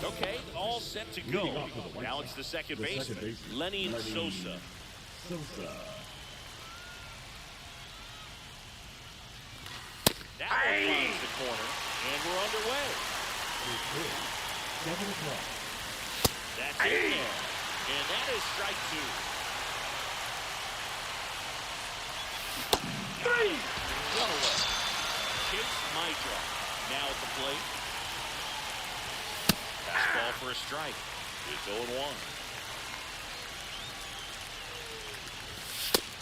Okay, all set to go. Now it's the second baseman, Lenny Sosa. That one finds the corner, and we're underway. That's in there, and that is strike two. Well away. Chase Mitra now at the plate. Fastball for a strike. It's 0-1.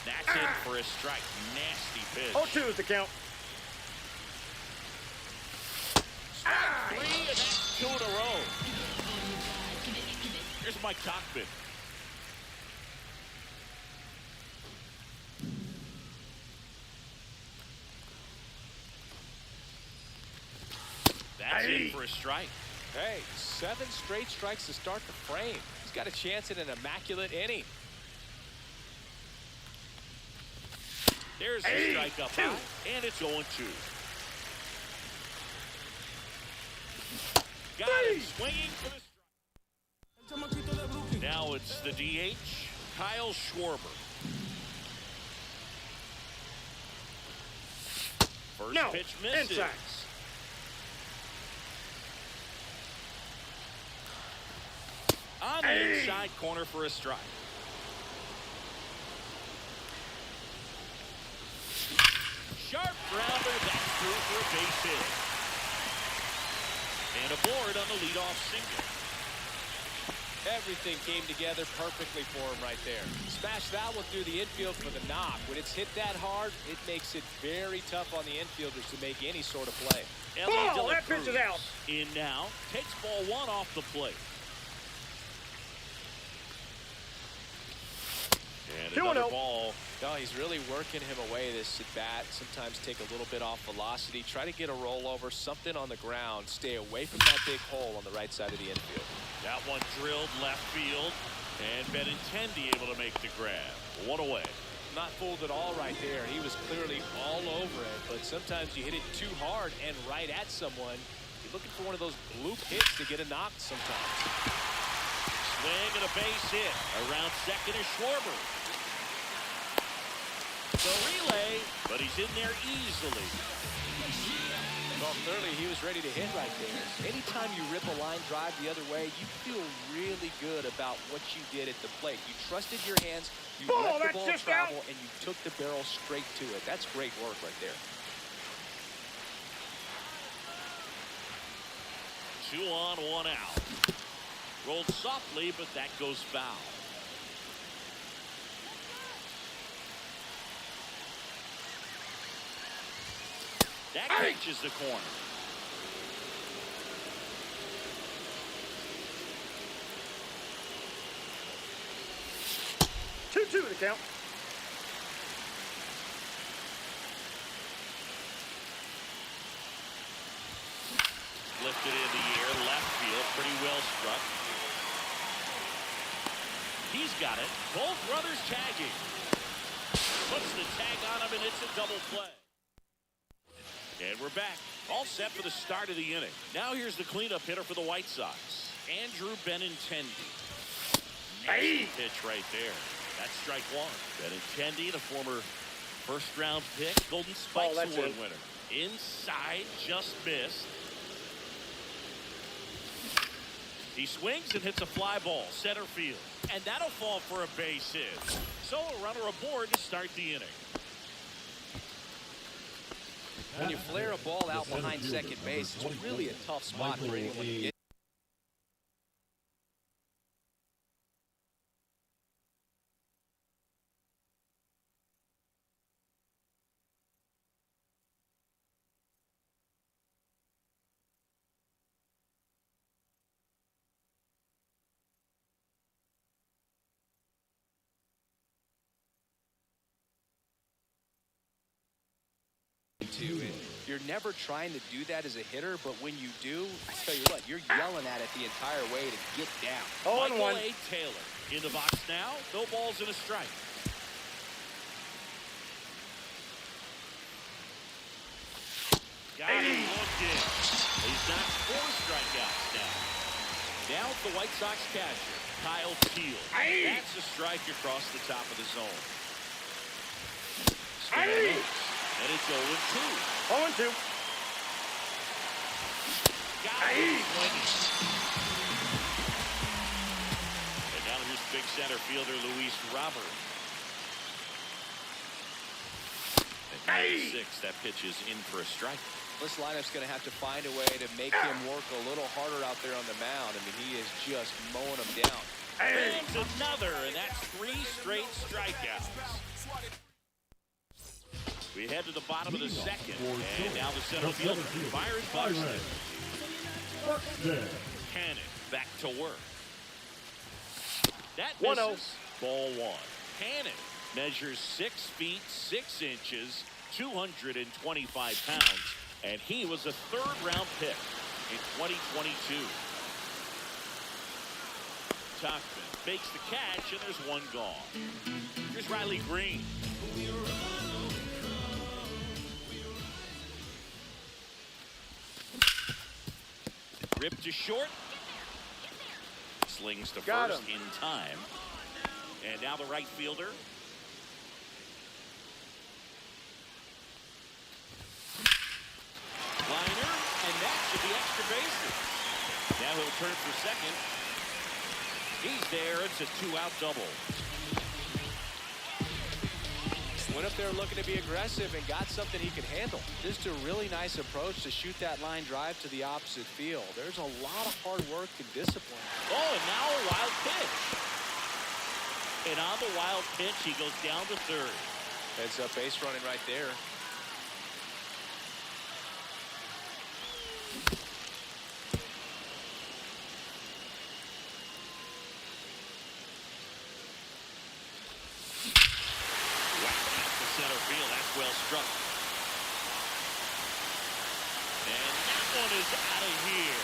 That's in for a strike. Nasty pitch. 0-2 is the count. Strike three, and that's two in a row. Here's Mike Cockman. That's in for a strike. Hey, 7 straight strikes to start the frame. He's got a chance at an immaculate inning. There's the strike up high, and it's 0-2. Got him swinging for the strike. Now it's the DH, Kyle Schwarber. First pitch misses. Inside. On the inside corner for a strike. Sharp grounder, that's through for a base hit. And aboard on the leadoff single. Everything came together perfectly for him right there. Smashed that one through the infield for the knock. When it's hit that hard, it makes it very tough on the infielders to make any sort of play. Oh, that pitch is out. In now, takes ball one off the plate. And another ball. No, he's really working him away this at bat. Sometimes take a little bit off velocity. Try to get a rollover, something on the ground. Stay away from that big hole on the right side of the infield. That one drilled left field. And Benintendi able to make the grab. One away. Not fooled at all right there. He was clearly all over it. But sometimes you hit it too hard and right at someone. You're looking for one of those bloop hits to get a knock sometimes. Swing and a base hit. Around second is Schwarber. The relay, but he's in there easily. Well, clearly he was ready to hit right there. Anytime you rip a line drive the other way, you feel really good about what you did at the plate. You trusted your hands, you let the ball travel, and you took the barrel straight to it. That's great work right there. 2 on, 1 out. Rolled softly, but that goes foul. That catches the corner. Two to count. Lifted in the air, left field, pretty well struck. He's got it. Both brothers tagging. Puts the tag on him, and it's a double play. And we're back. All set for the start of the inning. Now here's the cleanup hitter for the White Sox, Andrew Benintendi. Nice pitch right there. That's strike one. Benintendi, the former first-round pick, Golden Spikes Award winner. Inside, just missed. He swings and hits a fly ball, center field. And that'll fall for a base hit. So a runner aboard to start the inning. When you flare a ball out behind second base, it's really a tough spot for anyone to get. And you're never trying to do that as a hitter, but when you do, I tell you what, you're yelling at it the entire way to get down. Michael A. Taylor in the box now. No balls and a strike. Got him looking. He's got 4 strikeouts now. Now the White Sox catcher, Kyle Teel. That's a strike across the top of the zone. And it's 0-2. 0-2. Got him swinging. And now here's big center fielder Luis Robert. At 96, that pitch is in for a strike. This lineup's going to have to find a way to make him work a little harder out there on the mound. I mean, he is just mowing them down. And another, and that's 3 straight strikeouts. We head to the bottom of the second, and now the center fielder, Byron Buxton. Cannon back to work. That misses. Ball 1. Cannon measures 6 feet 6 inches, 225 pounds, and he was a 3rd-round pick in 2022. Tuckman makes the catch, and there's 1 gone. Here's Riley Green. Ripped to short. Slings to first in time. And now the right fielder. Liner, and that should be extra bases. Now he'll turn for second. He's there. It's a 2-out double. Went up there looking to be aggressive and got something he could handle. Just a really nice approach to shoot that line drive to the opposite field. There's a lot of hard work and discipline. Oh, and now a wild pitch. And on the wild pitch, he goes down to 3rd. Heads up base running right there. Center field, that's well struck. And that one is out of here.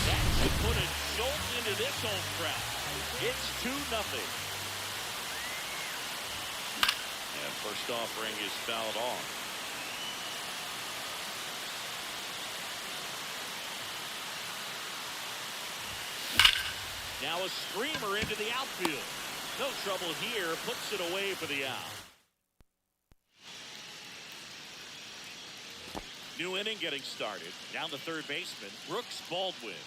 That should put a jolt into this home crowd. It's 2-0. And first offering is fouled off. Now a screamer into the outfield. No trouble here, puts it away for the out. New inning getting started. Down the 3rd baseman, Brooks Baldwin.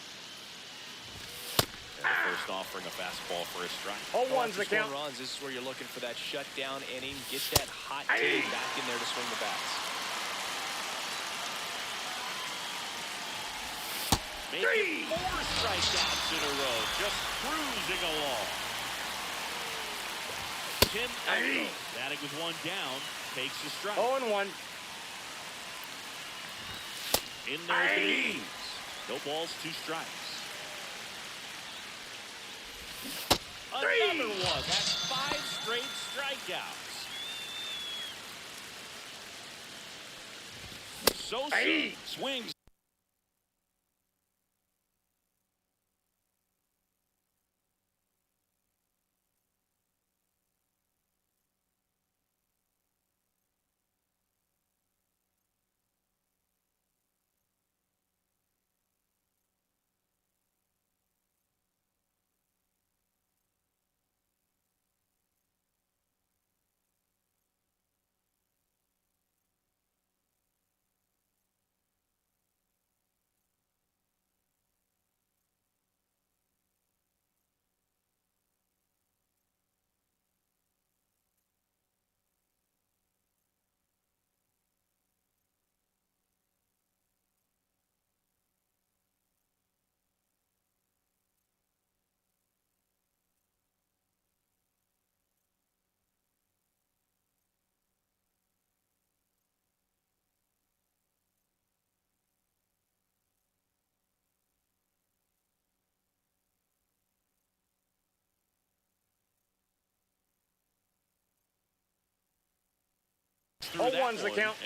And the first offering a fastball for a strike. 0-1's the count. Runs. This is where you're looking for that shutdown inning. Get that hot team back in there to swing the bats. Making 4 strikeouts in a row. Just cruising along. Tim Elko, batting with 1 down, takes the strike. 0-1. In there for the E's. No balls, 2 strikes. Another one. That's 5 straight strikeouts. Sosa swings. Through that 0-1's the one count.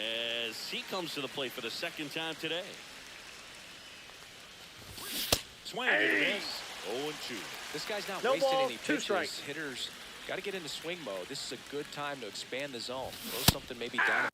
as he comes to the plate for the second time today. Swing and a miss. 0-2. This guy's not No wasting ball, any 2 pitches. strikes. Hitters got to get into swing mode. This is a good time to expand the zone. Throw something maybe down.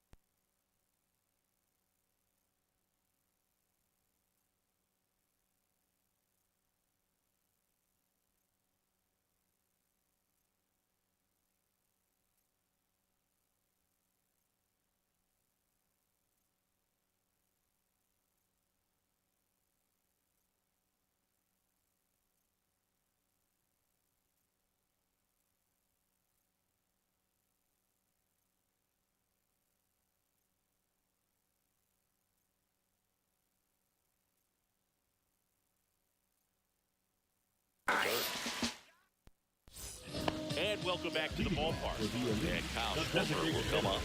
And welcome back to the ballpark. And Kyle Schwarber will come up.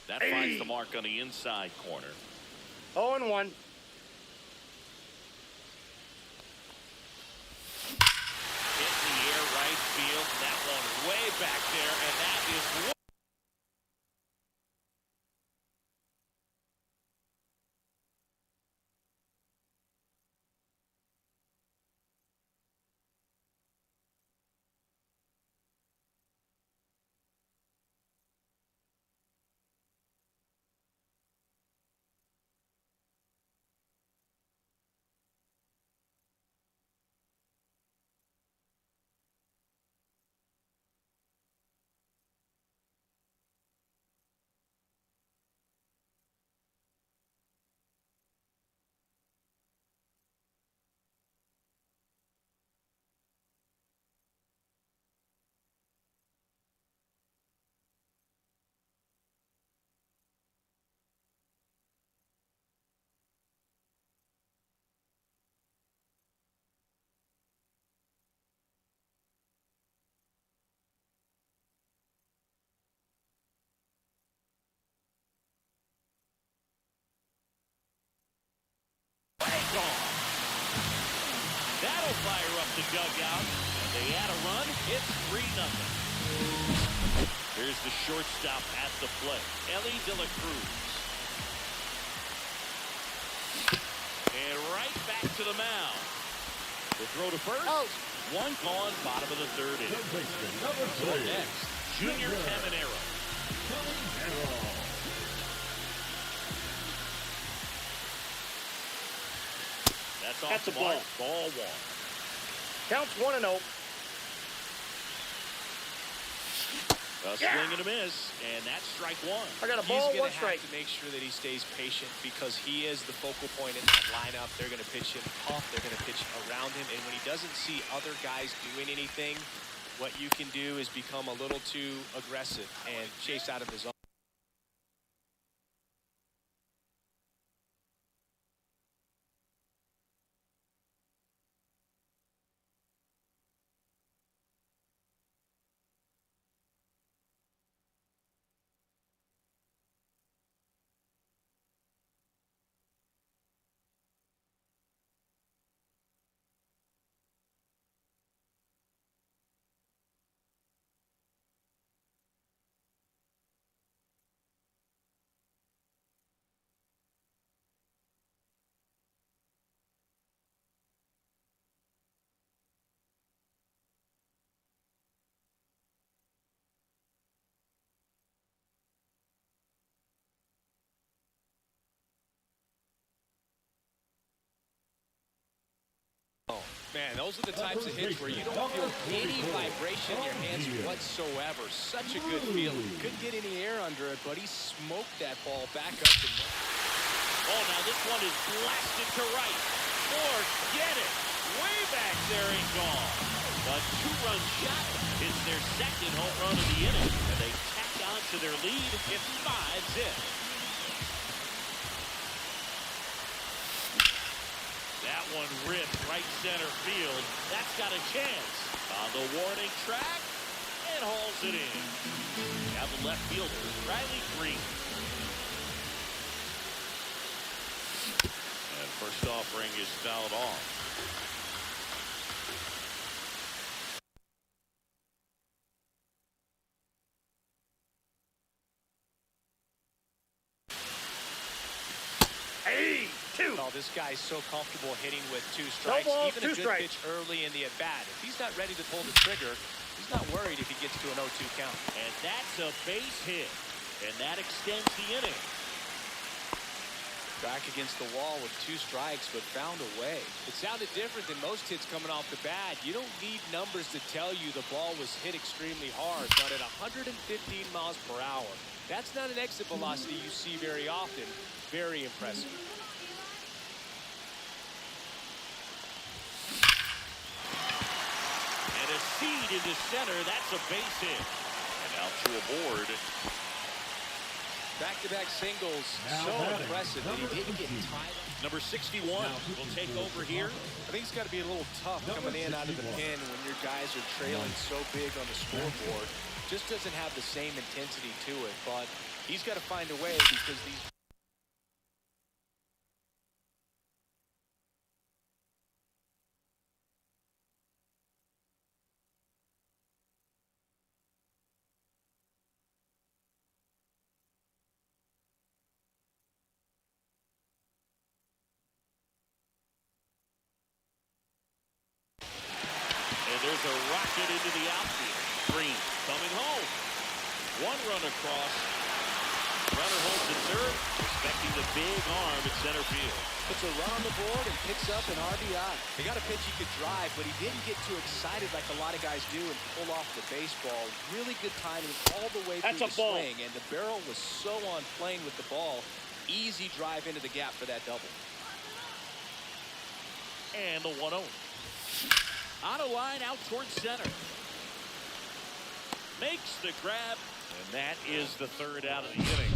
That finds the mark on the inside corner. 0-1. Hit in the air right field. That one way back there, and that is... Gone. That'll fire up the dugout. And they add a run. It's 3-0. Here's the shortstop at the plate, Ellie De La Cruz. And right back to the mound. The throw to first. Out. One gone, bottom of the third inning. So next, Junior Caminero. That's a the mark. ball. Ball one. Counts 1-0. A swing and a miss, and that's strike one. I got a He's ball, going 1 to strike. have to make sure that he stays patient because he is the focal point in that lineup. They're going to pitch him up. They're going to pitch around him. And when he doesn't see other guys doing anything, what you can do is become a little too aggressive and chase out of the zone. Man, those are the types of hits where you don't feel any vibration in your hands whatsoever. Such a good feeling. Couldn't get any air under it, but he smoked that ball back up. Oh, now this one is blasted to right. Forget it. Way back there and gone. A 2-run shot is their second home run of the inning, and they tack on to their lead. It's 5-zip. That one ripped right center field. That's got a chance. On the warning track, and hauls it in. Now the left fielder, Riley Green. And first offering is fouled off. Hey, 2. Oh, this guy's so comfortable hitting with 2 strikes. ball, Even a 2 good strikes. pitch early in the at-bat. If he's not ready to pull the trigger, he's not worried if he gets to an 0-2 count. And that's a base hit. And that extends the inning. Back against the wall with 2 strikes, but found a way. It sounded different than most hits coming off the bat. You don't need numbers to tell you the ball was hit extremely hard, but at 115 miles per hour. That's not an exit velocity you see very often. Very impressive. And a seed into center. That's a base hit. And out to a board. Back-to-back singles. So impressive that he didn't get tied up. Number 61 will take over here. I think it's got to be a little tough coming in out of the pen when your guys are trailing so big on the scoreboard. Just doesn't have the same intensity to it, but he's got to find a way because these... And there's a rocket into the outfield. Green coming home. 1 run across. Runner holds at third, expecting the big arm at center field. Puts a run on the board and picks up an RBI. He got a pitch he could drive, but he didn't get too excited like a lot of guys do and pull off the baseball. Really good timing all the way through the swing, and the barrel was so on plane with the ball. Easy drive into the gap for that double. And the 1-0. On a line out towards center. Makes the grab, and that is the 3rd out of the inning.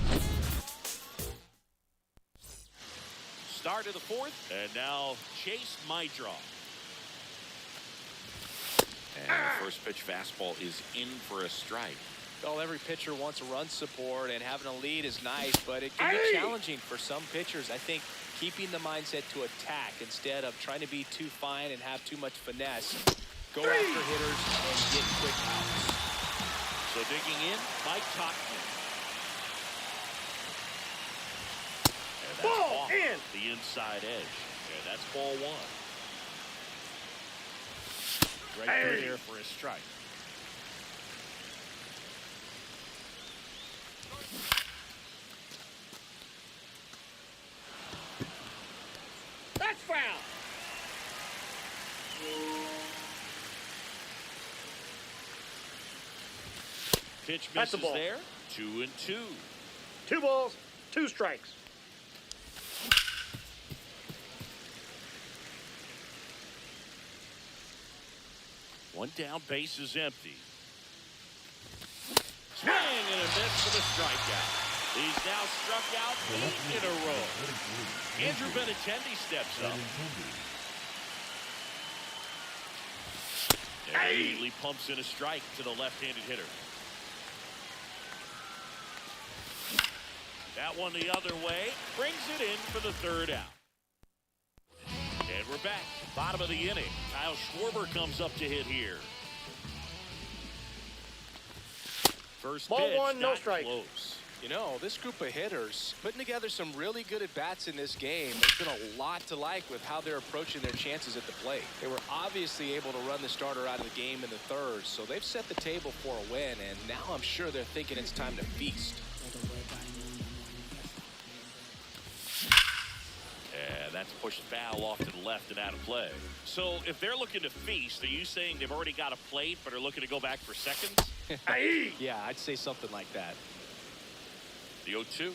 Start of the 4th, and now Chase Mydroff. And the first pitch fastball is in for a strike. Well, every pitcher wants a run support, and having a lead is nice, but it can be challenging for some pitchers. I think keeping the mindset to attack instead of trying to be too fine and have too much finesse. Go after hitters and get quick outs. So digging in, Mike Tauchman. And that's Ball off in. the inside edge. And that's ball 1. Right through there for a strike. That's foul. Pitch That's a misses ball. there. 2-2. 2 balls, 2 strikes. One down, base is empty. Swing and a miss for the strikeout. He's now struck out 8 in a row. Andrew Benintendi steps up. And immediately pumps in a strike to the left-handed hitter. That one the other way. Brings it in for the 3rd out. And we're back. Bottom of the inning. Kyle Schwarber comes up to hit here. First Ball pitch, 1, no not strike. close. You know, this group of hitters putting together some really good at-bats in this game. There's been a lot to like with how they're approaching their chances at the plate. They were obviously able to run the starter out of the game in the 3rd, so they've set the table for a win, and now I'm sure they're thinking it's time to feast. And that's pushed foul off to the left and out of play. So if they're looking to feast, are you saying they've already got a plate but are looking to go back for seconds? Yeah, I'd say something like that. The 0-2.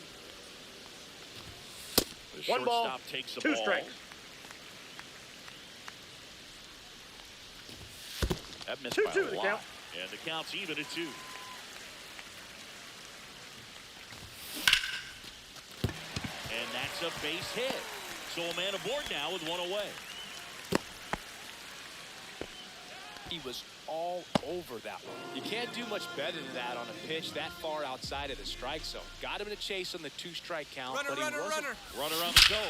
The 1 ball, shortstop takes the 2 ball. strikes. That missed 2-2 by a the lot. count. And the count's even at 2. And that's a base hit. So a man aboard now with 1 away. He was all over that one. You can't do much better than that on a pitch that far outside of the strike zone. Got him in a chase on the 2-strike count, but he wasn't. Runner on the go.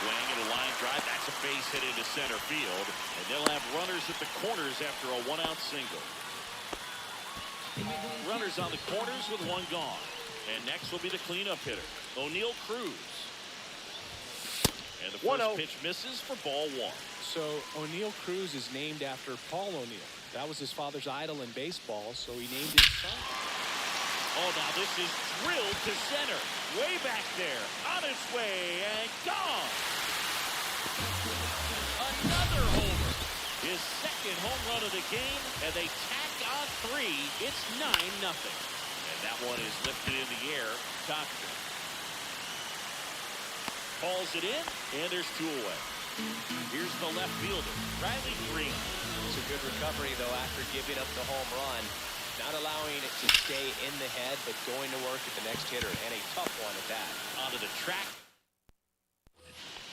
Swing and a line drive. That's a base hit into center field. And they'll have runners at the corners after a 1-out single. Runners on the corners with 1 gone. And next will be the cleanup hitter, O'Neal Cruz. And the 1-0. first pitch misses for ball one. So O'Neill Cruz is named after Paul O'Neill. That was his father's idol in baseball, so he named his son. Oh, now this is drilled to center. Way back there. On its way and gone. Another homer. His second home run of the game, and they tack on 3. It's 9-0. And that one is lifted in the air. Thompson calls it in, and there's 2 away. Here's the left fielder, Riley Green. It's a good recovery, though, after giving up the home run. Not allowing it to stay in the head, but going to work at the next hitter, and a tough one at that. Onto the track.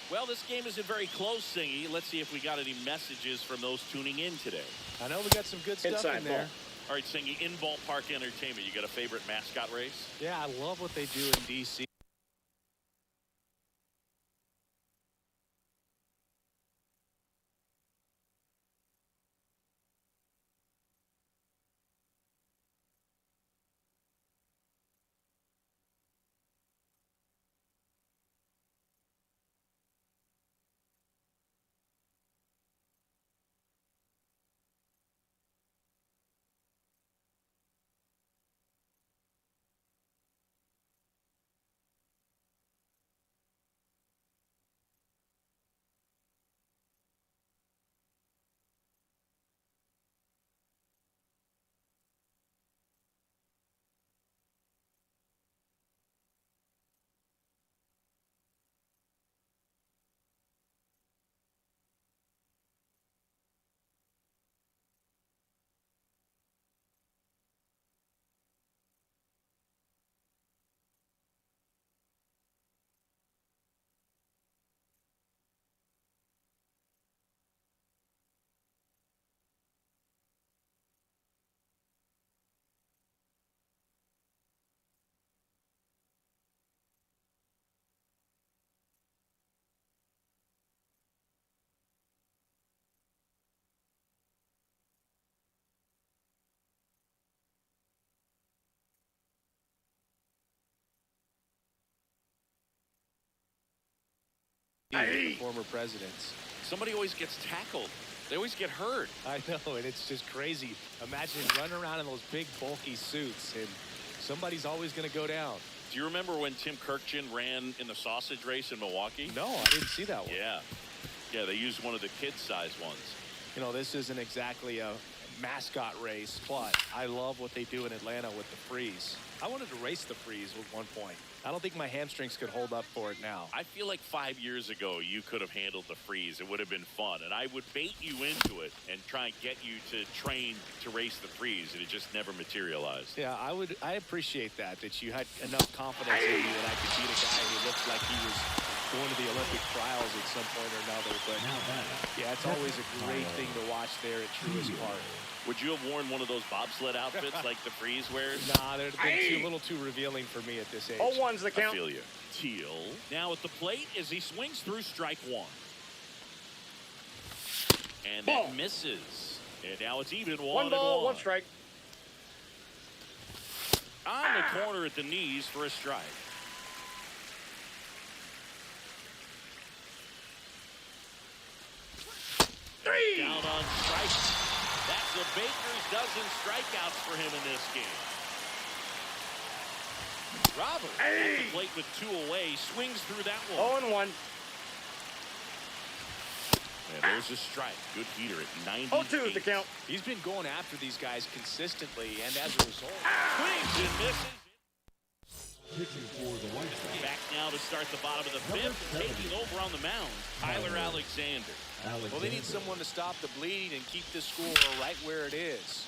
Well, this game isn't very close, Singy. Let's see if we got any messages from those tuning in today. I know we got some good stuff Inside in there. All right, Singy, in ballpark entertainment, you got a favorite mascot race? Yeah, I love what they do in D.C. Hey. Former presidents. Somebody always gets tackled. They always get hurt. I know, and it's just crazy. Imagine running around in those big, bulky suits, and somebody's always going to go down. Do you remember when Tim Kirkjian ran in the sausage race in Milwaukee? No, I didn't see that one. Yeah. Yeah, they used one of the kid-sized ones. You know, this isn't exactly a mascot race, but I love what they do in Atlanta with the freeze. I wanted to race the freeze at one point. I don't think my hamstrings could hold up for it now. I feel like 5 years ago you could have handled the freeze. It would have been fun, and I would bait you into it and try and get you to train to race the freeze, and it just never materialized. Yeah, I appreciate that you had enough confidence in me that I could beat a guy who looked like he was going to the Olympic trials at some point or another. But yeah, it's always a great thing to watch there at Truist Park. Would you have worn one of those bobsled outfits like the freeze wears? Nah, they're a little too revealing for me at this age. 0-1's the I count. feel you. Teal now at the plate as he swings through strike 1. And Ball. that misses. And now it's even 1 ball, 1 strike. On the corner at the knees for a strike. Down on strike. That's a baker's dozen strikeouts for him in this game. Robert at the plate with 2 away, swings through that one. 0-1. And there's a strike. Good heater at 90. 0-2 is the count. He's been going after these guys consistently, and as a result, Swings and misses. Pitching for the White Sox. Back now to start the bottom of the 5th, taking over on the mound, Tyler Alexander. well, they need someone to stop the bleeding and keep this score right where it is.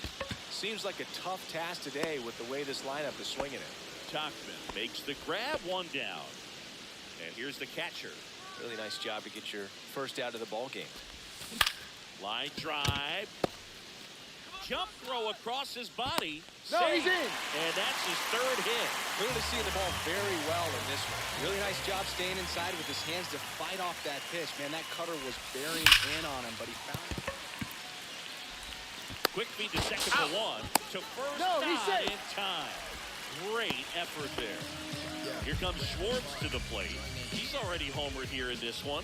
Seems like a tough task today with the way this lineup is swinging it. Tuckman makes the grab, 1 down. And here's the catcher. Really nice job to get your first out of the ball game. Line drive. Jump throw across his body. No, he's in. And that's his 3rd hit. Clearly seeing the ball very well in this one. Really nice job staying inside with his hands to fight off that pitch. Man, that cutter was bearing in on him, but he found it. Quick feed to second for 1. To first, No, he's not safe. in time. Great effort there. Yeah, Here comes Schwartz to the plate. He's already homered here in this one.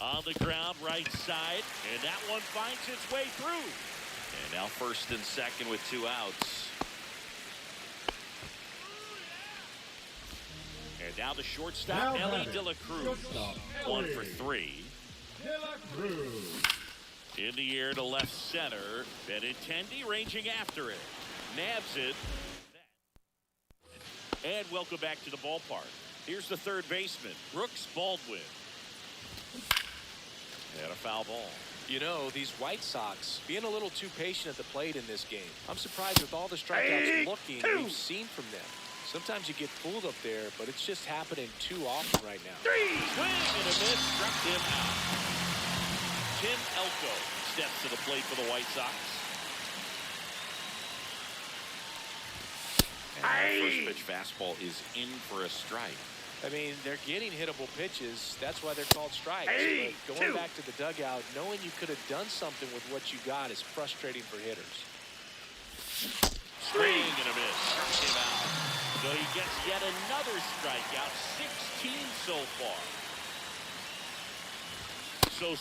On the ground, right side, and that one finds its way through. And now first and second with 2 outs. And now the shortstop, Now Ellie batting. De La Cruz. Shortstop, 1 Ellie for 3. De La Cruz. In the air to left center. Benintendi ranging after it. Nabs it. And welcome back to the ballpark. Here's the third baseman, Brooks Baldwin. And a foul ball. You know, these White Sox being a little too patient at the plate in this game. I'm surprised with all the strikeouts looking we've seen from them. Sometimes you get fooled up there, but it's just happening too often right now. Swing and a miss, struck him out. Tim Elko steps to the plate for the White Sox. And that first pitch fastball is in for a strike. I mean, they're getting hittable pitches. That's why they're called strikes. But going back to the dugout, knowing you could have done something with what you got is frustrating for hitters. Swing and a miss, struck him out. So he gets yet another strikeout, 16 so far. So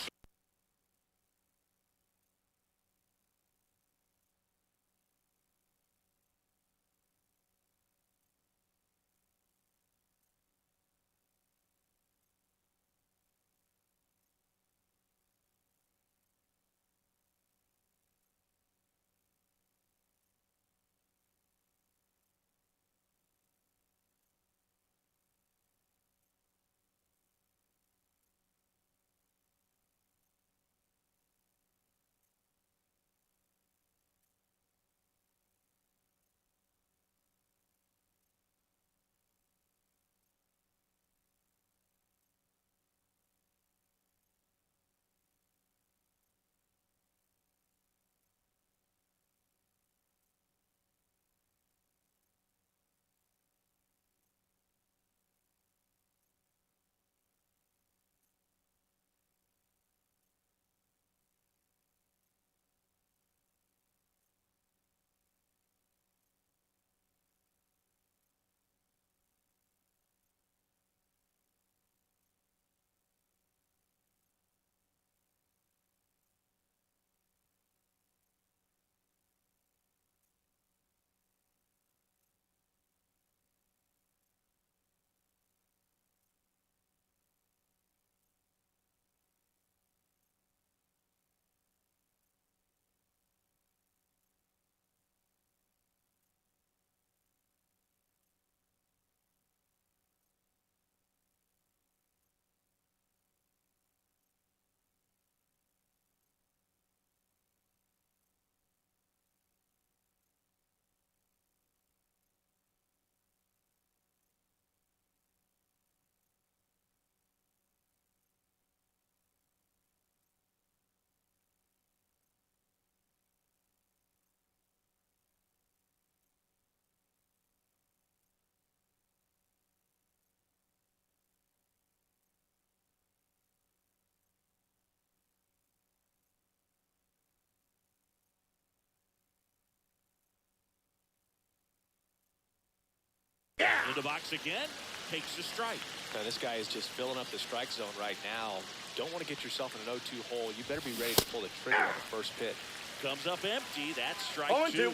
in the box again, takes the strike. Now, this guy is just filling up the strike zone right now. Don't want to get yourself in an 0-2 hole. You better be ready to pull the trigger on the first pitch. Comes up empty. That's strike 0-2. 2.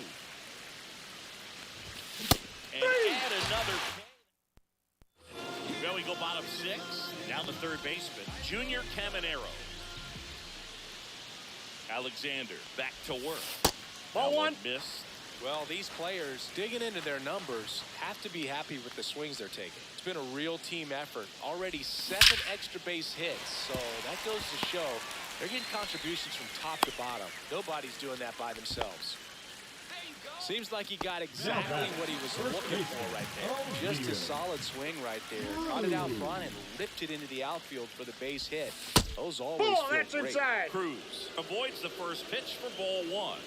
And add another. Well, we go bottom 6. Now the third baseman, Junior Caminero. Alexander back to work. Ball That one. Missed. Well, these players digging into their numbers have to be happy with the swings they're taking. It's been a real team effort. Already 7 extra base hits, so that goes to show they're getting contributions from top to bottom. Nobody's doing that by themselves. Seems like he got exactly what he was looking for right there. Just a solid swing right there. Caught it out front and lifted into the outfield for the base hit. Those always Ball, feel that's great. inside. Cruz avoids the first pitch for ball 1.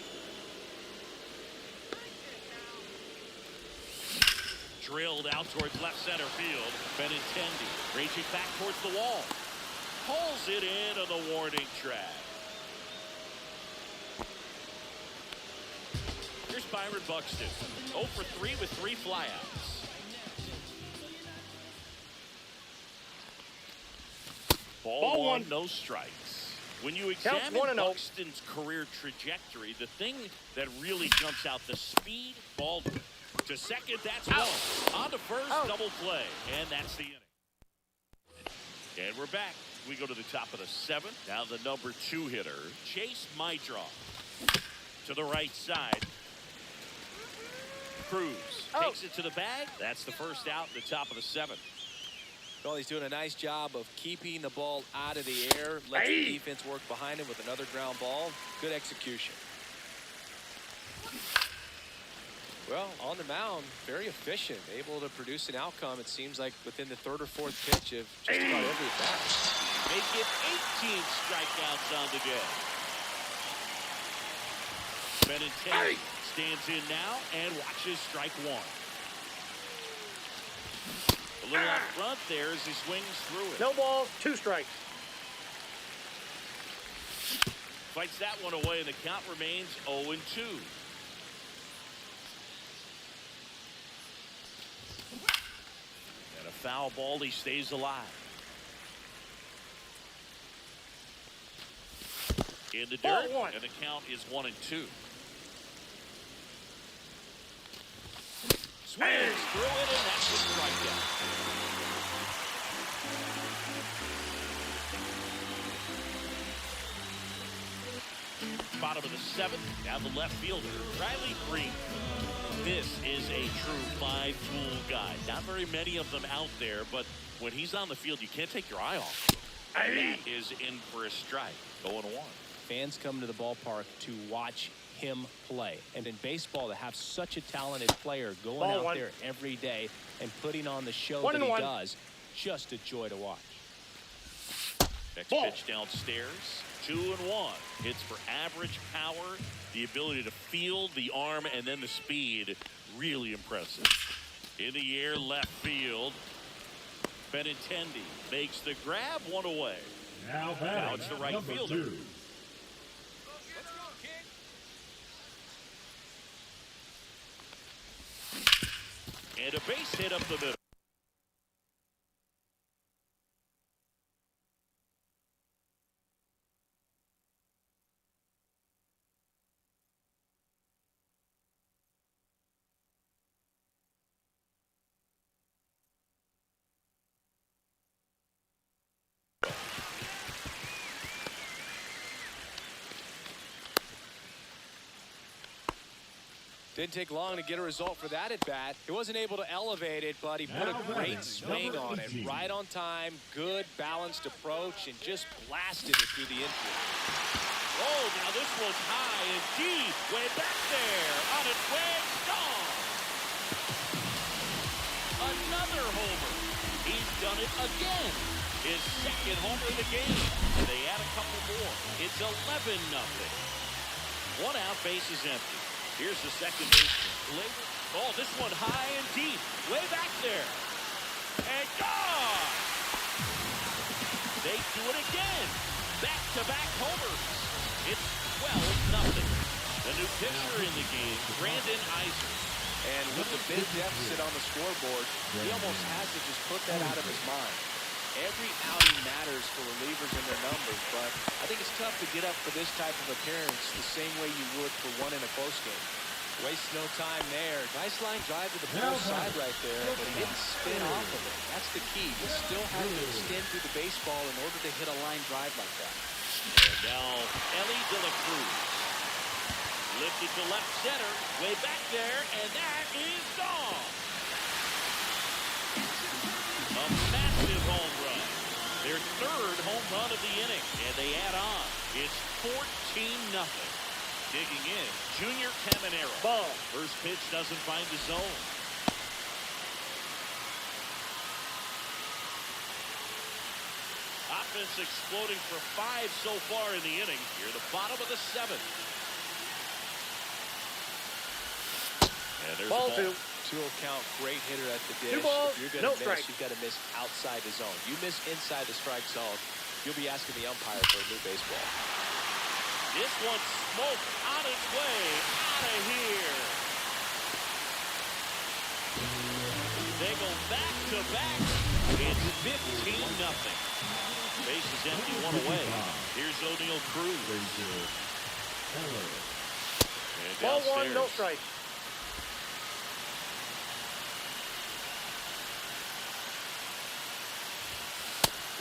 Drilled out towards left center field. Benintendi reaching back towards the wall. Pulls it in on the warning track. Here's Byron Buxton. 0 for 3 with 3 flyouts. Ball one, no strikes. When you examine 1-0. Buxton's career trajectory, the thing that really jumps out, the speed, ball to second, that's one. On to first, double play, and that's the inning. And we're back. We go to the top of the 7th. Now the number 2 hitter, Chase Mydroff. To the right side. Cruz takes it to the bag. That's the first out in the top of the 7th. Well, he's doing a nice job of keeping the ball out of the air. Let the defense work behind him with another ground ball. Good execution. Well, on the mound, very efficient, able to produce an outcome, it seems like, within the 3rd or 4th pitch of just about every at-bat. Make it 18 strikeouts on the day. Benintendi stands in now and watches strike 1. A little up front there as he swings through it. No balls, 2 strikes. Fights that one away, and the count remains 0-2. And a foul ball, he stays alive. In the dirt, and the count is 1-2. Swings through it, and that's a strikeout. Bottom of the 7th, now the left fielder, Riley Green. This is a true 5-tool guy. Not very many of them out there, but when he's on the field, you can't take your eye off him. And that is in for a strike, 0-1. Fans come to the ballpark to watch him play. And in baseball, to have such a talented player going out there every day and putting on the show that he does, just a joy to watch. Next pitch downstairs, 2-1. Hits for average power, the ability to field, the arm, and then the speed. Really impressive. In the air, left field. Benintendi makes the grab, 1 away. Now it's the right fielder. 2. And a base hit up the middle. Didn't take long to get a result for that at bat. He wasn't able to elevate it, but he put a great swing on it. Right on time, good balanced approach, and just blasted it through the infield. Oh, now this one's high and deep, way back there, on its way, gone. Another homer. He's done it again. His 2nd homer of the game. And they add a couple more. It's 11-0. 1 out, base is empty. Here's the second baseman. Oh, this one high and deep, way back there. And gone! They do it again. Back-to-back homers. It's 12-0. The new pitcher in the game, Brandon Iser. And with the big deficit on the scoreboard, he almost has to just put that out of his mind. Every outing matters for relievers and their numbers, but I think it's tough to get up for this type of appearance the same way you would for one in a close game. Waste no time there. Nice line drive to the pull side right there, but he didn't spin off of it. That's the key. You still have to extend through the baseball in order to hit a line drive like that. And now, Ellie De La Cruz. Lifted to left center, way back there, and that is gone. A massive home run. Their 3rd home run of the inning, and they add on. It's 14-0. Digging in, Junior Caminero. Ball. First pitch doesn't find the zone. Offense exploding for 5 so far in the inning. Here, the bottom of the 7th. And there's ball the ball. 2. 2-0 count, great hitter at the dish. 2 balls, If you're going no to strike. miss, you've got to miss outside the zone. You miss inside the strike zone, you'll be asking the umpire for a new baseball. This one smoked on its way out of here. back-to-back. It's 15-0. Base is empty, one away. Here's O'Neal Cruz. And Ball downstairs. one, no strike.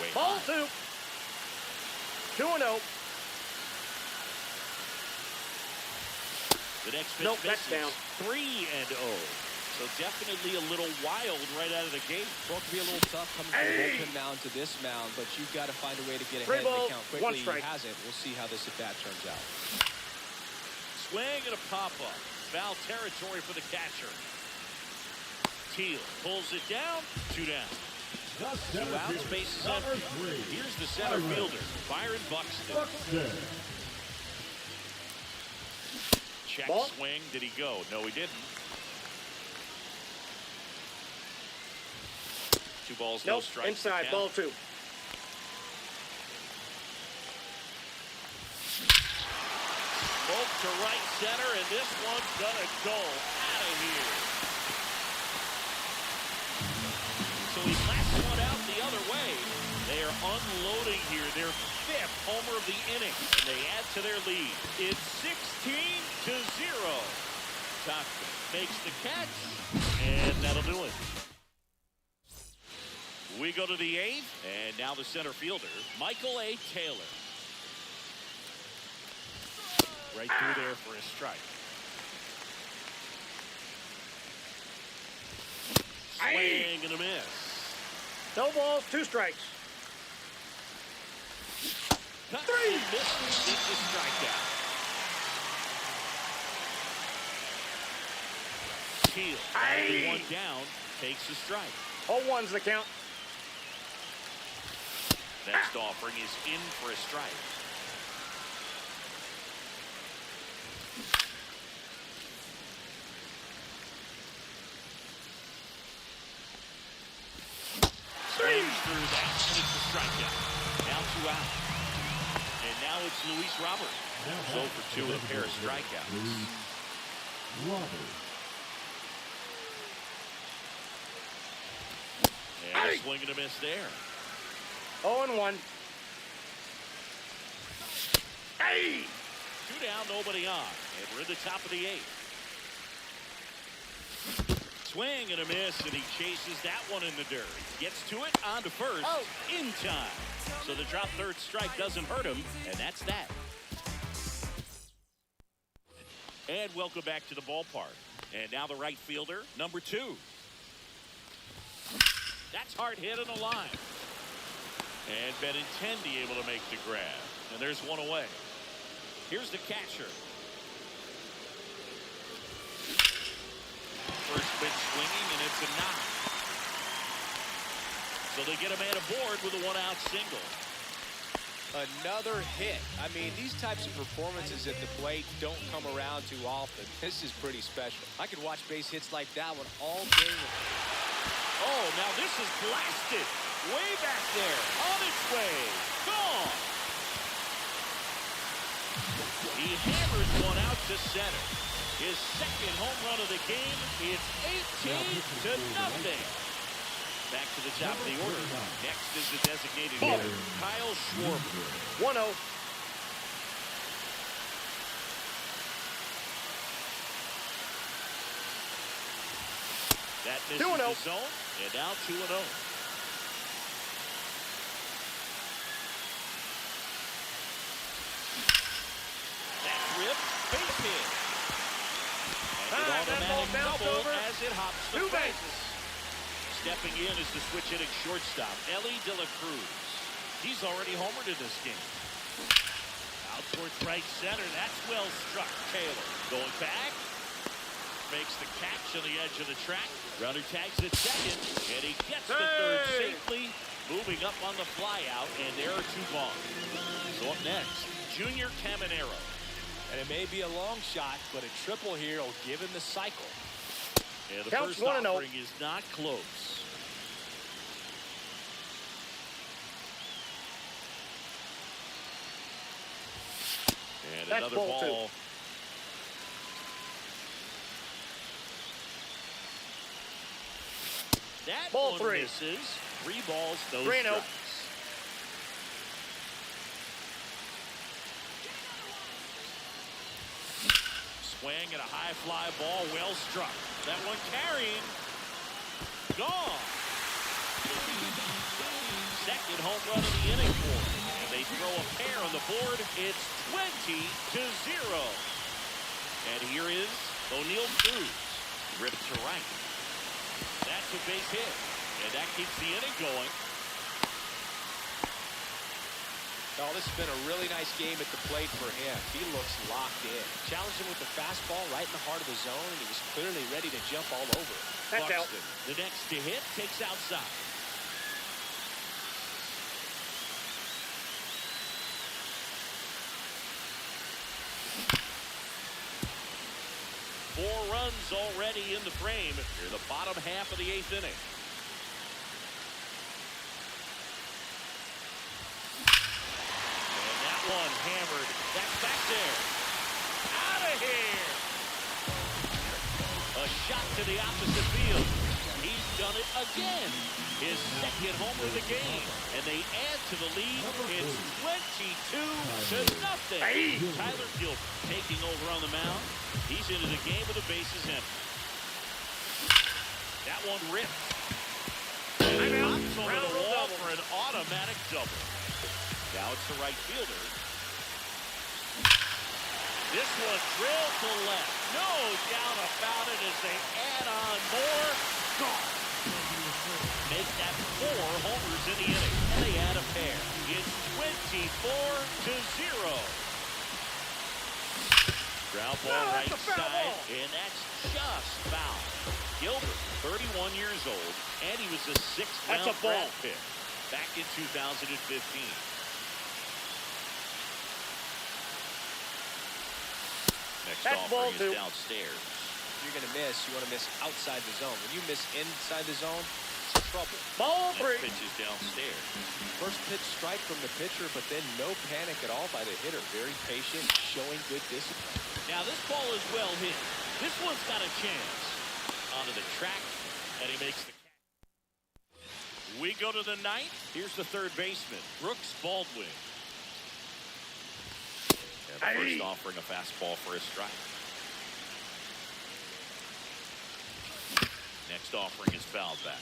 Way Ball high. 2. 2-0. The next pitch Nope, that's misses. down. 3-0. So definitely a little wild right out of the gate. Well, it can be a little tough coming from the bullpen mound to this mound, but you've got to find a way to get ahead 3 of balls, the count 1 quickly. He strike. hasn't. We'll see how this at-bat turns out. Swing and a pop-up. Foul territory for the catcher. Teal pulls it down. 2 down. 2 outs, base is empty. Here's the center fielder, Byron Buxton. Check Ball. swing. Did he go? No, he didn't. 2 balls, no Nope, strikes. inside, ball 2. Smoke to right center, and this one's gonna go out of here. So he lets one out the other way. They are unloading here. Their 5th homer of the inning, and they add to their lead. It's 16-0. Tucker makes the catch, and that'll do it. We go to the 8th, and now the center fielder, Michael A. Taylor. Right through there for a strike. Swing and a miss. No balls, 2 strikes. Cut 3 misses into strikeout. Teal, only 1 down, takes a strike. 0-1's the count. Next offering is in for a strike. Swings through that, and it's a strikeout. Now 2 out. And now it's Luis Robert. 0 for 2 with a pair of strikeouts. And a swing and a miss there. 0-1. 2 down, nobody on. And we're in the top of the 8th. Swing and a miss, and he chases that one in the dirt. Gets to it, on to first, in time. So the drop third strike doesn't hurt him, and that's that. And welcome back to the ballpark. And now the right fielder, number 2. That's hard hit on the line. And Benintendi able to make the grab. And there's 1 away. Here's the catcher. First pitch swinging, and it's a knock. So they get a man aboard with a 1-out single. Another hit. I mean, these types of performances at the plate don't come around too often. This is pretty special. I could watch base hits like that one all day. Oh, now this is blasted. Way back there. On its way. Gone. He hammers one out to center. His 2nd home run of the game. It's 18-0. Back to the top of the order. Next is the designated hitter, Kyle Schwarber. 1-0. That misses 2-0. the zone, and now 2-0. That's ripped, base hit. And an automatic double as it hops the 2 fence. bases. Stepping in is the switch hitting shortstop, Ellie De La Cruz. He's already homered in this game. Out towards right center. That's well struck. Taylor going back. Makes the catch on the edge of the track. Runner tags at 2nd, and he gets the 3rd safely. Moving up on the flyout, and there are 2 balls. So up next, Junior Caminero. And it may be a long shot, but a triple here will give him the cycle. And the Counts first 1-0. offering is not close. And That's another ball 2. ball. That Ball one three. misses. 3 balls, no 3-0. strikes. Swing and a high fly ball, well struck. That one carrying. Gone. Second home run of the inning for him. And they throw a pair on the board. It's 20-0. And here is O'Neill Cruz. Ripped to right. That's a base hit. And that keeps the inning going. Oh, this has been a really nice game at the plate for him. He looks locked in. Challenged him with the fastball right in the heart of the zone, and he was clearly ready to jump all over it. That's out. Buxton, the next to hit, takes outside. Four runs already in the frame here, the bottom half of the 8th inning. And that one hammered. That's back there. Out of here. A shot to the opposite field. He's done it again. His second homer of the game. And they add to the lead. It's 22-0. Tyler Gilbert taking over on the mound. He's into the game with the bases empty. That one ripped. Knocks over the wall for an automatic double. Now it's the right fielder. This one drilled to left. No doubt about it as they add on more. Gone. Make that 4 homers in the inning. And they add a pair. It's 24-0. Ground ball right side, and that's just foul. Gilbert, 31 years old, and he was a 6th-round draft pick back in 2015. Next offering is downstairs. You're going to miss. You want to miss outside the zone. When you miss inside the zone, it's trouble. Ball Next 3. pitch is downstairs. First pitch strike from the pitcher, but then no panic at all by the hitter. Very patient, showing good discipline. Now this ball is well hit. This one's got a chance. Onto the track, and he makes the catch. We go to the 9th. Here's the third baseman, Brooks Baldwin. And the first offering a fastball for a strike. Next offering is fouled back.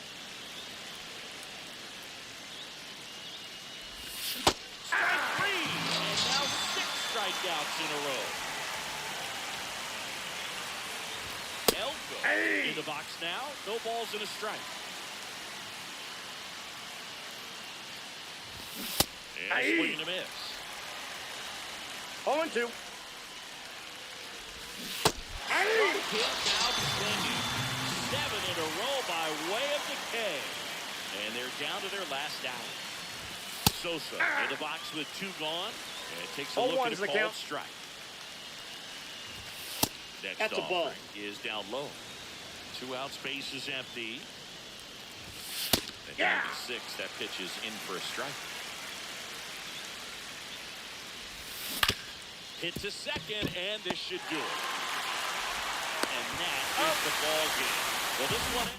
Strike 3, and now 6 strikeouts in a row. Elko in the box now. No balls and a strike. And a swing and a miss. 0-2. Outstanding. 7 in a row by way of decay. And they're down to their last out. Sosa in the box with 2 gone. And takes a look at a called strike. Next offering is down low. 2 outs, base is empty. And down to 6. That pitch is in for a strike. Hit to second, and this should do it. And that is the ball game. Well, this one.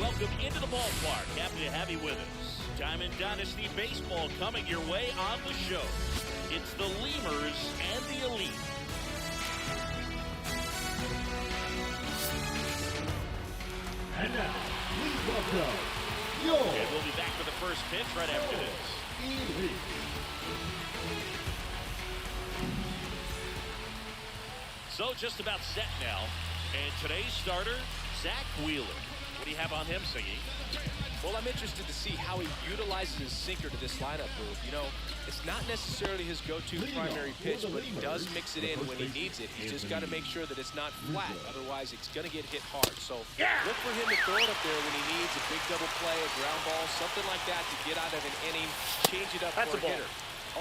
Welcome into the ballpark. Happy to have you with us. Diamond Dynasty Baseball coming your way on the show. It's the Lemurs and the Elite. And now, please welcome your And we'll be back for the first pitch right after this. Elite. So just about set now. And today's starter, Zach Wheeler. What do you have on him, Siggy? Well, I'm interested to see how he utilizes his sinker to this lineup, Booth. You know, it's not necessarily his go-to primary pitch, but he does mix it in when he needs it. He's just got to make sure that it's not flat. Otherwise, it's going to get hit hard. So look for him to throw it up there when he needs a big double play, a ground ball, something like that to get out of an inning, change it up for a hitter.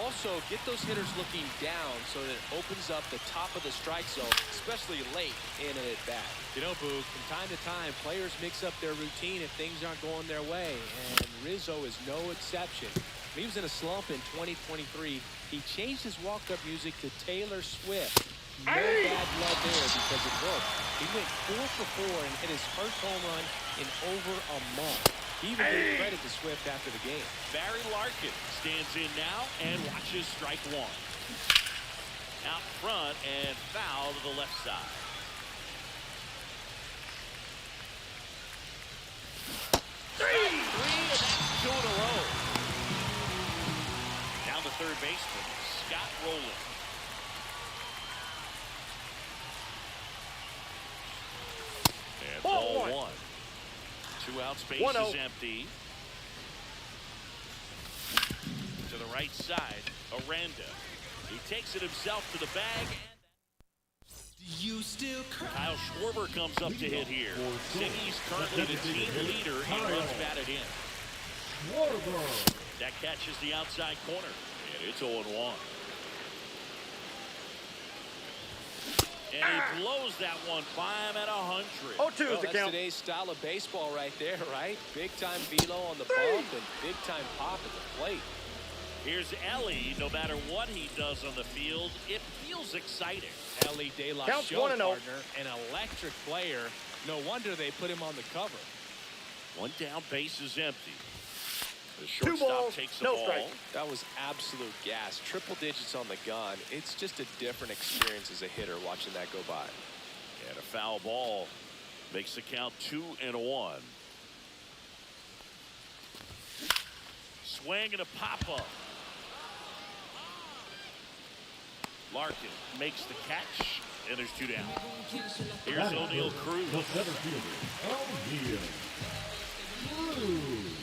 Also, get those hitters looking down so that it opens up the top of the strike zone, especially late in an at-bat. You know, Boo, from time to time, players mix up their routine if things aren't going their way, and Rizzo is no exception. When he was in a slump in 2023, he changed his walk-up music to Taylor Swift. No bad blood there because it worked. He went 4 for 4 and hit his first home run in over a month. He even gave credit to Swift after the game. Barry Larkin stands in now and watches strike one. Out front and foul to the left side. Three, and that's 2 in a row. Down the third baseman, Scott Rowland. And ball one. 2 outs, base is empty. To the right side, Aranda. He takes it himself to the bag. You still Kyle Schwarber comes up to hit here. Siggy's currently the team leader. He runs batted in. That catches the outside corner. And it's 0-1. And he blows that one by him at 100. 0-2 is the That's count. today's style of baseball right there, right? Big-time velo on the bump and big-time pop at the plate. Here's Ellie. No matter what he does on the field, it feels exciting. Ellie De La Counts Show, 1-0. partner, an electric player. No wonder they put him on the cover. One down, base is empty. The Two shortstop balls, takes the no ball. strike. That was absolute gas. Triple digits on the gun. It's just a different experience as a hitter watching that go by. And a foul ball makes the count 2-1. Swing and a pop-up. Larkin makes the catch, and there's 2 down. Here's O'Neal Cruz. The center fielder, O'Neal Cruz.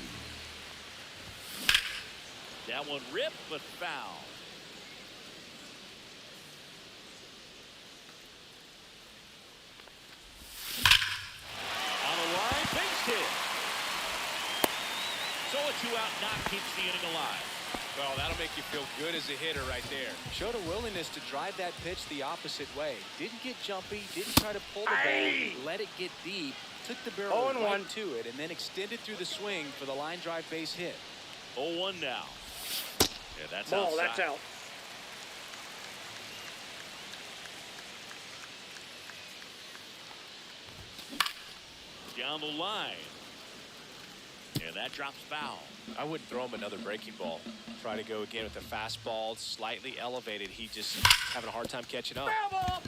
That one ripped, but foul. On the line, base hit. So a 2-out knock keeps the inning alive. Well, that'll make you feel good as a hitter right there. Showed a willingness to drive that pitch the opposite way. Didn't get jumpy, didn't try to pull the ball, let it get deep, took the barrel right to it, and then extended through the swing for the line drive base hit. 0-1 now. Yeah, that's Ball, outside. that's out. Down the line. And that drops foul. I wouldn't throw him another breaking ball. Try to go again with the fastball, slightly elevated. He just having a hard time catching up. Foul ball.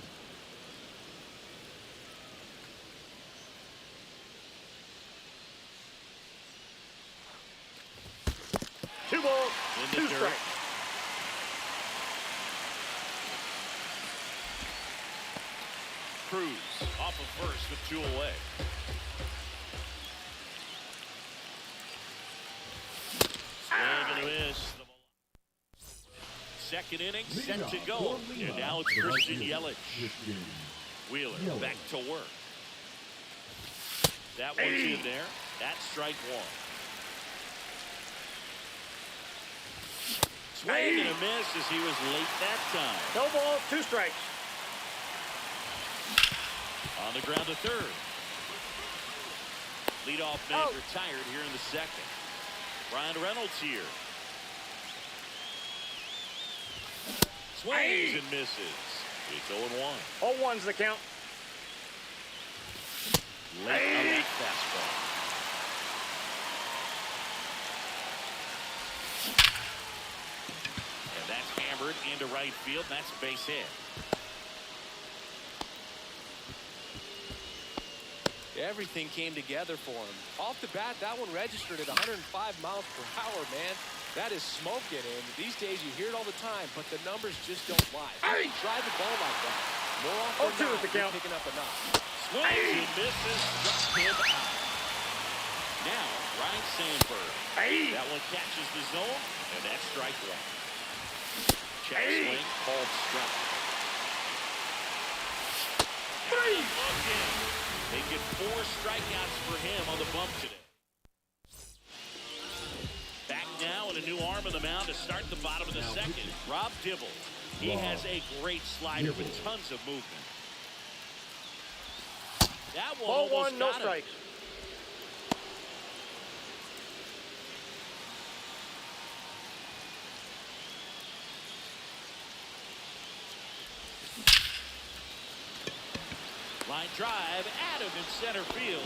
Two balls, In the 2 dirt. strikes. Cruz off of first with 2 away. Swing and a miss. Second inning set to go. And now it's Christian Yelich. Wheeler back to work. That one's in there. That's strike 1. Swing and a miss as he was late that time. No balls, 2 strikes. On the ground to third. Leadoff man retired here in the second. Ryan Reynolds here. Swings and misses. It's 0-1. 0-1's the count. Late on that fastball. And that's hammered into right field. That's base hit. Everything came together for him. Off the bat, that one registered at 105 miles per hour, man. That is smoking, and these days you hear it all the time, but the numbers just don't lie. You can drive the ball like that. More often than not, you're picking up a knock. Swings and misses, struck him out. Now, Ryan Sandberg. That one catches the zone, and that's strike 1. Check swing, called strike. They get 4 strikeouts for him on the bump today. Back now and a new arm on the mound to start the bottom of the second. Rob Dibble. He has a great slider with tons of movement. That one Ball almost 1, no got him. strikes. Line drive, Adam in center field.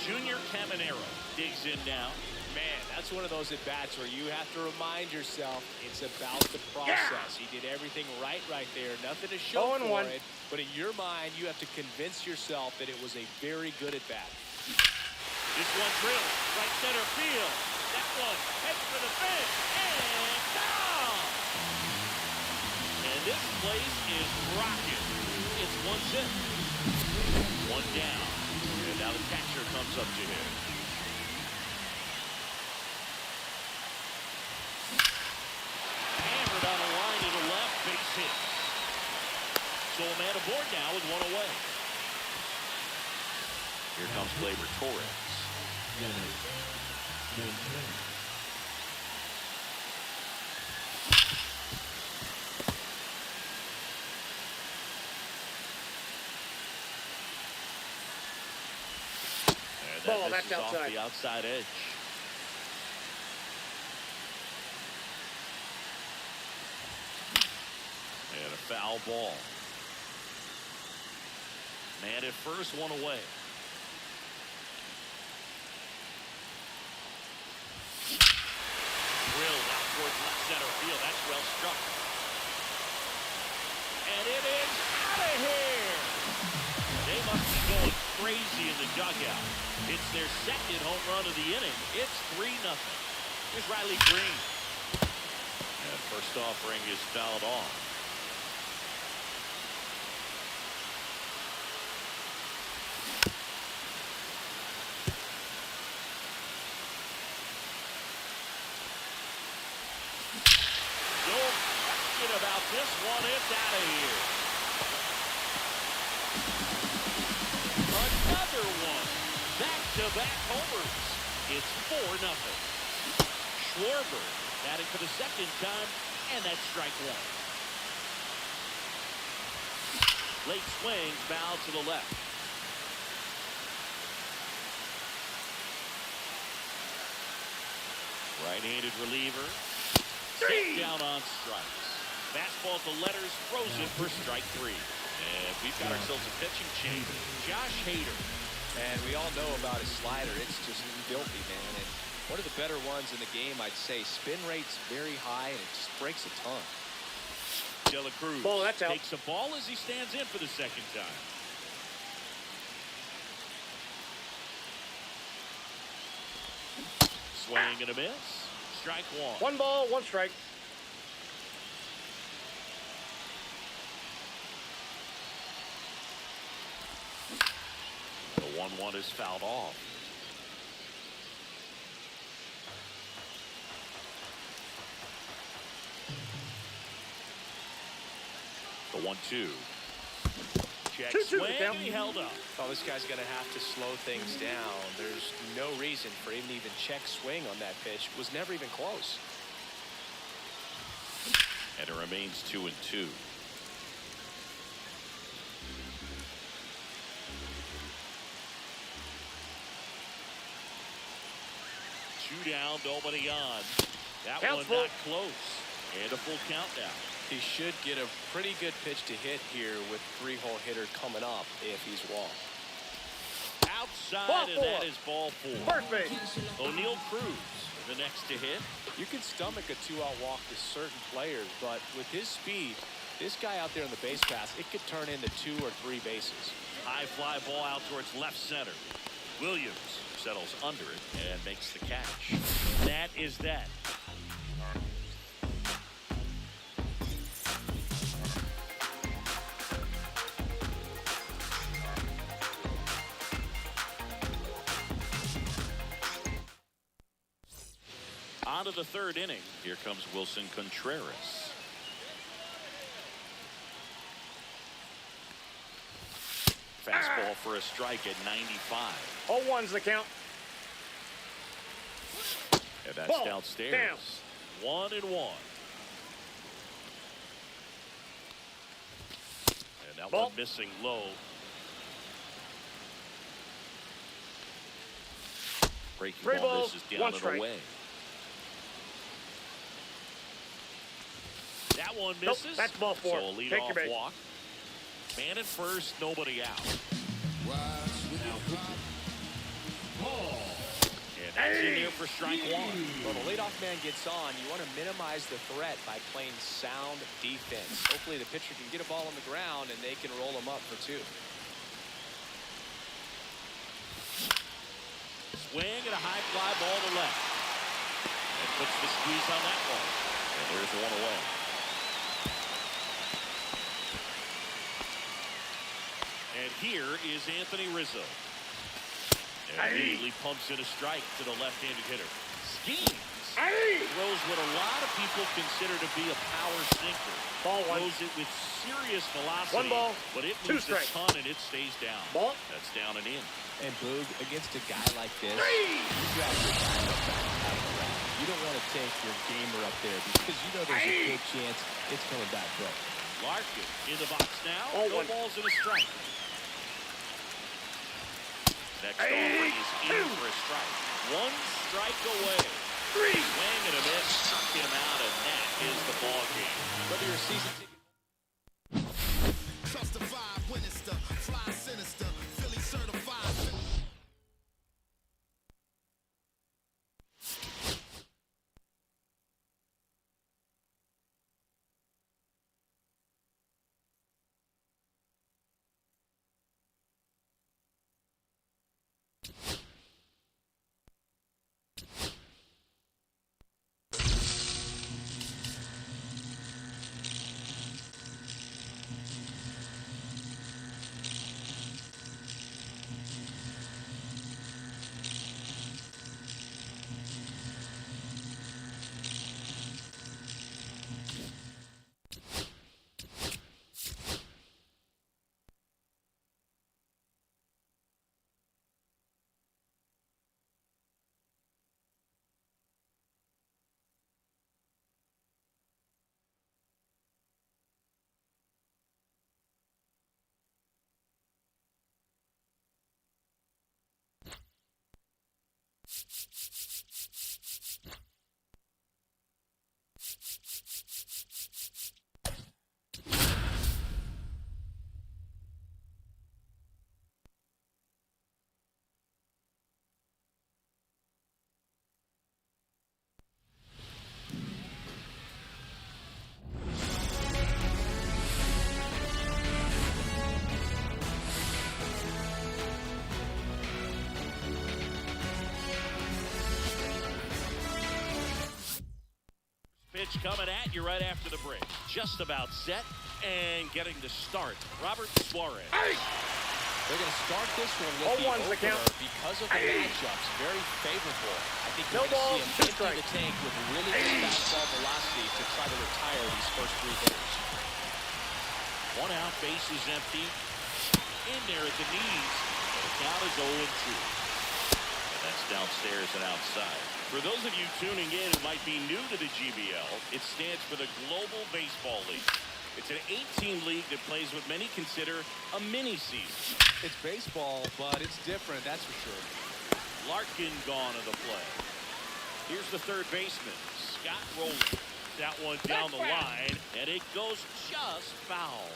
Junior Caminero digs in now. Man, that's one of those at-bats where you have to remind yourself it's about the process. He did everything right there. Nothing to show for it. But in your mind, you have to convince yourself that it was a very good at-bat. This one drilled, right center field. That one heads for the fence, and down! And this place is rocking. It's 1-0. 1 down. And now the catcher comes up to him. Hammered on the line to the left, base hit. So a man aboard now with 1 away. Here comes Gleyber Torres. Ball, This that's is off outside. the outside edge. And a foul ball. Man at first, 1 away. towards left center field. That's well struck. And it is out of here. They must be going crazy in the dugout. It's their second home run of the inning. It's 3-0. Here's Riley Green. And first offering is fouled off. No question about this one. It's out of here. Another one. Back-to-back homers. It's 4-0. Schwarber batting for the second time, and that's strike one. Late swing, foul to the left. Right-handed reliever. Step down on strikes. Fastball to letters, throws it for strike 3. And we've got ourselves a pitching change. Josh Hader. And we all know about his slider. It's just filthy, man. And one of the better ones in the game, I'd say. Spin rate's very high, and it just breaks a ton. De La Cruz Ball, that's out. takes a ball as he stands in for the second time. Swing and a miss. Strike one. 1 ball, 1 strike. The 1-1 is fouled off. The 1-2. Check 2-2 swing, down. he held up. Oh, this guy's going to have to slow things down. There's no reason for him to even check swing on that pitch. It was never even close. And it remains 2-2. Two down, nobody on. That Count one full. not close. And a full countdown. He should get a pretty good pitch to hit here with 3-hole hitter coming up if he's walked. Outside, Ball and that four. is ball 4. First base. O'Neal Cruz, the next to hit. You can stomach a 2-out walk to certain players, but with his speed, this guy out there on the base pass, it could turn into 2 or 3 bases. High fly ball out towards left center. Williams settles under it and makes the catch. That is that. On to the third inning. Here comes Wilson Contreras. Fastball for a strike at 95. 0-1's the count. And that's Ball downstairs. down. 1-1. And that Ball. one missing low. Breaking 3 ball balls, misses down 1 and strike. away. That one Nope, misses. that's ball 4. So a Take your leadoff base. walk. Man at first, nobody out. And that's in there for strike 1. When the leadoff man gets on, you want to minimize the threat by playing sound defense. Hopefully the pitcher can get a ball on the ground and they can roll him up for 2. Swing and a high fly ball to left. And puts the squeeze on that one. And there's one away. And here is Anthony Rizzo. And immediately pumps in a strike to the left-handed hitter. Schemes. Throws what a lot of people consider to be a power sinker. Ball 1. Throws it with serious velocity. 1 ball, But it 2 moves a strikes. ton and it stays down. Ball. That's down and in. And Boog, against a guy like this, you grab your backup back out of the ground. You don't want to take your gamer up there because you know there's a good chance it's coming back broke. Larkin in the box now. Oh, No 1. balls and a strike. Next offering is in for a strike. 1 strike away. 3. Swing and a miss. Struck him out, and that is the ball game. Whether you're a season ticket Trust the vibe when it's the fly sinister, Philly certified. Pitch coming at you right after the break. Just about set and getting to start. Robert Suarez. They're going to start this one with the one's the opener count. because of the matchups. Very favorable. I think No you're going balls, to see two him empty the tank with really good fastball velocity to try to retire these first 3 hitters. 1 out, base is empty. In there at the knees. And the count is 0-2. And that's downstairs and outside. For those of you tuning in who might be new to the GBL, it stands for the Global Baseball League. It's an 8-team league that plays what many consider a mini-season. It's baseball, but it's different, that's for sure. Larkin gone to the play. Here's the third baseman, Scott Rowland. That one down the line, and it goes just foul.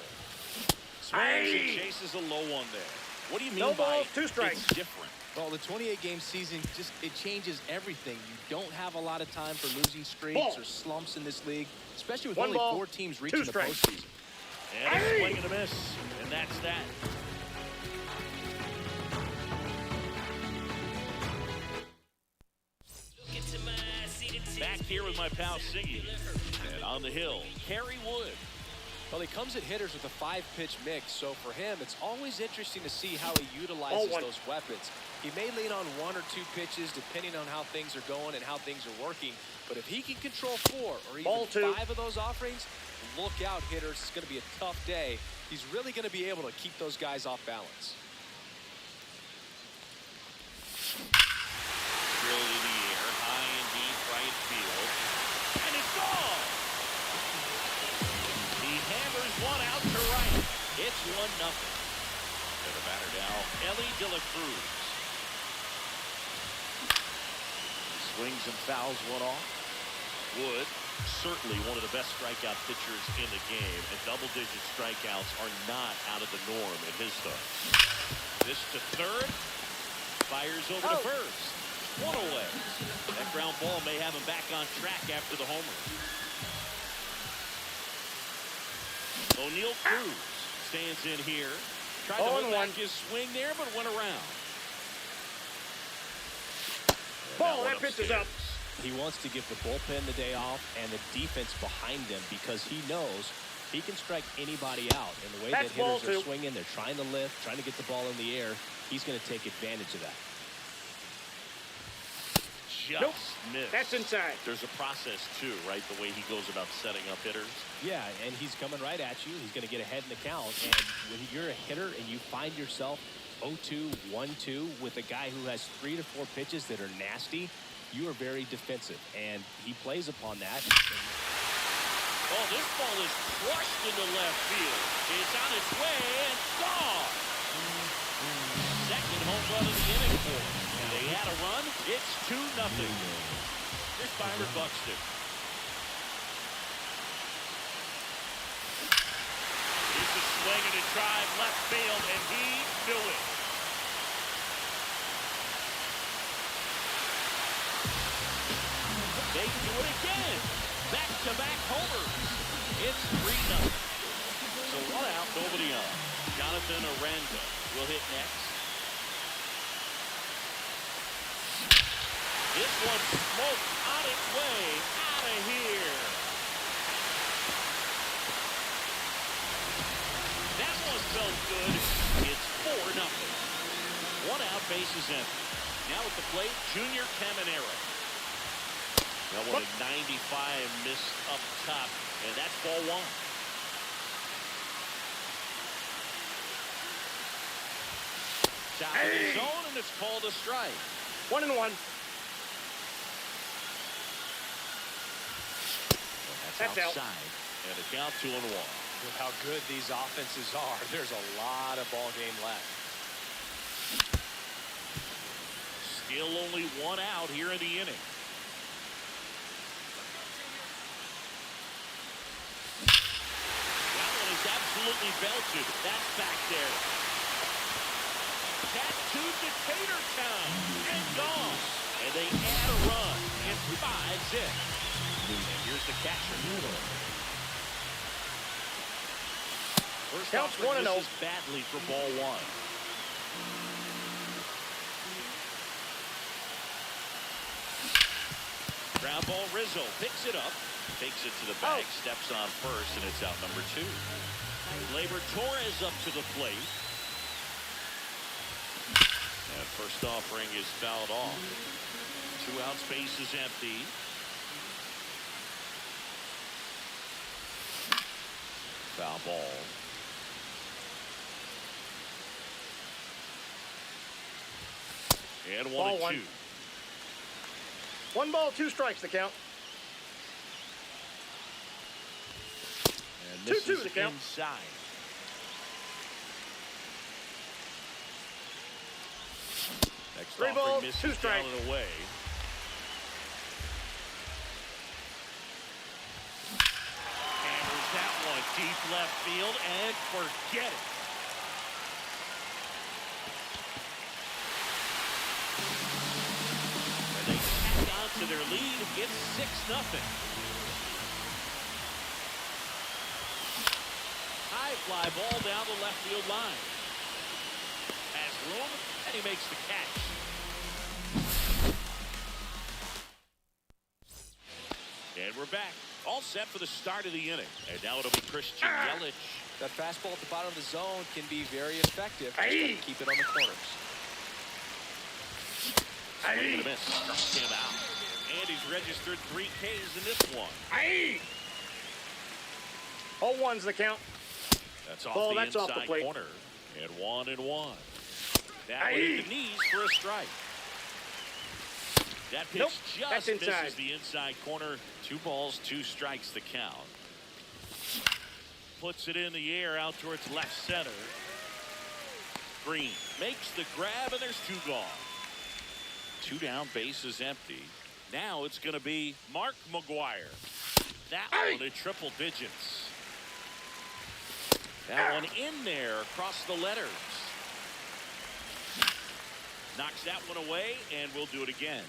Swings and chases a low one there. What do you mean No by balls, 2 strikes. it's different? Well, the 28-game season, it changes everything. You don't have a lot of time for losing streaks or slumps in this league, especially with 1 only ball, 4 teams 2 reaching the strikes. postseason. And a swing and a miss, and that's that. Back here with my pal Siggy. And on the hill, Kerry Wood. Well, he comes at hitters with a 5-pitch mix, so for him, it's always interesting to see how he utilizes those weapons. He may lean on 1 or 2 pitches depending on how things are going and how things are working, but if he can control 4 or even 5 of those offerings, look out, hitters. It's going to be a tough day. He's really going to be able to keep those guys off balance. Drilled in the air, high and deep right field. And it's gone! He hammers one out to right. It's 1-0. And the batter now, Ellie De La Cruz. Swings and fouls one off. Wood, certainly one of the best strikeout pitchers in the game, and double-digit strikeouts are not out of the norm at his start. This to third. Fires over to first. 1 away. That ground ball may have him back on track after the homer. O'Neal Cruz stands in here. Tried to hold back his swing there, but went around. Ball, that pitch is up. He wants to give the bullpen the day off and the defense behind him because he knows he can strike anybody out. And the way that hitters are swinging, they're trying to lift, trying to get the ball in the air. He's going to take advantage of that. Just missed. That's inside. There's a process, too, right? The way he goes about setting up hitters. Yeah, and he's coming right at you. He's going to get ahead in the count. And when you're a hitter and you find yourself 0-2, 1-2 with a guy who has 3 to 4 pitches that are nasty, you are very defensive. And he plays upon that. Oh, this ball is crushed into left field. It's on its way and gone. Second home run of the inning for him. And they had a run. It's 2-0. Here's Byron Buxton. Here's a swing and a drive left field, and he knew it. They do it again. Back-to-back homers. It's 3-0. So 1 out, nobody on. Jonathan Aranda will hit next. This one smoked on its way out of here. That one felt good. It's 4-0. 1 out, base is empty. Now at the plate, Junior Caminero. That one at 95 missed up top, and that's ball 1. Top of the zone, and it's called a strike. 1-1. That's outside, and a count 2-1. With how good these offenses are, there's a lot of ball game left. Still only 1 out here in the inning. That one is absolutely belted. That's back there. Tattooed to Tater Town and gone. And they add a run. It's 5-0. And here's the catcher. First Counts offering 1-0. misses badly for ball 1. Ground ball, Rizzo picks it up, takes it to the bag, steps on first, and it's out number 2. Gleyber Torres up to the plate. And first offering is fouled off. 2 outs, base is empty. Foul ball. And 1-2. 1 ball, 2 strikes the count. And this 2-2 is the count. inside. Next 3 offering balls, misses 2 down strikes. and away. Hammers that one deep left field and forget it. And they tack on to their lead. It's 6-0. High fly ball down the left field line. Has room, and he makes the catch. And we're back. All set for the start of the inning. And now it'll be Christian Yelich. That fastball at the bottom of the zone can be very effective. Just gotta keep it on the corners. Swing and a miss. Struck him out. And he's registered 3 Ks in this one. 0-1's the count. That's off Ball, the that's off inside the plate. corner. And 1-1. That one hit the knees for a strike. That pitch Nope, just that's misses inside. the inside corner. 2 balls, 2 strikes the count. Puts it in the air out towards left center. Green makes the grab, and there's 2 gone. 2 down, base is empty. Now it's going to be Mark McGwire. That one at triple digits. That one in there across the letters. Knocks that one away, and we'll do it again.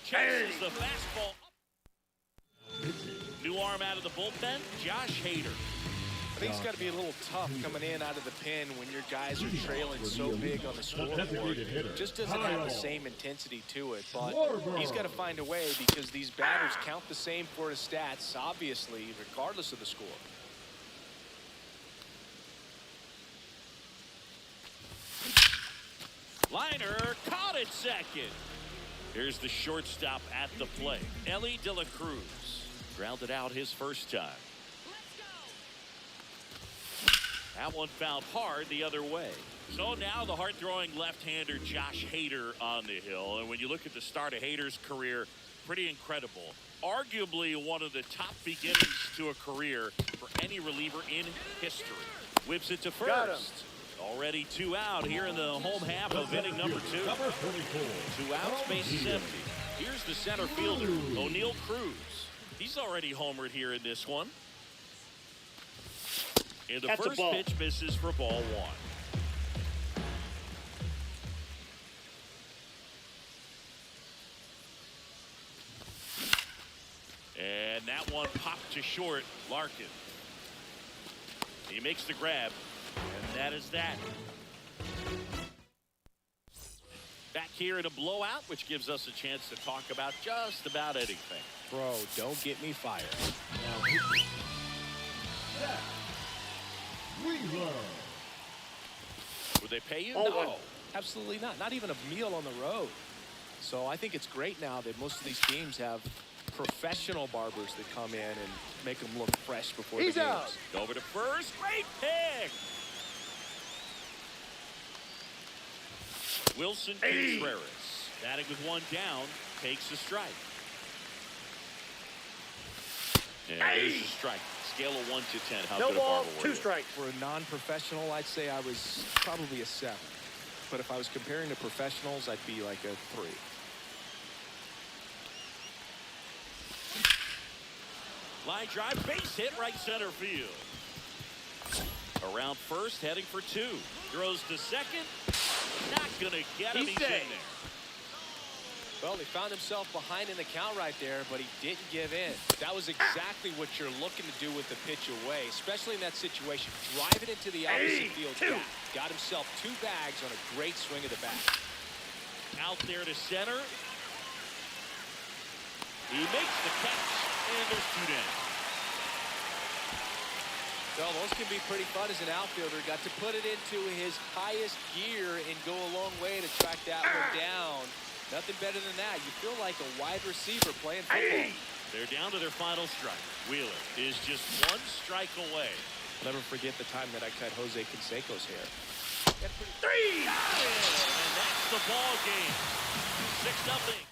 Chases the fastball. New arm out of the bullpen, Josh Hader. I think it's got to be a little tough coming in out of the pen when your guys are trailing so big on the scoreboard. It just doesn't have the same intensity to it, but he's got to find a way because these batters count the same for his stats, obviously, regardless of the score. Liner caught at second. Here's the shortstop at the plate, Ellie De La Cruz. Grounded out his first time. That one fouled hard the other way. So now the hard-throwing left-hander Josh Hader on the hill. And when you look at the start of Hader's career, pretty incredible. Arguably one of the top beginnings to a career for any reliever in history. Whips it to first. Already 2 out here in the home half of inning number 2. 2 outs, base is empty. Here's the center fielder, O'Neal Cruz. He's already homered here in this one. And the That's a first ball. pitch misses for ball 1. And that one popped to short. Larkin. He makes the grab. And that is that. Back here in a blowout, which gives us a chance to talk about just about anything. Bro, don't get me fired. Would they pay you? Oh, No. Absolutely not. Not even a meal on the road. So I think it's great now that most of these teams have professional barbers that come in and make them look fresh before He's the games. out. Over to first. Great pick. Wilson Contreras, batting with 1 down, takes a strike. And there's a strike. Scale of 1 to 10. How No good a ball, barber were 2 you? strikes. For a non-professional, I'd say I was probably a 7. But if I was comparing to professionals, I'd be like a 3. Line drive, base hit, right center field. Around first, heading for 2. Throws to second. Not going to get him. He's in there. Well, he found himself behind in the count right there, but he didn't give in. That was exactly what you're looking to do with the pitch away, especially in that situation. Drive it into the opposite field gap. Got himself 2 bags on a great swing of the bat. Out there to center. He makes the catch, and there's 2 down. Well, those can be pretty fun as an outfielder. Got to put it into his highest gear and go a long way to track that one down. Nothing better than that. You feel like a wide receiver playing football. They're down to their final strike. Wheeler is just 1 strike away. I'll never forget the time that I cut Jose Canseco's hair. 3! Got it! And that's the ball game. 6-0.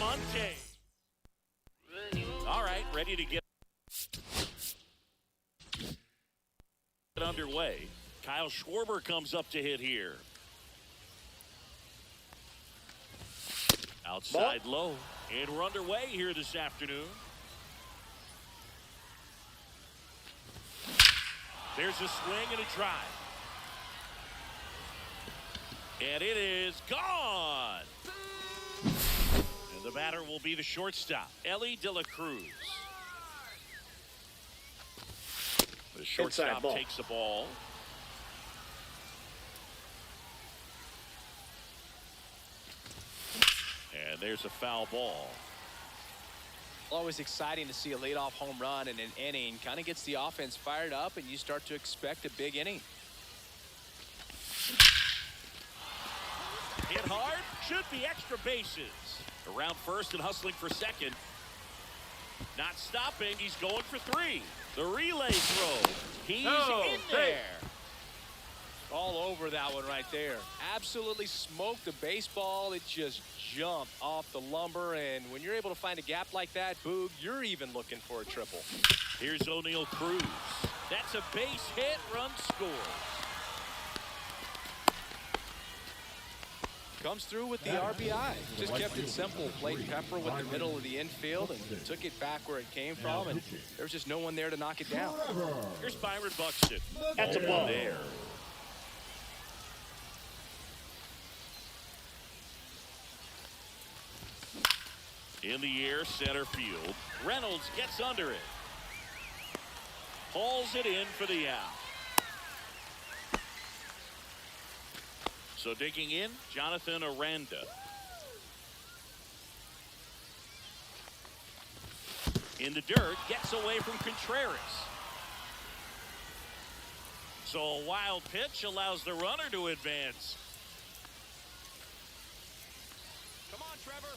Almonte. All right, ready to get underway. Kyle Schwarber comes up to hit here. Outside low. And we're underway here this afternoon. There's a swing and a drive. And it is gone. And the batter will be the shortstop, Ellie De La Cruz. The shortstop takes the ball. And there's a foul ball. Always exciting to see a leadoff home run in an inning. Kind of gets the offense fired up, and you start to expect a big inning. Hit hard, should be extra bases. Around first and hustling for second. Not stopping, he's going for three. The relay throw. He's in there. All over that one right there. Absolutely smoked the baseball. It just jumped off the lumber, and when you're able to find a gap like that, Boog, you're even looking for a triple. Here's O'Neal Cruz. That's a base hit, run scores. Comes through with the RBI. Just kept it simple. Played Pepper with the middle of the infield and took it back where it came from, and there's just no one there to knock it down. Here's Byron Buxton. That's a ball. There. In the air, center field. Reynolds gets under it. Hauls it in for the out. So digging in, Jonathan Aranda. In the dirt, gets away from Contreras. So a wild pitch allows the runner to advance. Come on, Trevor.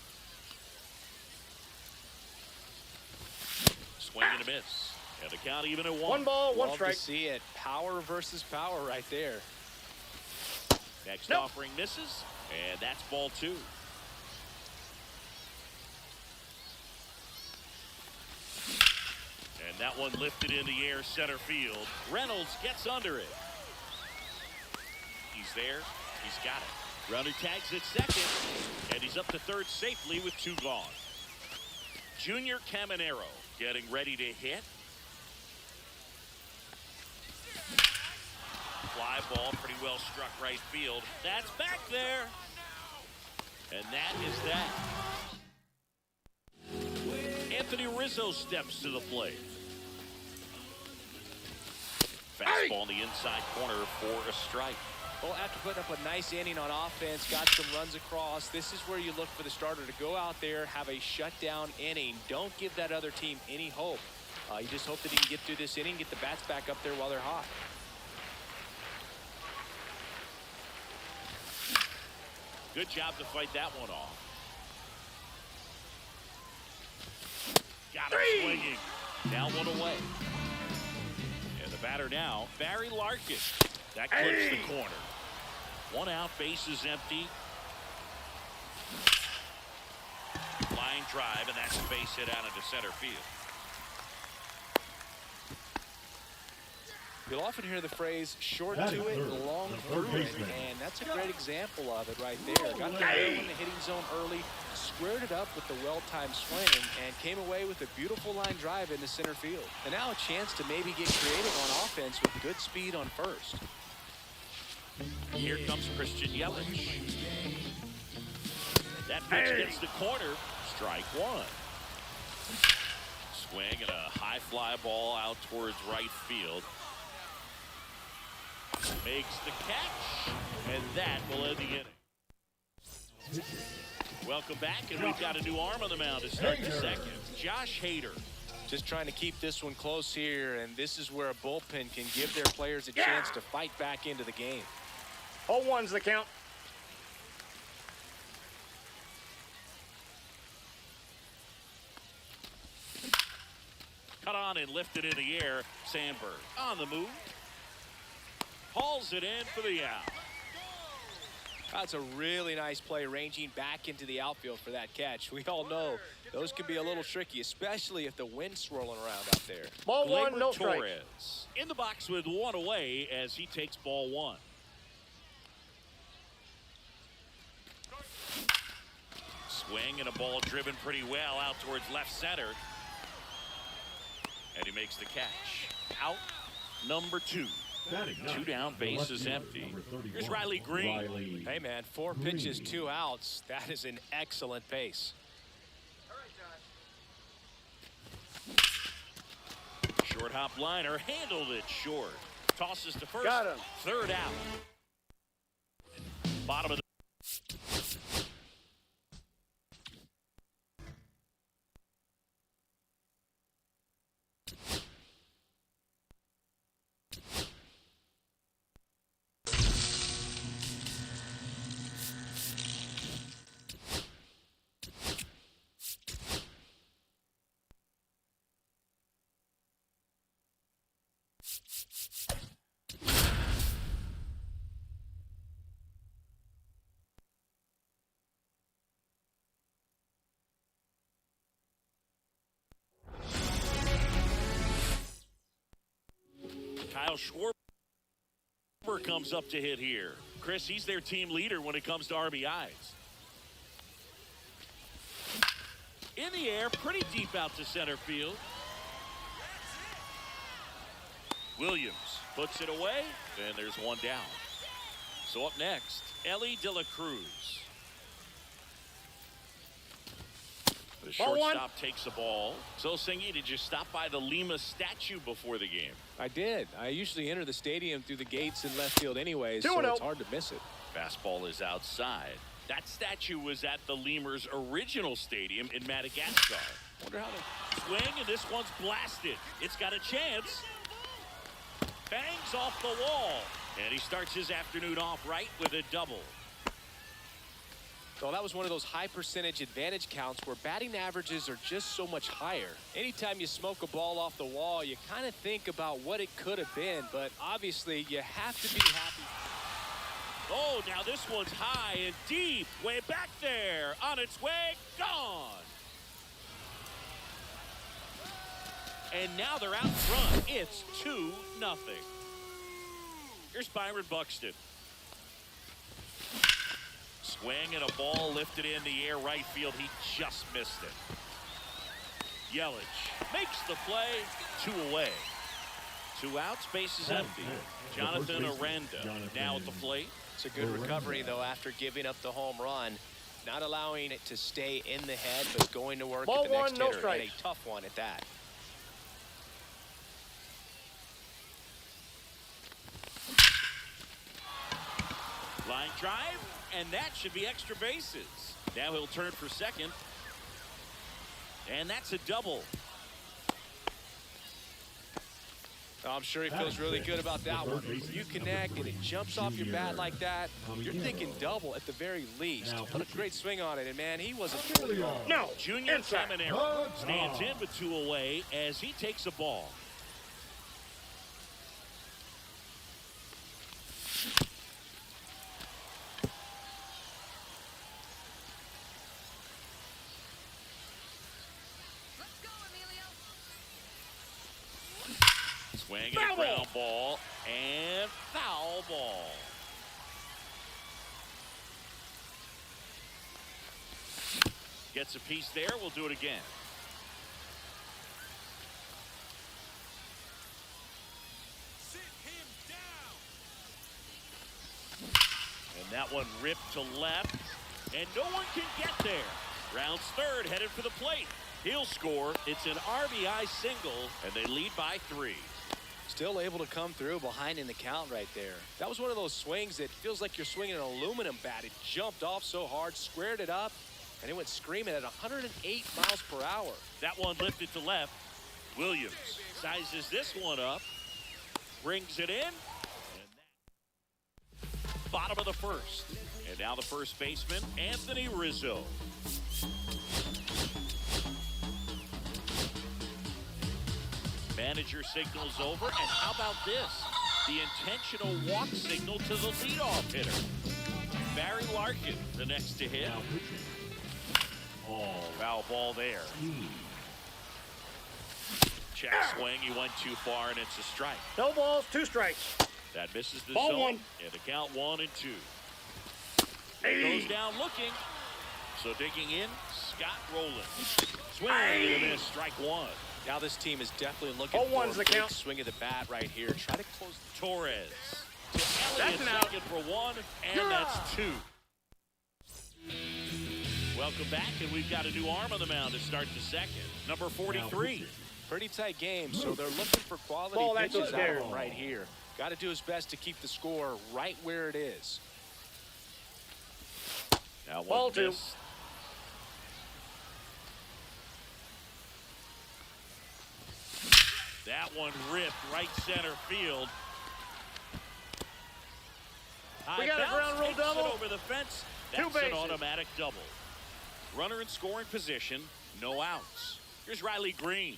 Swing and a miss. And the count even at one. One ball, one Love strike. to see it. Power versus power right there. Next offering misses, and that's ball two. And that one lifted in the air, center field. Reynolds gets under it. He's there. He's got it. Runner tags at second, and he's up to third safely with two gone. Junior Caminero getting ready to hit. Fly ball, pretty well struck right field. That's back there. And that is that. Anthony Rizzo steps to the plate. Fastball in the inside corner for a strike. Well, after putting up a nice inning on offense, got some runs across, this is where you look for the starter to go out there, have a shutdown inning. Don't give that other team any hope. You just hope that he can get through this inning, get the bats back up there while they're hot. Good job to fight that one off. Got him swinging. Now one away. And the batter now, Barry Larkin. That clips the corner. One out, bases empty. Line drive, and that's a base hit out into center field. You'll often hear the phrase short to it, long through it, and that's a great example of it right there. Got the barrel in the hitting zone early, squared it up with the well-timed swing, and came away with a beautiful line drive into center field. And now a chance to maybe get creative on offense with good speed on first. Here comes Christian Yelich. That pitch gets the corner. Strike one. Swing and a high fly ball out towards right field. Makes the catch, and that will end the inning. Welcome back, and we've got a new arm on the mound to start the second. Josh Hader. Just trying to keep this one close here, and this is where a bullpen can give their players a chance to fight back into the game. 0-1's the count. Cut on and lifted in the air. Sandberg on the move. Hauls it in for the out. That's a really nice play, ranging back into the outfield for that catch. We all know those can be a little tricky, especially if the wind's swirling around out there. Ball one, Gleyber no strike. Torres in the box with one away as he takes ball one. Swing and a ball driven pretty well out towards left center. And he makes the catch. Out number 2. Two down, base is empty. Here's Riley Green. Hey, man, 4 pitches, 2 outs. That is an excellent pace. Short hop liner, handled it short. Tosses to first. Got him. Third out. Bottom of the Kyle Schwarber comes up to hit here. Chris, he's their team leader when it comes to RBIs. In the air, pretty deep out to center field. Williams puts it away, and there's one down. So up next, Ellie De La Cruz. The shortstop takes the ball. So, Singy, did you stop by the Lima statue before the game? I did. I usually enter the stadium through the gates in left field anyways, so 2-0. it's hard to miss it. Fastball is outside. That statue was at the Lemurs' original stadium in Madagascar. Wonder how they swing, and this one's blasted. It's got a chance. Bangs off the wall. And he starts his afternoon off right with a double. So that was one of those high percentage advantage counts where batting averages are just so much higher. Anytime you smoke a ball off the wall, you kind of think about what it could have been, but obviously you have to be happy. Oh, now this one's high and deep, way back there, on its way, gone. And now they're out front. It's 2-0. Here's Byron Buxton. Swing and a ball lifted in the air right field. He just missed it. Yelich makes the play. 2 away. 2 outs, base is empty. Jonathan Aranda now at the plate. It's a good recovery, though, after giving up the home run. Not allowing it to stay in the head, but going to work Ball at the next one, no hitter, strike. and a tough one at that. Line drive, and that should be extra bases. Now he'll turn for second. And that's a double. I'm sure he feels really good about that one. You connect and it jumps off your bat like that, you're thinking double at the very least. What a great swing on it, and man, he wasn't totally wrong. No. Junior Inside. Caminero stands in with 2 away as he takes a ball. Swing and a ground ball and foul ball. Gets a piece there. We'll do it again. Sit him down. And that one ripped to left. And no one can get there. Rounds third, headed for the plate. He'll score. It's an RBI single, and they lead by 3. Still able to come through behind in the count right there. That was one of those swings that feels like you're swinging an aluminum bat. It jumped off so hard, squared it up, and it went screaming at 108 miles per hour. That one lifted to left. Williams sizes this one up, brings it in. And that bottom of the first. And now the first baseman, Anthony Rizzo. Manager signals over, and how about this? The intentional walk signal to the leadoff hitter. Barry Larkin, the next to hit. Now pitching. All Foul ball there. Check swing. He went too far, and it's a strike. No balls, 2 strikes. That misses the Ball zone. 1. And the count 1 and 2. He goes down looking. So digging in, Scott Rowland. Swing and a miss, strike 1. Now this team is definitely looking 0-1's for a the big count. swing of the bat right here. Try to close. Torres to That's Elliott, an out. second for 1, and that's 2. Welcome back, and we've got a new arm on the mound to start the second. Number 43. Pretty tight game, so they're looking for quality Ball, that's pitches out of there. him right here. Got to do his best to keep the score right where it is. Now Ball one 2. missed. That one ripped right center field. We got a High ground bounce, rule takes it double. over the fence. 2 That's an bases. automatic double. Runner in scoring position, no outs. Here's Riley Green.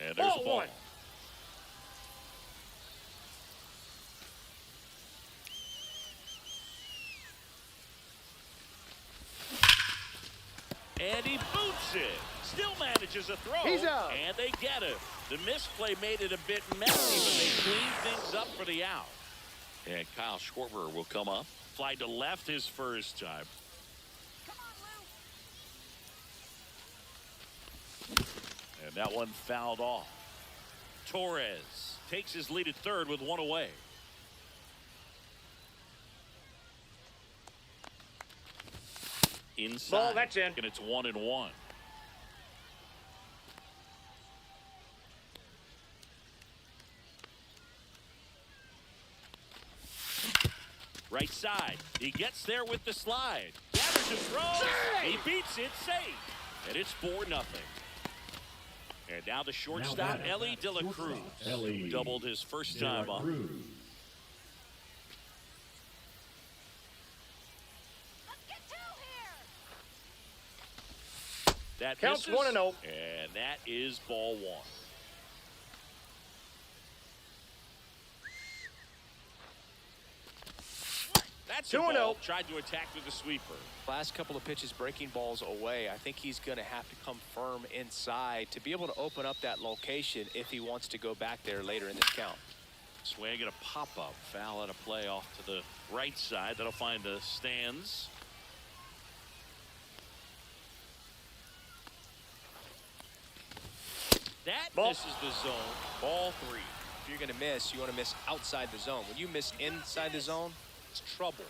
And there's Ball a ball. 1. And he boots it. Still manages a throw. He's out. And they get it. The misplay made it a bit messy, but they clean things up for the out. And Kyle Schwarber will come up. Fly to left his first time. And that one fouled off. Torres takes his lead at third with 1 away. Inside. Ball, that's in. And it's 1-1. Right side. He gets there with the slide. Gathers and throws. He beats it safe. And it's 4-0. And now the shortstop, batting. Ellie De La Cruz. Ellie Doubled his first De La time up. Cruz. That Counts misses, 1-0. And that is ball 1. That's a 2-0. ball. Tried to attack with the sweeper. Last couple of pitches breaking balls away. I think he's going to have to come firm inside to be able to open up that location if he wants to go back there later in this count. Swing and a pop-up. Foul at a play off to the right side. That'll find the stands. That Ball. misses the zone. Ball 3. If you're going to miss, you want to miss outside the zone. When you miss inside the zone, it's trouble.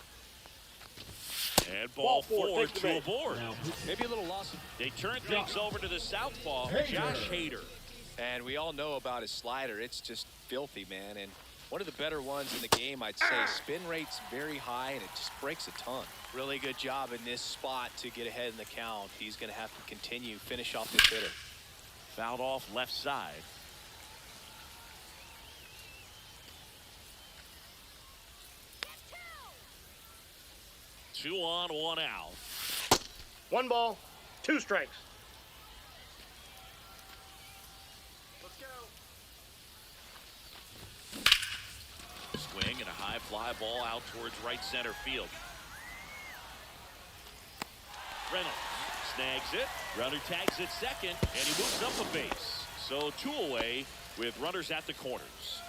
And ball Ball 4, 4 take the to bait. a board. Now pitching. Maybe a little loss of. They turn things over to the southpaw, Hader. Josh Hader. And we all know about his slider. It's just filthy, man. And one of the better ones in the game, I'd say. Spin rate's very high, and it just breaks a ton. Really good job in this spot to get ahead in the count. He's going to have to continue, finish off this hitter. Fouled off left side. Two on, 1 out. 1 ball, 2 strikes. Swing and a high fly ball out towards right center field. Reynolds snags it. Runner tags it second, and he moves up a base. So 2 away with runners at the corners.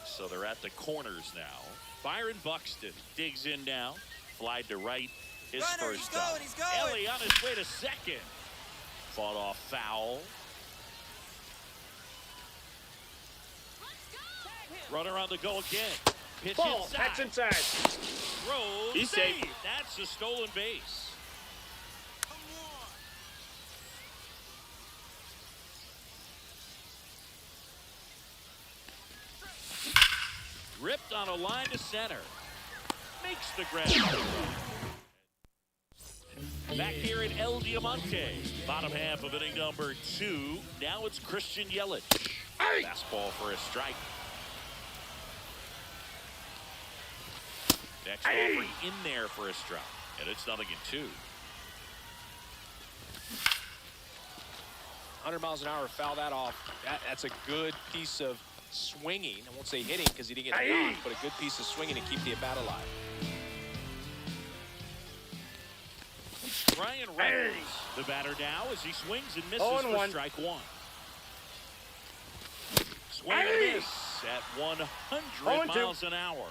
So they're at the corners now. Byron Buxton digs in now. Fly to right. His Runner, first he's going, time. he's going. Ellie on his way to second. Fought off foul. Runner on the go again. Pitch Ball, inside. that's inside. Throws. He's safe. Save. That's a stolen base. Ripped on a line to center. Makes the grab. Back here at El Diamante. Bottom half of inning number 2. Now it's Christian Yelich. Fastball for a strike. Next offering in there for a strike. And it's 0-2. 100 miles an hour, foul that off. That's a good piece of swinging. I won't say hitting because he didn't get the knock, but a good piece of swinging to keep the at bat alive. Ryan Reynolds, the batter now as he swings and misses for 0-1. strike one. Swing and miss at 100 miles an hour.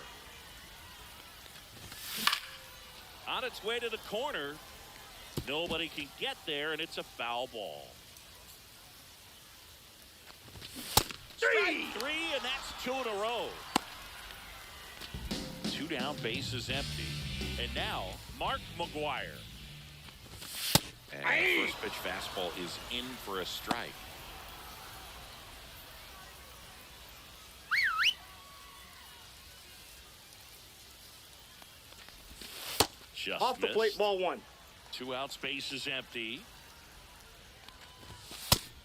On its way to the corner. Nobody can get there, and it's a foul ball. Strike three, and that's 2 in a row. 2 down, bases empty. And now, Mark McGuire. And the first pitch fastball is in for a strike. Just Off the plate, missed. ball 1. 2 outs, bases empty.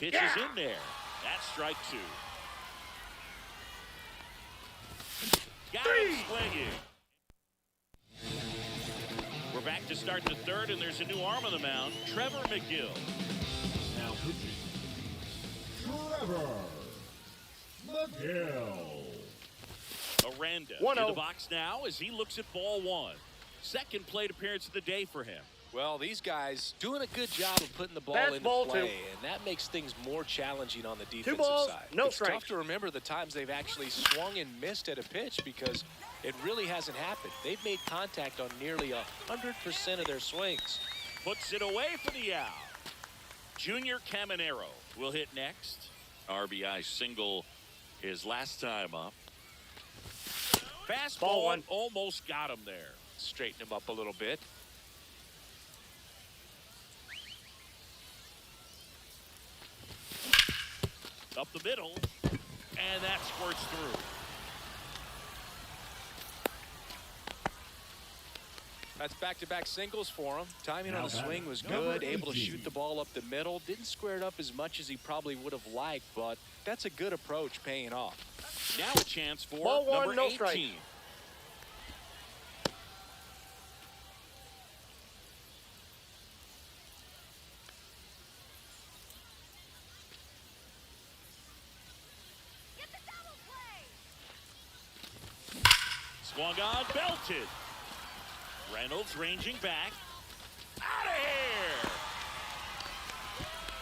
Pitch is in there. That's strike 2. Got him swinging. We're back to start the third, and there's a new arm on the mound, Trevor McGill. Now pitching, Trevor McGill. Aranda 1-0. in the box now as he looks at ball 1. Second plate appearance of the day for him. Well, these guys doing a good job of putting the ball That's into ball play, 2. and that makes things more challenging on the defensive balls, side. no It's strikes. tough to remember the times they've actually swung and missed at a pitch because it really hasn't happened. They've made contact on nearly 100% of their swings. Puts it away for the out. Junior Caminero will hit next. RBI single his last time up. Fastball Ball 1. almost got him there. Straighten him up a little bit. Up the middle, and that squirts through. That's back-to-back singles for him. Timing on Now the swing was number good, able to 18. shoot the ball up the middle. Didn't square it up as much as he probably would have liked, but that's a good approach paying off. Now a chance for Ball 1, number no 18. strike. Swung on, belted. Reynolds ranging back. Out of here!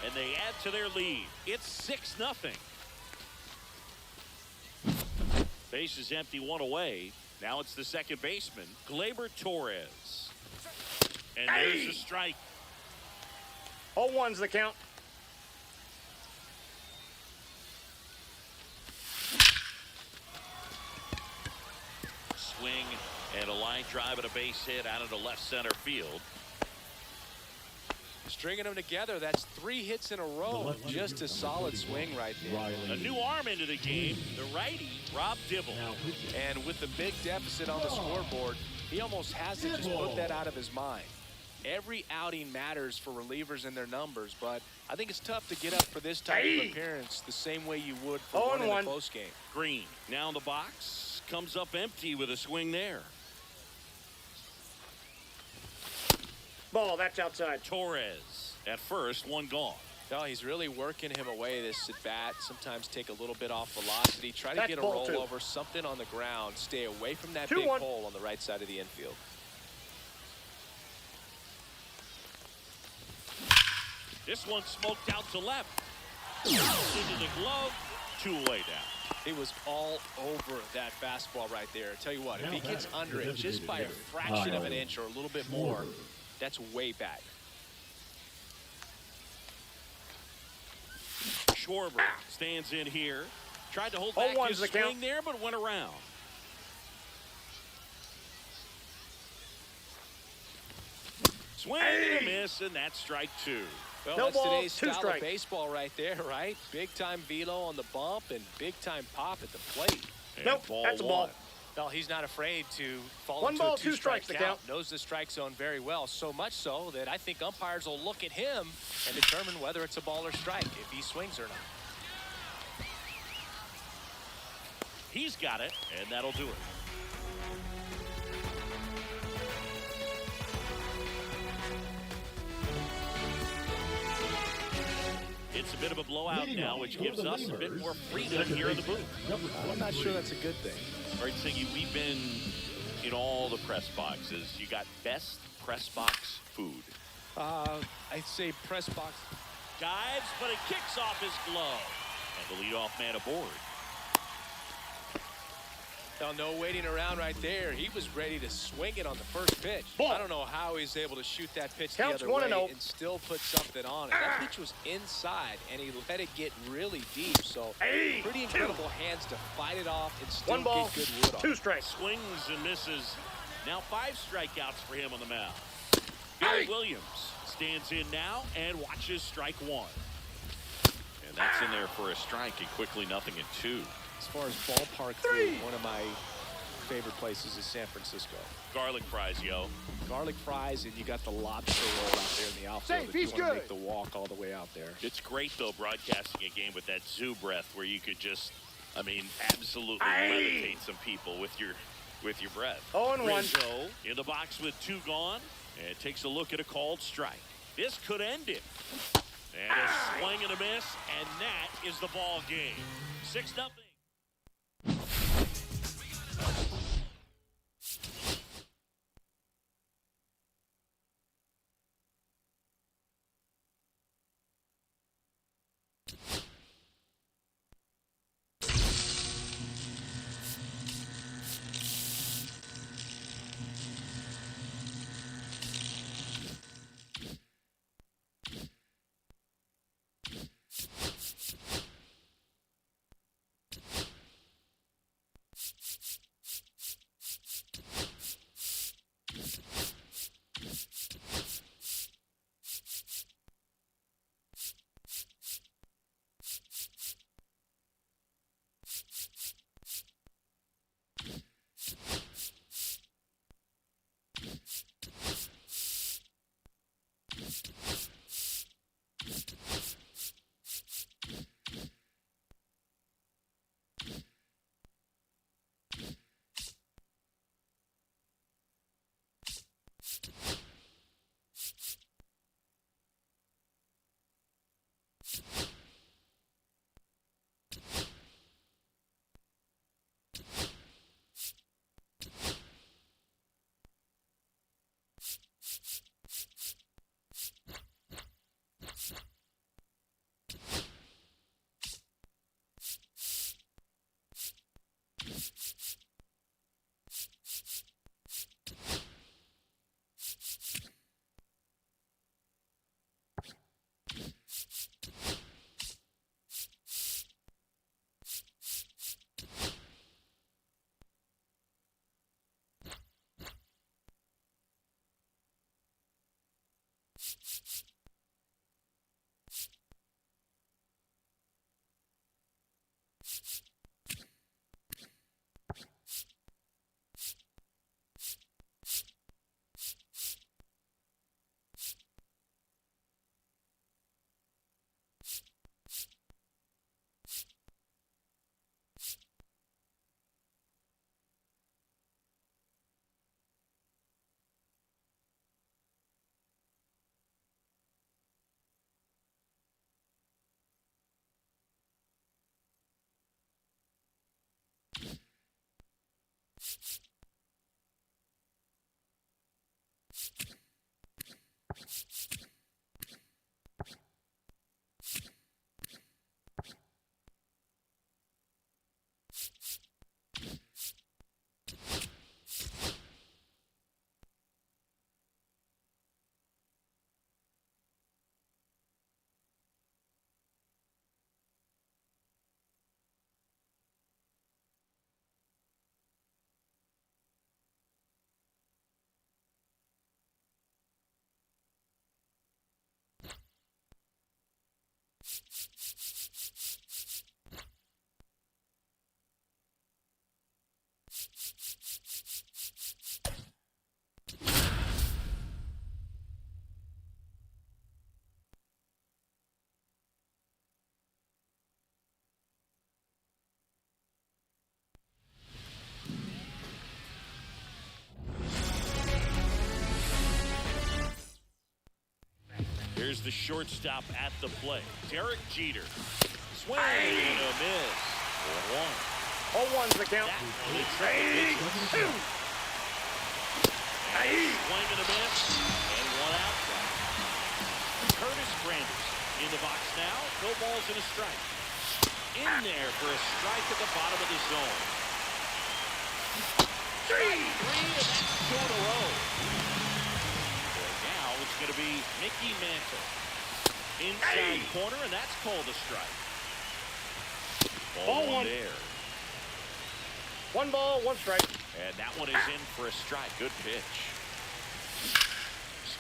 And they add to their lead. It's 6-0. Base is empty, 1 away. Now it's the second baseman, Gleyber Torres. And there's the strike. 0-1's the count. Swing and a line drive and a base hit out into left center field. Stringing them together, that's 3 hits in a row. Just a solid swing right there. A new arm into the game, the righty, Rob Dibble. Now pitching, And with the big deficit on the scoreboard, he almost has to just put that out of his mind. Every outing matters for relievers and their numbers, but I think it's tough to get up for this type of appearance the same way you would for one in a 0-1. close game. Green now in the box, comes up empty with a swing there. Ball, that's outside. Torres at first, 1 gone. No, he's really working him away this at bat. Sometimes take a little bit off velocity. Try to That's get a ball 2. rollover, something on the ground. Stay away from that 2-1. big hole on the right side of the infield. This one smoked out to left. Into the glove, 2 away now. He was all over that fastball right there. Tell you what, if he gets under it just by a fraction of an inch or a little bit more, that's way back. Schwarber stands in here. Tried to hold back 0-1's his the swing count. there, but went around. Swing and a miss, and that's strike 2. Well, No that's ball, today's 2 style of strikes. baseball right there, right? Big-time velo on the bump and big-time pop at the plate. And Nope, ball that's a 1. ball. Well, he's not afraid to fall 1 into ball, a 2 two-strike strikes to count. count. Knows the strike zone very well, so much so that I think umpires will look at him and determine whether it's a ball or strike, if he swings or not. He's got it, and that'll do it. It's a bit of a blowout now, which gives us a bit more freedom here in the booth. I'm not sure that's a good thing. All right, Siggy, we've been in all the press boxes. You got best press box food. I'd say press box. Dives, but it kicks off his glove. And the leadoff man aboard. Now, no waiting around right there. He was ready to swing it on the first pitch. Ball. I don't know how he's able to shoot that pitch Counts the other way 1-0. and still put something on it. That pitch was inside, and he let it get really deep. So, pretty incredible hands to fight it off and still One ball, get good wood on 2 it. strikes. Swings and misses. Now 5 strikeouts for him on the mound. Gary Williams stands in now and watches strike 1. And that's in there for a strike, and quickly 0-2. As far as ballpark food, one of my favorite places is San Francisco. Garlic fries, yo. Garlic fries, and you got the lobster roll out there in the outfield if you want to make the walk all the way out there. It's great, though, broadcasting a game with that zoo breath where you could just, I mean, absolutely levitate some people with your breath. 0-1. Rizzo in the box with 2 gone, and takes a look at a called strike. This could end it. And a swing and a miss, and that is the ball game. 6-0. Here's the shortstop at the plate, Derek Jeter. Swing and a miss. 1-1. 0-1's the count. That one is second base. Swing and a miss, and 1 out. in the box now. No balls and a strike. In there for a strike at the bottom of the zone. Strike three, and that's 2 in a row. And now it's going to be Mickey Mantle. Inside corner, and that's called a strike. Ball one. There. 1 ball, 1 strike. And that one is in for a strike. Good pitch.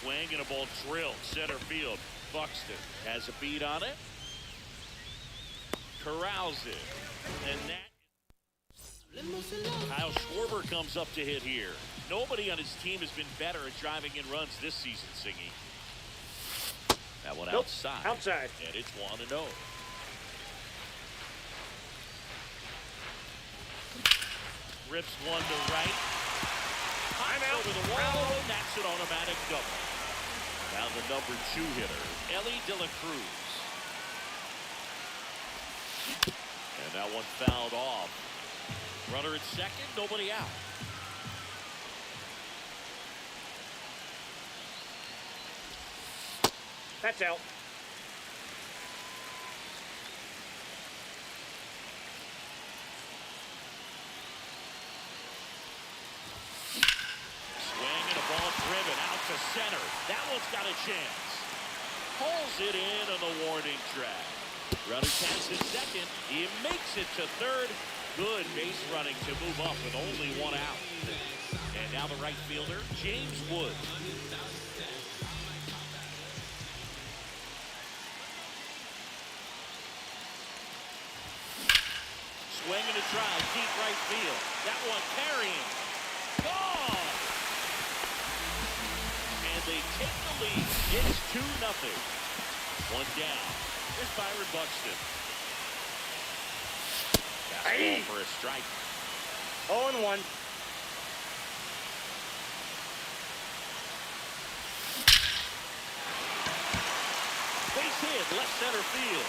Swing and a ball drilled center field. Buxton has a beat on it. Corrals it. And that. Kyle Schwarber comes up to hit here. Nobody on his team has been better at driving in runs this season, Singy. That one outside. Outside. And it's 1-0. Rips one to right. I'm out. Over the wall, and that's an automatic double. Now the number 2 hitter, Ellie De La Cruz. And that one fouled off. Runner at second, nobody out. That's out. Driven out to center. That one's got a chance. Pulls it in on the warning track. Runner tags at second. He makes it to third. Good base running to move up with only 1 out. And now the right fielder, James Wood. Swing and a drive, deep right field. That one carrying. Gone! They take the lead. It's 2-0. 1 down. Here's Byron Buxton. Fastball for a strike. 0-1. Base hit, left center field.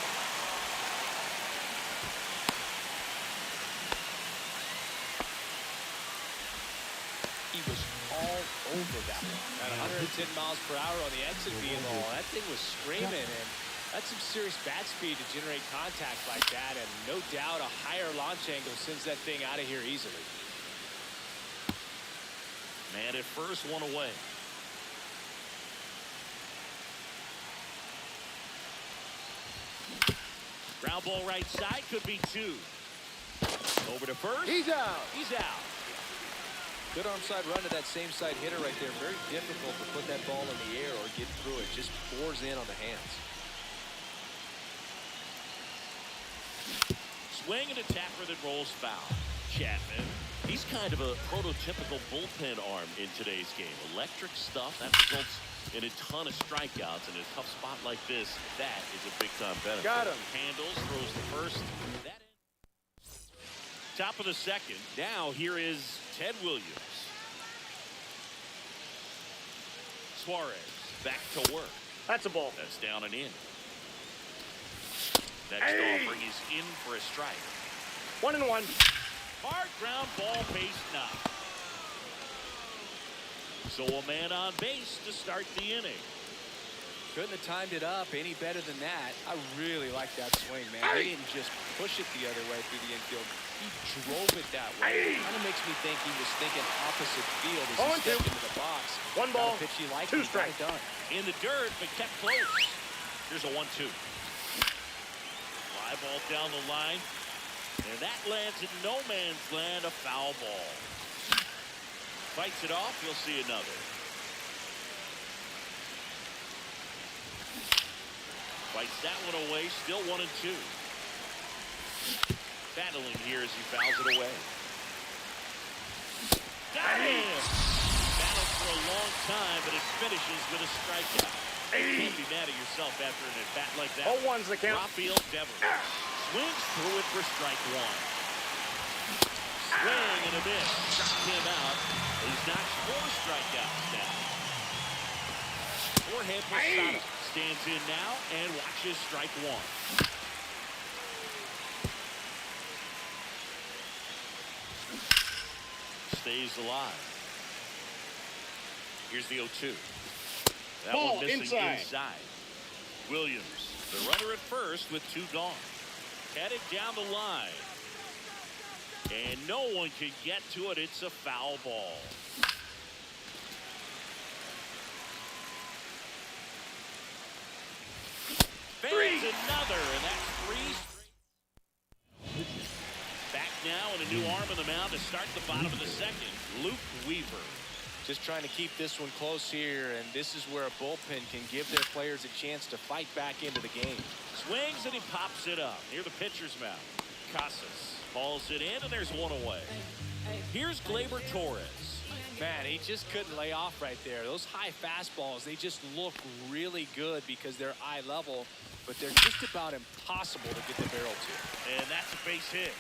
He was all over that one. At 110 miles per hour on the exit vehicle. That thing was screaming, and that's some serious bat speed to generate contact like that, and no doubt a higher launch angle sends that thing out of here easily. Man at first, 1 away. Ground ball right side, could be 2. Over to first. He's out. He's out. Good arm side run to that same side hitter right there. Very difficult to put that ball in the air or get through it. Just pours in on the hands. Swing and a tapper that rolls foul. Chapman, he's kind of a prototypical bullpen arm in today's game. Electric stuff that results in a ton of strikeouts. In a tough spot like this, that is a big-time benefit. Got him. Handles, throws the first. That top of the second. Now here is Ted Williams. Suarez back to work. That's a ball. That's down and in. Next offering is in for a strike. 1-1. Hard ground ball, base knock. So a man on base to start the inning. Couldn't have timed it up any better than that. I really like that swing, man. He didn't just push it the other way through the infield. He drove it that way. Kind of makes me think he was thinking opposite field as he stepped into the box. 1 ball, pitch he liked, 2 he got it strikes. done. In the dirt, but kept close. Here's a 1-2. Fly ball down the line. And that lands in no man's land, a foul ball. Fights it off, you'll see another. Fights that one away, still 1-2. Battling here as he fouls it away. Got him! Battled for a long time, but it finishes with a strikeout. You can't be mad at yourself after an at-bat like that. 0-1's the count. Rafael Devers swings through it for strike 1. Swing and a miss. Struck him out. He's notched 4 strikeouts now. Jorge Posada stands in now and watches strike 1. Stays alive. Here's the 0-2. That Ball one missing inside. inside. Williams The runner at first with 2 gone. Headed down the line. And no one can get to it. It's a foul ball. There's another, and that's 3 straight. Back now and a new arm in the mound to start the bottom of the second. Luke Weaver. Just trying to keep this one close here, and this is where a bullpen can give their players a chance to fight back into the game. Swings and he pops it up near the pitcher's mound. Casas hauls it in, and there's 1 away. Here's Gleyber Torres. Man, he just couldn't lay off right there. Those high fastballs, they just look really good because they're eye level, but they're just about impossible to get the barrel to. And that's a base hit.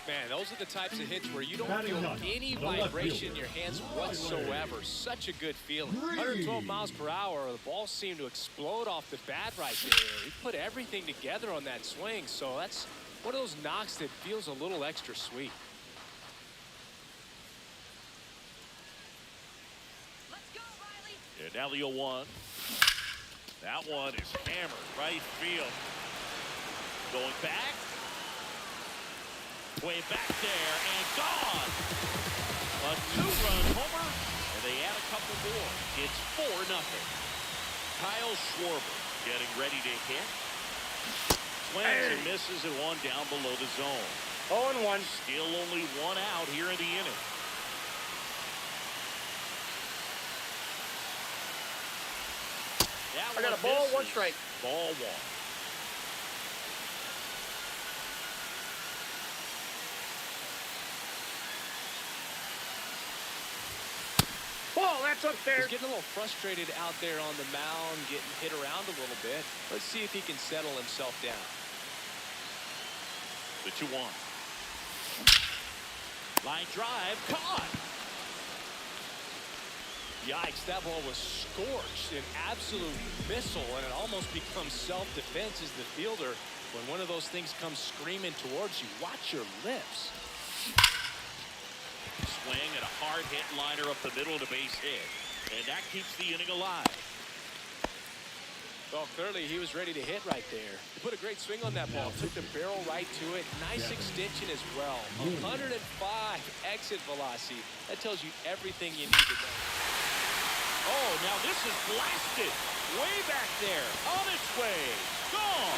Man, those are the types of hits where you don't feel any vibration in your hands whatsoever. Such a good feeling. 112 miles per hour. The ball seemed to explode off the bat right there. He put everything together on that swing, so that's one of those knocks that feels a little extra sweet. Let's go, Riley. And now the 0-1. That one is hammered right field. Going back. Way back there and gone. A 2-run homer, and they add a couple more. It's 4-0. Kyle Schwarber getting ready to hit. Swings and misses at 1 down below the zone. 0-1. Still only 1 out here in the inning. That I got a one ball, misses. 1 strike. Ball 1. Ball, that's upstairs. He's getting a little frustrated out there on the mound, getting hit around a little bit. Let's see if he can settle himself down. The 2-1. Line drive, caught. Yikes, that ball was scorched, an absolute missile, and it almost becomes self-defense as the fielder. When one of those things comes screaming towards you, watch your lips. Swing and a hard hit liner up the middle of the base hit. And that keeps the inning alive. Well, clearly he was ready to hit right there. He put a great swing on that ball, took the barrel right to it. Nice extension as well. 105 exit velocity. That tells you everything you need to know. Oh, now this is blasted. Way back there. On its way. Gone.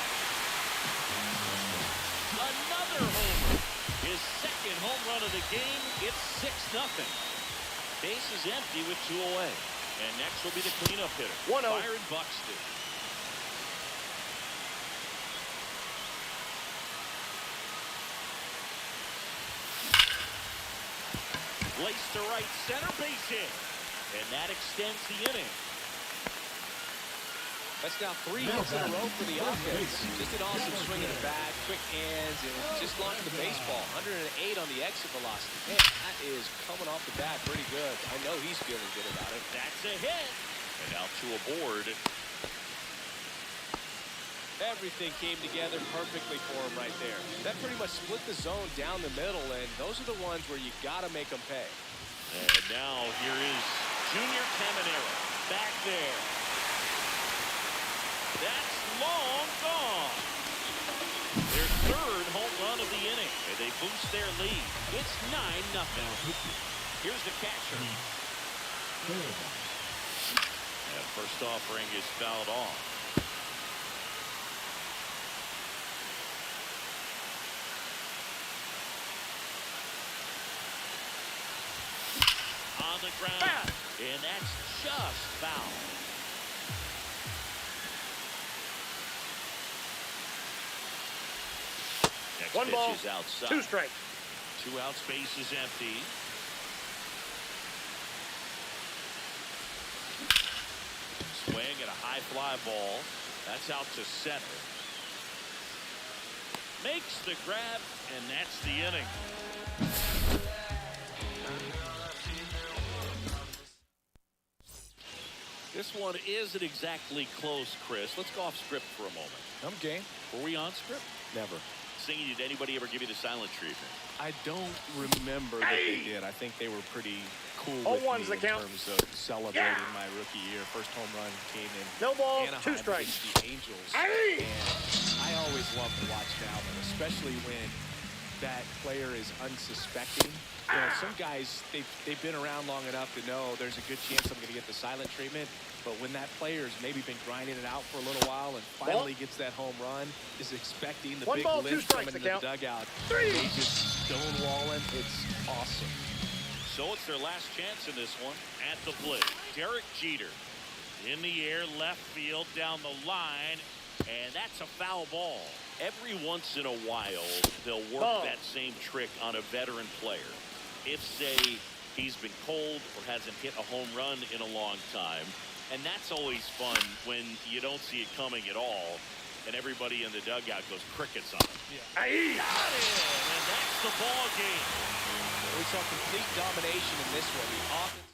Another homer. His second home run of the game. It's 6-0. Base is empty with 2 away. And next will be the cleanup hitter. 1-0. Byron Buxton. Placed to right center, base hit. And that extends the inning. That's now 3 hits in a row for the offense. Just an awesome swing of the bat, quick hands, and just launched the baseball. 108 on the exit velocity. Man, that is coming off the bat pretty good. I know he's feeling good about it. That's a hit. And now 2 aboard. Everything came together perfectly for him right there. That pretty much split the zone down the middle, and those are the ones where you got to make them pay. And now here is Junior Caminero back there. That's long gone. Their 3rd home run of the inning, and they boost their lead. It's 9-0. Here's the catcher. And first offering is fouled off. On the ground, and that's just foul. Next 1 pitch ball, is outside. 2 strike. 2 out, space is empty. Swing and a high fly ball. That's out to center. Makes the grab, and that's the inning. This one isn't exactly close, Chris. Let's go off script for a moment. I'm game. Were we on script? Never. singing, did anybody ever give you the silent treatment? I don't remember that they did. I think they were pretty cool Oh, with one's me the in count. terms of celebrating my rookie year. First home run came in No ball, Anaheim 2 strikes. against the Angels. And I always love to watch Dalvin, especially when that player is unsuspecting. You know, some guys, they've been around long enough to know there's a good chance I'm going to get the silent treatment. But when that player's maybe been grinding it out for a little while and finally gets that home run, is expecting the 1 big ball, 2 lift strikes, coming the into the count. dugout. 3. They just stonewalling. It's awesome. So it's their last chance in this one at the plate. Derek Jeter in the air, left field, down the line, and that's a foul ball. Every once in a while, they'll work that same trick on a veteran player. If, say, he's been cold or hasn't hit a home run in a long time, and that's always fun when you don't see it coming at all, and everybody in the dugout goes crickets on it. Yeah. Got it, and that's the ball game. We saw complete domination in this one. The offense.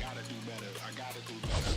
Gotta do better. I gotta do better.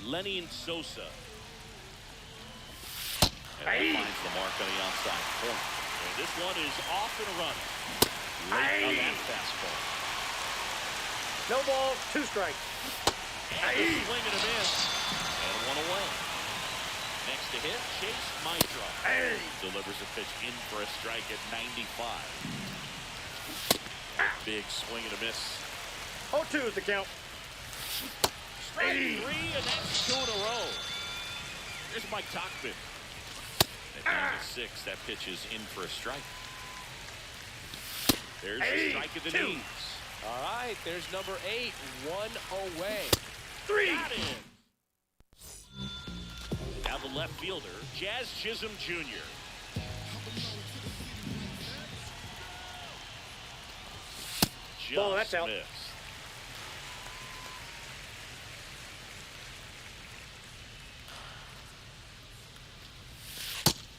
Lenny and Sosa. And that finds the mark on the outside corner. And this one is off and running. Late on that fastball. No ball, 2 strikes. And a swing and a miss. And one away. Next to hit, Chase Mitra. Delivers a pitch in for a strike at 95. Big swing and a miss. 0-2 is the count. Strike 3, and that's 2 in a row. Here's Mike Tauchman. At 96, that pitch is in for a strike. There's a strike at the knees. All right, there's number 8, 1 away. 3. Got him. Now the left fielder, Jazz Chisholm Jr. Just Ball, that's out. missed.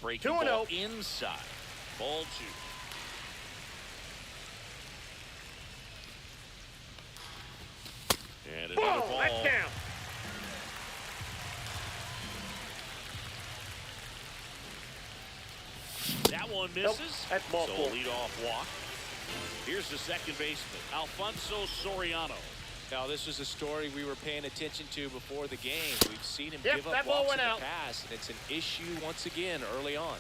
Breaking 2-0. ball inside. Ball 2. And another ball. That's down. That one misses. Nope, that's ball so 4. lead off walk. Here's the second baseman, Alfonso Soriano. Now, this is a story we were paying attention to before the game. We've seen him Yep, give up that ball walks went in out. the past, and it's an issue once again early on.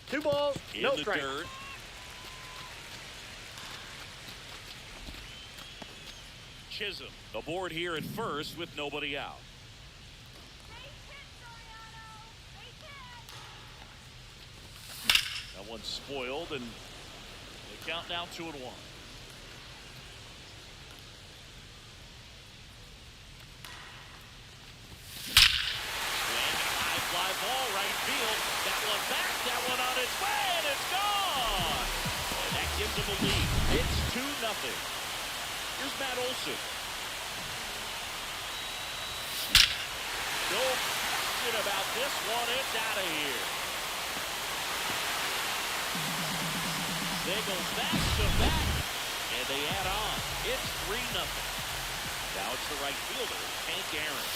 Two balls, In no the strike. dirt. Chisholm aboard here at first with nobody out. That one's spoiled, and they count now 2-1. High fly ball, right field. That one back, that one on its way, and it's gone. And that gives them a lead. It's 2-0. Here's Matt Olson. No question about this one. It's out of here. They go back to back, and they add on. It's 3-0. Now it's the right fielder, Hank Aaron.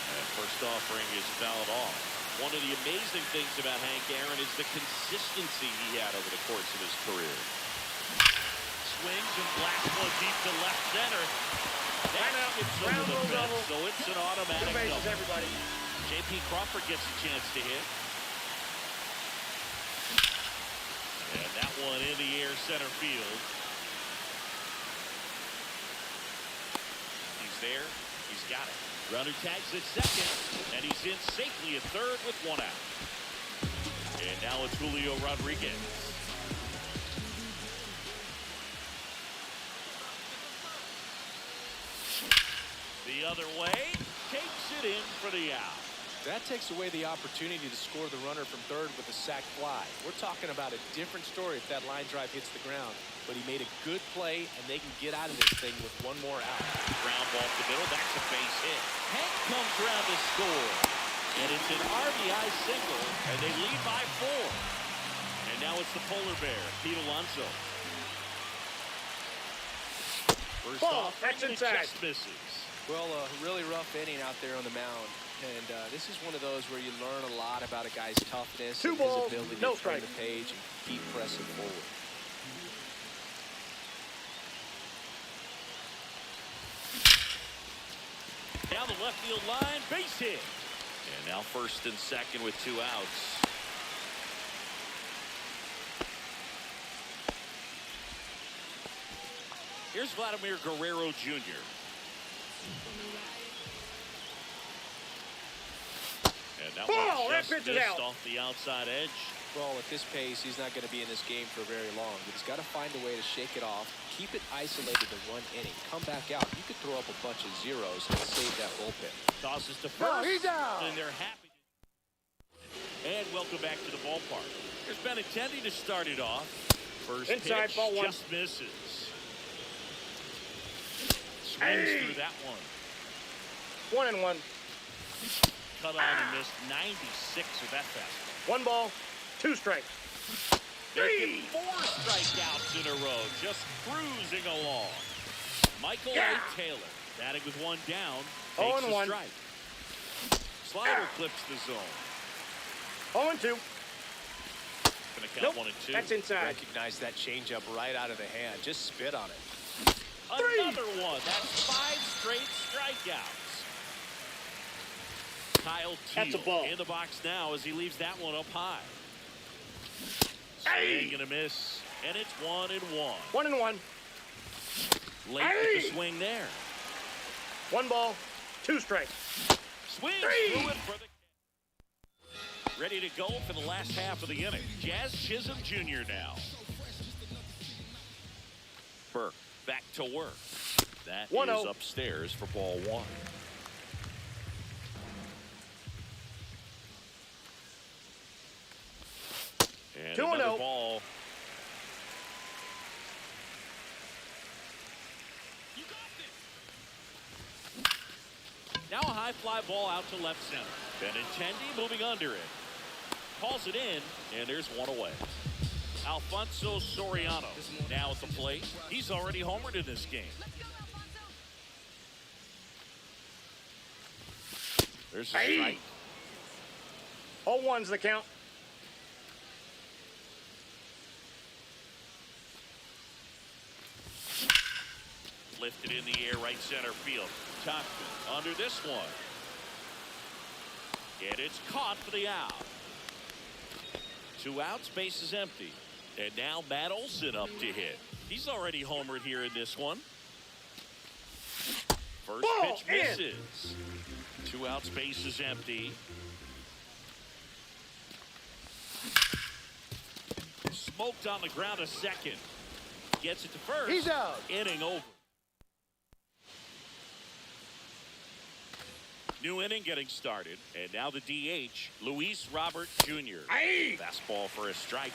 And first offering is fouled off. One of the amazing things about Hank Aaron is the consistency he had over the course of his career. Swings and blasts one deep to left center. That gets over the fence, so it's an automatic Two bases, double. everybody. J.P. Crawford gets a chance to hit. And that one in the air center field. He's there. He's got it. Runner tags at second, and he's in safely at third with one out. And now it's Julio Rodriguez. The other way, takes it in for the out. That takes away the opportunity to score the runner from third with a sac fly. We're talking about a different story if that line drive hits the ground. But he made a good play, and they can get out of this thing with one more out. Ground ball to the middle. That's a base hit. Hank comes around to score. And it's an RBI single, and they lead by 4. And now it's the polar bear, Pete Alonso. First Ball, off, that's it inside. just misses. Well, a really rough inning out there on the mound. And this is one of those where you learn a lot about a guy's toughness Two and balls, his ability no to turn strike. the page and keep pressing forward. Down the left field line, base hit. And now first and second with 2 outs. Here's Vladimir Guerrero Jr. And that Ball, one that just pitch is missed out. off the outside edge. Well, at this pace, he's not going to be in this game for very long. But he's got to find a way to shake it off, keep it isolated to 1 inning, come back out. You could throw up a bunch of zeros and save that bullpen. Tosses to first. he's out. And they're happy. And welcome back to the ballpark. There's Benintendi to start it off. First Inside, pitch ball 1. just misses. Swings through that one. 1-1. Cut on and missed 96 with that fastball. 1 ball, 2 strikes. making 4 strikeouts in a row, just cruising along. Michael A. Taylor, batting with 1 down, takes a 0-1. strike. Slider clips the zone. 0-2. Gonna count 1 and 2. That's inside. Recognize that changeup right out of the hand. Just spit on it. Another one. That's 5 straight strikeouts. Kyle That's a Teal ball. in the box now as he leaves that one up high. Swing and a miss, and it's 1 and 1. 1-1. Late with the swing there. 1 ball, 2 strikes. Swings through it for the... Ready to go for the last half of the inning. Jazz Chisholm Jr. now. Burke back to work. That 1-0. is upstairs for ball 1. And 2-0. another ball. Now a high fly ball out to left center. Benintendi moving under it. Calls it in, and there's 1 away. Alfonso Soriano now at the plate. He's already homered in this game. There's a strike. 0-1's the count. Lifted in the air, right center field. Tuckman under this one. And it's caught for the out. 2 outs, base is empty. And now Matt Olson up to hit. He's already homered here in this one. First Ball pitch in. misses. 2 outs, base is empty. Smoked on the ground a second. Gets it to first. He's out. Inning over. New inning getting started, and now the DH, Luis Robert Jr. Fastball for a strike.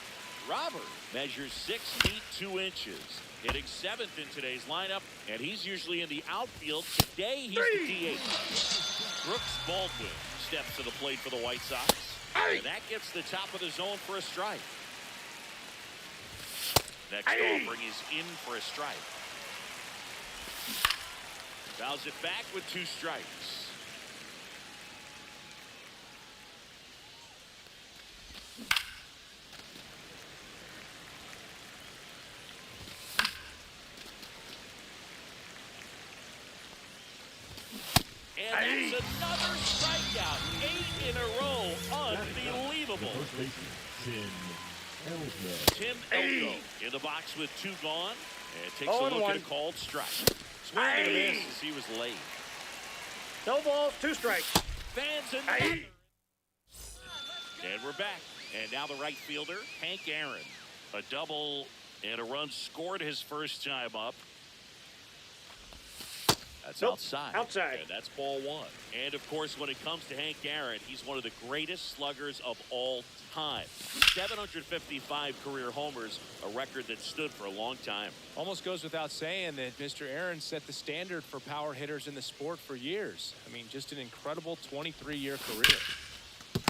Robert measures 6 feet 2 inches, hitting 7th in today's lineup, and he's usually in the outfield. Today, he's the DH. Brooks Baldwin steps to the plate for the White Sox, and that gets the top of the zone for a strike. Next offering is in for a strike. Fouls it back with 2 strikes. And that's another strikeout. 8 in a row. Unbelievable. Tim Elko in the box with 2 gone. And takes a look at a called strike. Swing and a miss as he was late. No balls, 2 strikes. Fans and and we're back. And now the right fielder, Hank Aaron. A double and a run scored his first time up. That's outside. Outside. And that's ball 1. And, of course, when it comes to Hank Aaron, he's one of the greatest sluggers of all time. 755 career homers, a record that stood for a long time. Almost goes without saying that Mr. Aaron set the standard for power hitters in the sport for years. I mean, just an incredible 23-year career.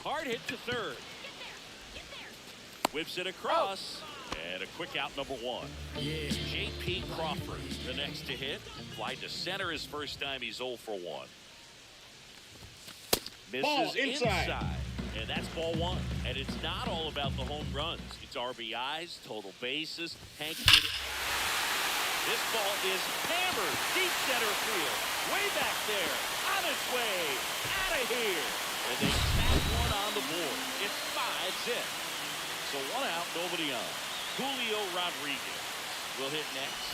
Hard hit to third. Whips it across. And a quick out, number 1. J.P. Crawford, the next to hit. Fly to center his first time. He's 0 for 1. Misses Ball inside. And that's ball 1. And it's not all about the home runs. It's RBIs, total bases. Hank did it. This ball is hammered deep center field. Way back there. On its way. Out of here. And they tap one on the board. It's 5-zip. So 1 out, nobody on. Julio Rodriguez will hit next.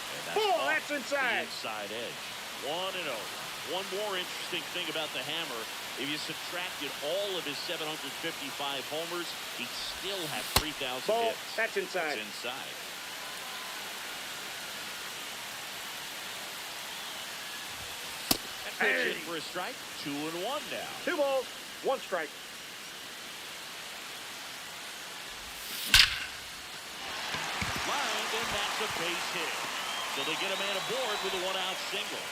And That's inside. The inside edge. 1-0. One more interesting thing about the hammer, if you subtracted all of his 755 homers, he'd still have 3,000 hits. That's inside. That's inside. That pitch in for a strike. 2-1 now. 2 balls, 1 strike. Lined, and that's a base hit. So they get a man aboard with a 1-out single.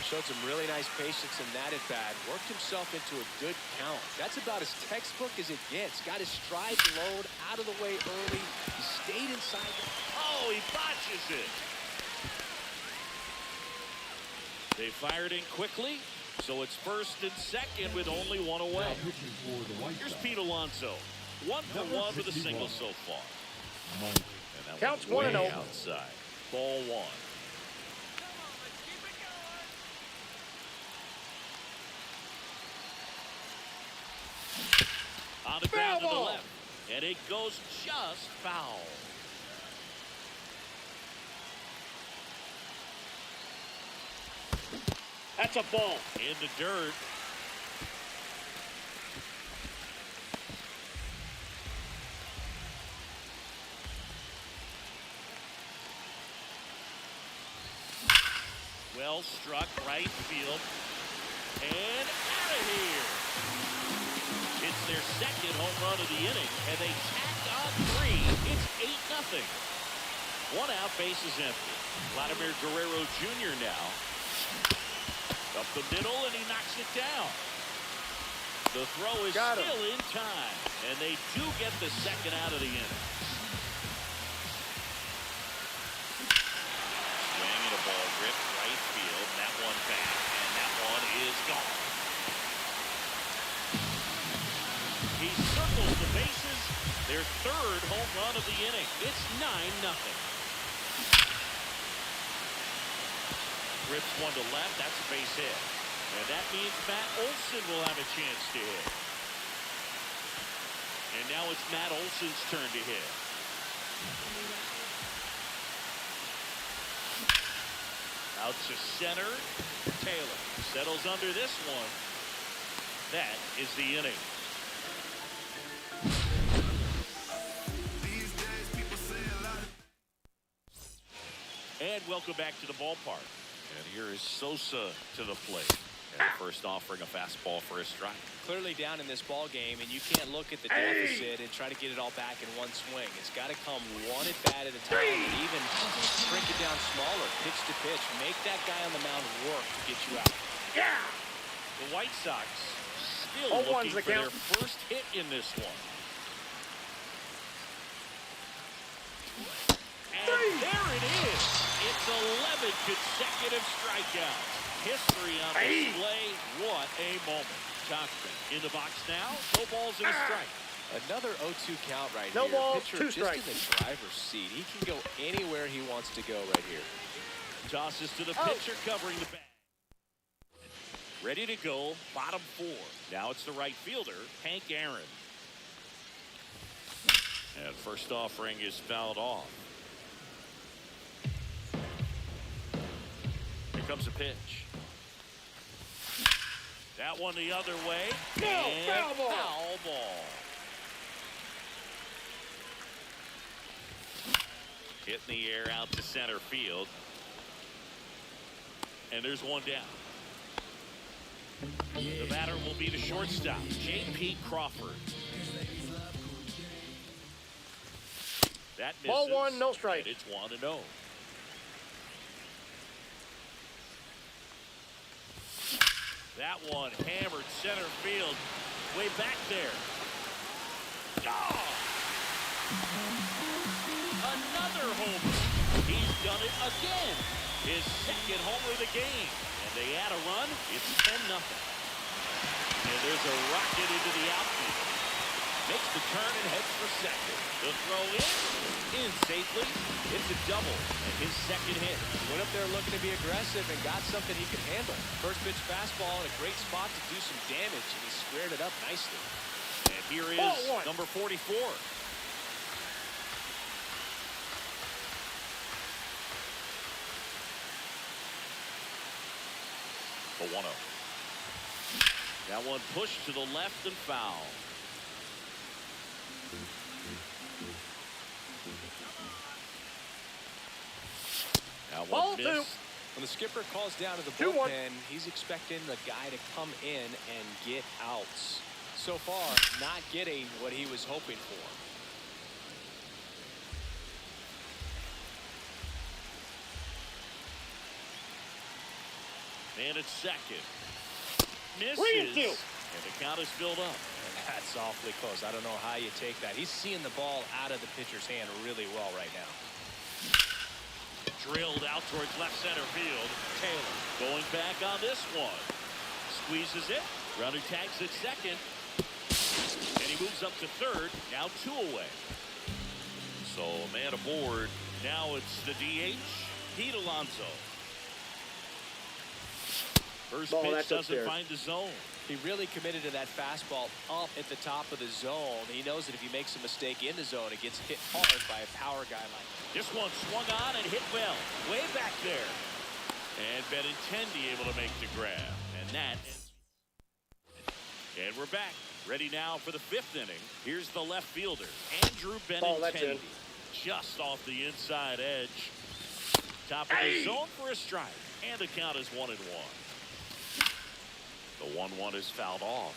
showed some really nice patience in that at bat. Worked himself into a good count. That's about as textbook as it gets. Got his stride load out of the way early. He stayed inside. Oh, he botches it. They fired in quickly, so it's first and second with only one away. Here's Pete Alonso. 1 for 1 with a single so far. And that Counts one's 1-0. way outside. Ball 1. On the ground to the Foul ball. left. And it goes just foul. That's a ball. In the dirt. Well struck right field. And out of here. It's their second home run of the inning, and they tack on 3. It's 8-0. 1 out, bases empty. Vladimir Guerrero Jr. now. Up the middle, and he knocks it down. The throw is still in time, and they do get the second out of the inning. Swing and a ball ripped right field. That one back, and that one is gone. He circles the bases. Their third home run of the inning. It's 9-0. Rips one to left. That's a base hit. And that means Matt Olson will have a chance to hit. And now it's Matt Olson's turn to hit. Out to center. Taylor settles under this one. That is the inning. And welcome back to the ballpark. And here is Sosa to the plate. And first offering a fastball for a strike. Clearly down in this ball game, and you can't look at the deficit and try to get it all back in one swing. It's got to come one at bat at a time, and even shrink it down smaller, pitch to pitch. Make that guy on the mound work to get you out. Yeah. The White Sox still 0-1's looking the for count. their first hit in this one. And there it is. It's 11 consecutive strikeouts. History on display. What a moment. Johnson in the box now. No balls and a strike. Another 0-2 count right No here. balls, Pitcher 2 just strikes. in the driver's seat. He can go anywhere he wants to go right here. Tosses to the pitcher covering the bag. Ready to go. Bottom 4. Now it's the right fielder, Hank Aaron. And first offering is fouled off. Here comes a pitch. That one the other way. No, and foul ball. Foul ball. Hit in the air out to center field. And there's one down. The batter will be the shortstop, J.P. Crawford. That misses. Ball 1, no strike. And it's 1-0. That one hammered center field, way back there. Oh! Another homer. He's done it again. His second homer of the game. And they add a run. It's 10-0. And there's a rocket into the outfield. Makes the turn and heads for second. The throw in safely. It's a double and his second hit. Went up there looking to be aggressive and got something he could handle. First pitch fastball in a great spot to do some damage, and he squared it up nicely. And here is number 44. The 1-0. That one pushed to the left and foul. That one missed. When the skipper calls down to the 2-1. bullpen, he's expecting the guy to come in and get outs. So far, not getting what he was hoping for. And it's second. 3-2. Misses. And the count is filled up. That's awfully close. I don't know how you take that. He's seeing the ball out of the pitcher's hand really well right now. Drilled out towards left center field. Taylor going back on this one. Squeezes it. Runner tags at second. And he moves up to third. Now 2 away. So a man aboard. Now it's the DH, Pete Alonso. First Ball, pitch that's doesn't upstairs. find the zone. He really committed to that fastball up at the top of the zone. He knows that if he makes a mistake in the zone, it gets hit hard by a power guy like that. This one swung on and hit well. Way back there. And Benintendi able to make the grab. And that ends. And we're back. Ready now for the 5th inning. Here's the left fielder, Andrew Ball, that's in. Benintendi. Just off the inside edge. Top of the zone for a strike. And the count is 1-1. The 1-1 is fouled off.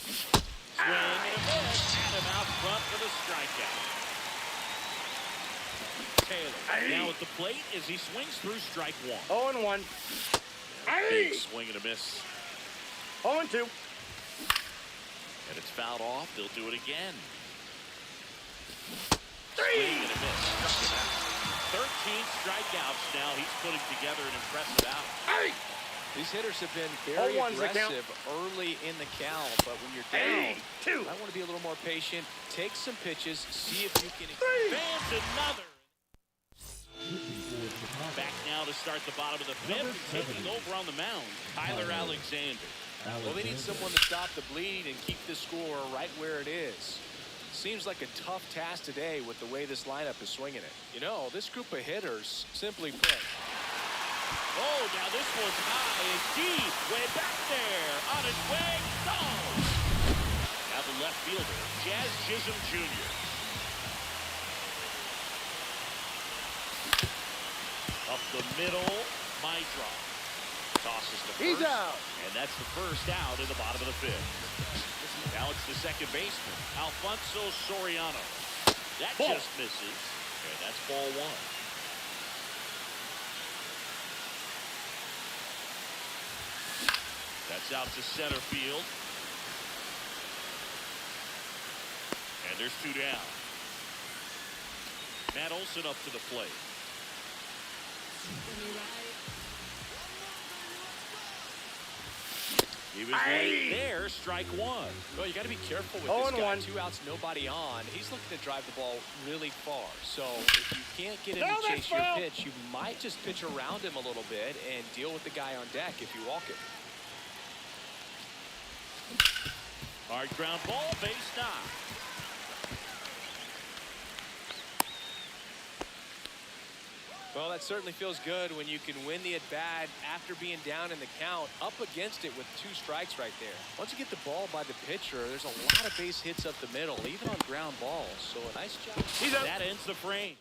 Swing and a miss. And him out front for the strikeout. Taylor now at the plate as he swings through strike 1. 0-1. Big swing and a miss. 0-2. And it's fouled off. They'll do it again. 3. Swing and a miss. Struck him out. 13 strikeouts now. He's putting together an impressive out. These hitters have been very 0-1's the count. aggressive early in the count, but when you're down, 2. I want to be a little more patient. Take some pitches, see if you can. Fans another. Back now to start the bottom of the 5th. Taking over on the mound, Tyler Alexander. Well, they need someone to stop the bleed and keep the score right where it is. Seems like a tough task today with the way this lineup is swinging it. You know, this group of hitters, simply put. Oh, now this one's high and deep. Way back there. On its way. Gone. Now the left fielder, Jazz Chisholm Jr. Up the middle, Maidra. Tosses to first. He's out. And that's the first out in the bottom of the 5th. Now it's the second baseman, Alfonso Soriano. That Ball. just misses. And that's ball 1. That's out to center field. And there's 2 down. Matt Olson up to the plate. He was right there, strike 1. Well, you got to be careful with 0-1. this guy. 2 outs, nobody on. He's looking to drive the ball really far. So if you can't get him to chase your pitch, you might just pitch around him a little bit and deal with the guy on deck if you walk it. Hard ground ball, base knock. Well, that certainly feels good when you can win the at-bat after being down in the count, up against it with 2 strikes right there. Once you get the ball by the pitcher, there's a lot of base hits up the middle, even on ground balls. So a nice job. That ends the frame.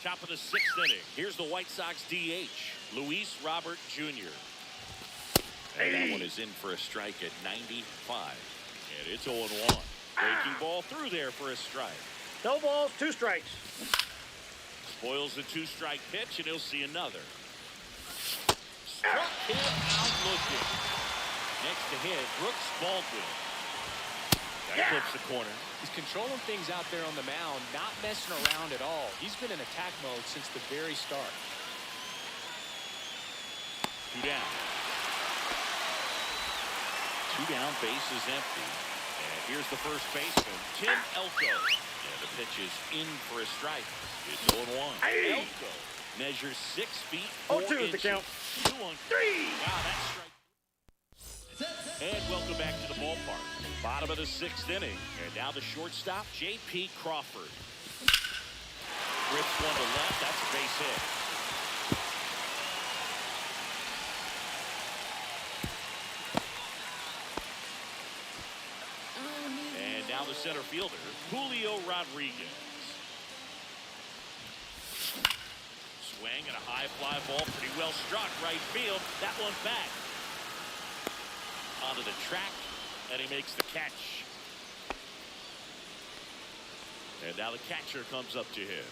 Top of the 6th inning. Here's the White Sox DH, Luis Robert Jr. And that one is in for a strike at 95. And it's 0-1. Breaking ball through there for a strike. No balls, 2 strikes. Spoils the 2-strike pitch, and he'll see another. Struck him out looking. Next to hit, Brooks Baldwin. That clips the corner. He's controlling things out there on the mound, not messing around at all. He's been in attack mode since the very start. 2 down. 2 down, base is empty. And here's the first baseman, Tim Elko. And the pitch is in for a strike. It's 0-1. Elko measures 6 feet 4 0-2 is inches. the count. 2-1. Wow, that's strike. And welcome back to the ballpark. Bottom of the 6th inning. And now the shortstop, J.P. Crawford. Rips one to left. That's a base hit. And now the center fielder, Julio Rodriguez. Swing and a high fly ball, pretty well struck right field. That one back. Onto the track, and he makes the catch. And now the catcher comes up to him.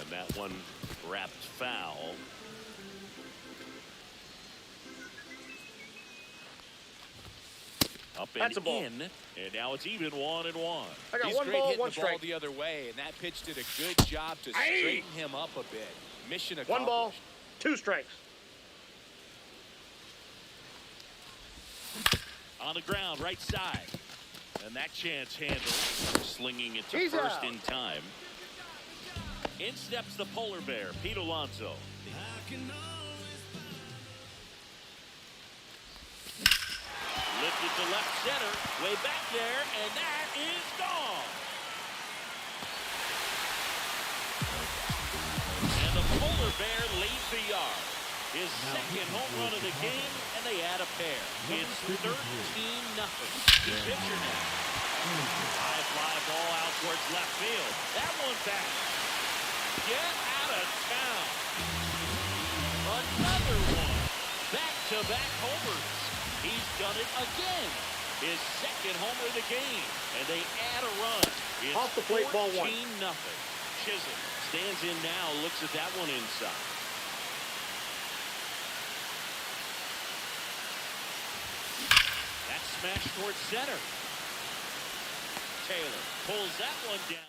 And that one wrapped foul. Up and That's a ball. in, and now it's even 1-1. I got He's one great ball, hitting one the ball strike. the other way, and that pitch did a good job to straighten him up a bit. Mission accomplished. One ball, 2 strikes. On the ground, right side. And that chance handled. Slinging it to He's first out. in time. In steps the polar bear, Pete Alonso. Lifted to left center. Way back there, and that is gone. And the polar bear leads the yard. His second home run of the game, and they add a pair. It's 13-0. The pitcher now. High fly ball out towards left field. That one back. Get out of town. Another one. Back-to-back homers. He's done it again. His second homer of the game. And they add a run. It's Off the plate, ball 1. 14-0. Chisholm stands in now, looks at that one inside. That's smashed towards center. Taylor pulls that one down.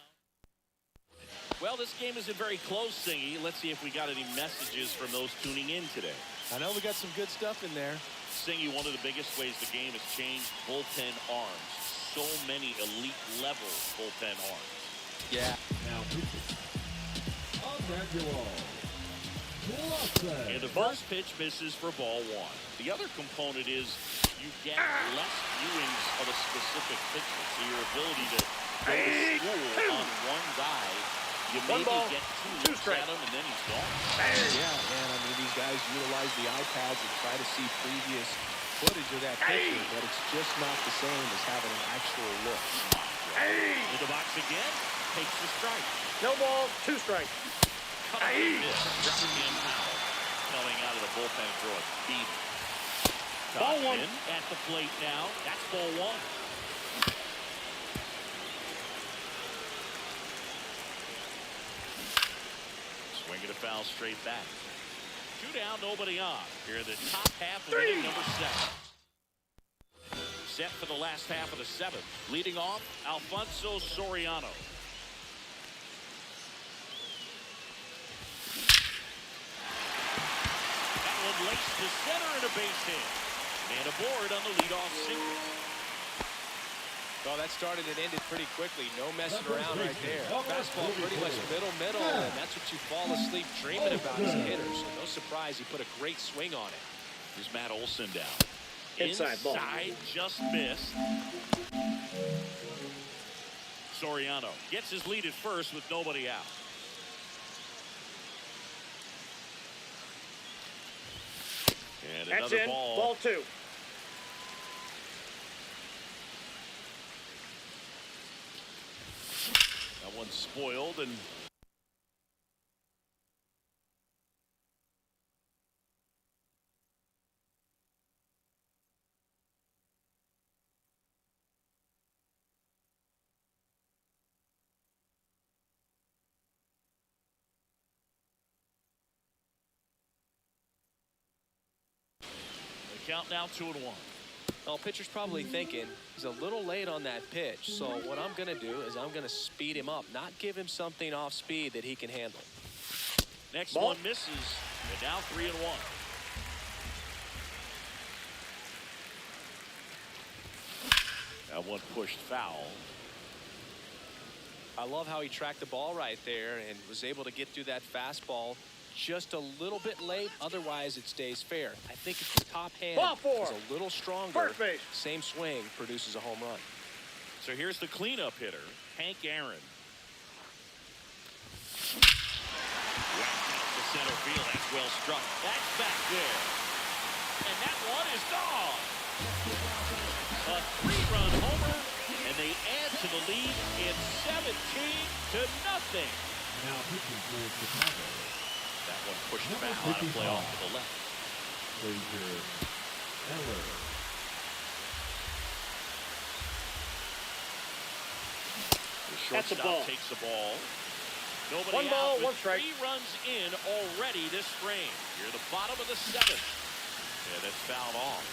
Well, this game isn't very close, Singy. Let's see if we got any messages from those tuning in today. I know we got some good stuff in there. Singy, one of the biggest ways the game has changed, bullpen arms. So many elite level bullpen arms. Yeah. And the first pitch misses for ball 1. The other component is you get less viewings of a specific pitcher. So your ability to go to school on one guy, you One maybe ball, get 2 2 looks strikes. at him and then he's gone. Yeah, man, I mean, these guys utilize the iPads and try to see previous footage of that pitcher, but it's just not the same as having an actual look. In the box again, takes the strike. No ball, 2 strikes. Cut off the miss. Struck him out. Coming out of the bullpen throwing speed. Ball 1. At the plate now. That's ball 1. Swinging a foul straight back. 2 down, nobody on. Here in the top half of inning number 7. Set for the last half of the 7th. Leading off, Alfonso Soriano. That one laced to center and a base hit. And aboard on the leadoff single. Well, that started and ended pretty quickly. No messing around right there. Fastball pretty much middle, and that's what you fall asleep dreaming about as a hitter. So no surprise he put a great swing on it. Here's Matt Olson down. Inside ball. Just missed. Soriano gets his lead at first with nobody out. And That's another in. ball. Ball 2. That one's spoiled and the count now 2-1. Well, pitcher's probably thinking he's a little late on that pitch. So what I'm going to do is I'm going to speed him up, not give him something off speed that he can handle. Next Ball. one misses, and now 3-1. That one pushed foul. I love how he tracked the ball right there and was able to get through that fastball just a little bit late. Otherwise, it stays fair. I think if the top hand Ball 4. is a little stronger, First base. same swing produces a home run. So here's the cleanup hitter, Hank Aaron. Whacked out to center field. That's well struck. That's back there. And that one is gone. A 3-run homer, and they add to the lead. It's 17-0. Now pitching for Chicago, That one pushed foul out of play off to the left. Frazier Eller. The That's a shortstop ball. takes the ball. Nobody One out ball, with one strike. 3 runs in already this frame. You're the bottom of the 7th. Yeah, that's fouled off.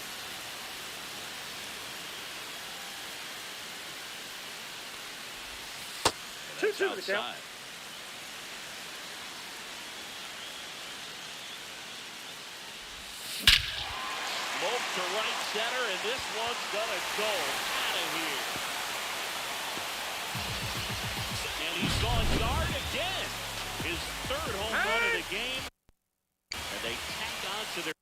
And that's 2-2 the count. outside. Smoke to right center, and this one's gonna go out of here. And he's gone yard again. His 3rd home run of the game. And they tack on to their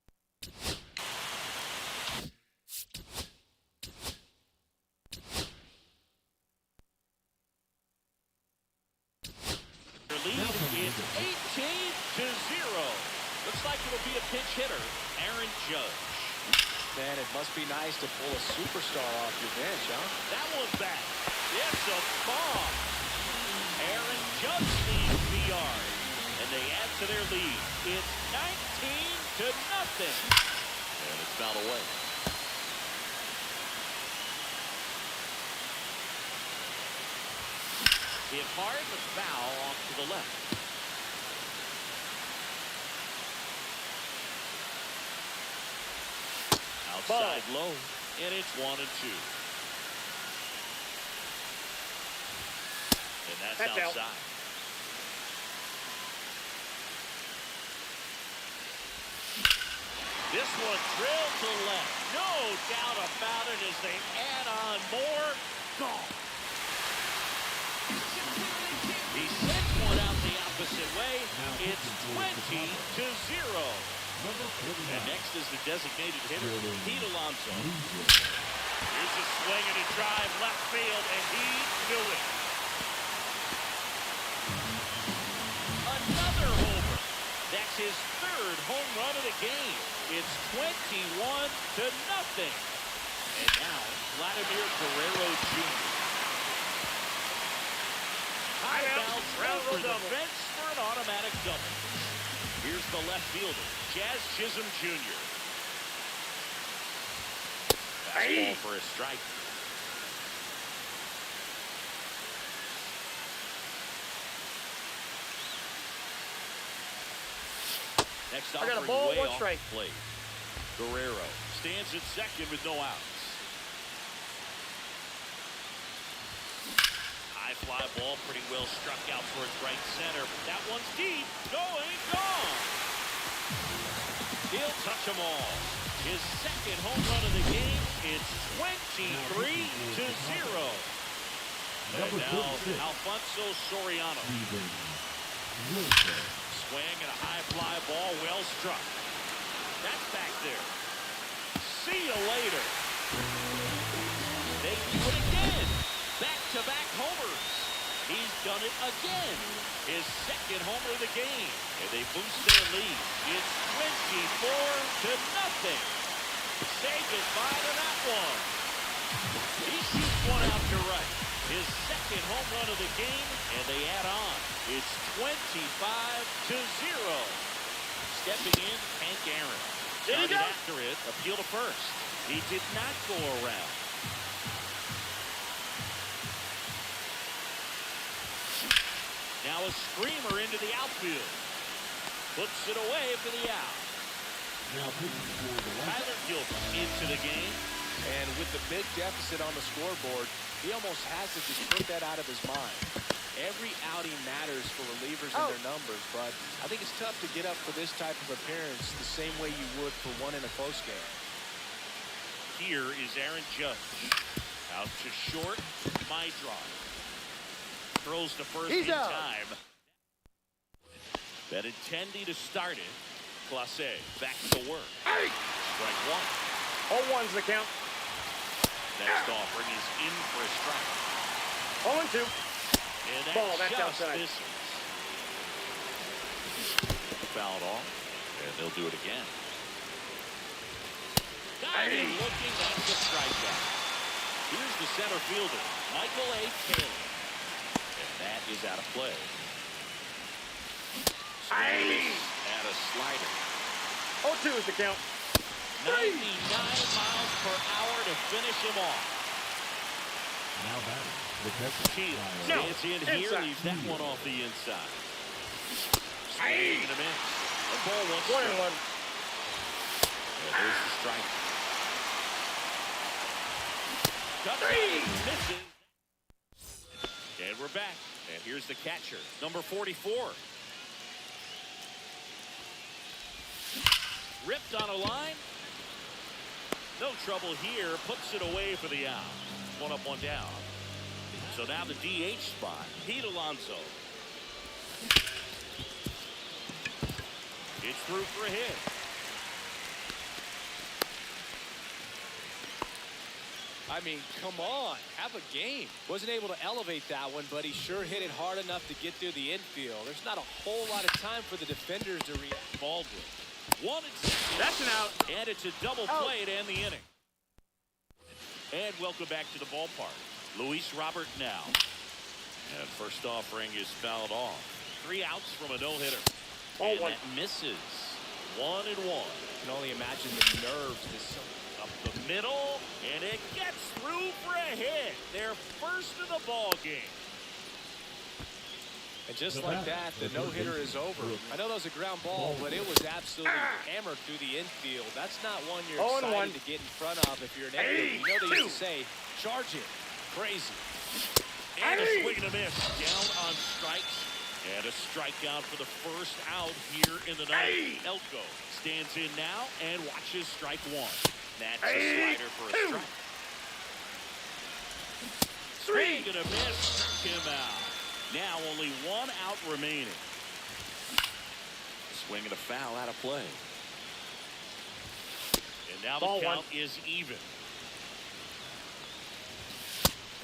lead is 18-0. Looks like it'll be a pinch hitter, Aaron Judge. Man, it must be nice to pull a superstar off your bench, huh? That one's back. It's a bomb. Aaron Judge leads the yard, and they add to their lead. It's 19-0. And it's fouled away. Hit hard, but foul off to the left. Outside low, and it's 1-2. And that's outside. Out. This one drilled to left. No doubt about it as they add on more. Gone. He sends one out the opposite way. It's 20-0. And next is the designated hitter, Pete Alonso. Here's a swing and a drive left field, and he knew it. Another homer. That's his 3rd home run of the game. It's 21-0. And now, Vladimir Guerrero Jr. High bounce for the fence for an automatic double. Here's the left fielder, Jazz Chisholm Jr. Fastball for a strike. Next I got a offering ball, way 1 off strike. the plate. Guerrero stands at second with no outs. High fly ball, pretty well struck out towards right center. That one's deep, going, gone. He'll touch them all. His 2nd home run of the game. It's 23-0. And now Alfonso Soriano. Swing and a high fly ball, well struck. That's back there. See you later. They do it again. Back-to-back homers. He's done it again. His 2nd homer of the game. And they boost their lead. It's 24-0. Say goodbye to that one. He shoots one out to right. His 2nd home run of the game, and they add on. It's 25-0. Stepping in, Hank Aaron. Started after it, appeal to first. He did not go around. Now a screamer into the outfield. Puts it away for the out. Tyler Gilbert into the game. And with the big deficit on the scoreboard, he almost has to just put that out of his mind. Every outing matters for relievers and their numbers, but I think it's tough to get up for this type of appearance the same way you would for one in a close game. Here is Aaron Judge. Out to short, my drive. Throws to first in time. Benintendi to start it. Clase back to work. Strike 1. 0-1's the count. Next offering is in for a strike. 0-2. And that's Ball, that's just outside. misses. Fouled off, and they'll do it again. Diving, looking, that's a strikeout. Here's the center fielder, Michael A. Taylor. And that is out of play. At a slider. 0-2 is the count. 99 miles per hour to finish him off. Now batting. Keel No. stands in here, Inside. leaves that one off the inside. Swinging him in. A ball one strike. 1-1. And there's the strike. Cut misses. And we're back. And here's the catcher, number 44. Ripped on a line. No trouble here. Puts it away for the out. One up, one down. So now the DH spot, Pete Alonso. It's through for a hit. I mean, come on, have a game. Wasn't able to elevate that one, but he sure hit it hard enough to get through the infield. There's not a whole lot of time for the defenders to react. Baldwin. 1-6. That's an out. And it's a double play to end the inning. And welcome back to the ballpark. Luis Robert now. And first offering is fouled off. 3 outs from a no-hitter. And that misses. 1-1. You can only imagine the nerves this Up the middle, and it gets through for a hit. Their first of the ball game. And just like that, the no-hitter is over. I know that was a ground ball, but it was absolutely hammered through the infield. That's not one you're excited to get in front of if you're an editor. You know they used to say, charge it. Crazy. And a swing and a miss. Down on strikes. And a strikeout for the first out here in the ninth. Elko stands in now and watches strike one. That's a slider for a strike. Swing and a miss. Struck him out. Now only 1 out remaining. Swing and a foul out of play. And now the count is even.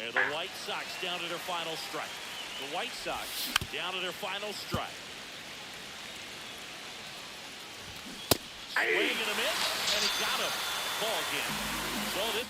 And the White Sox down to their final strike. The White Sox down to their final strike. Swing and a miss, and he got him. Ball game. So this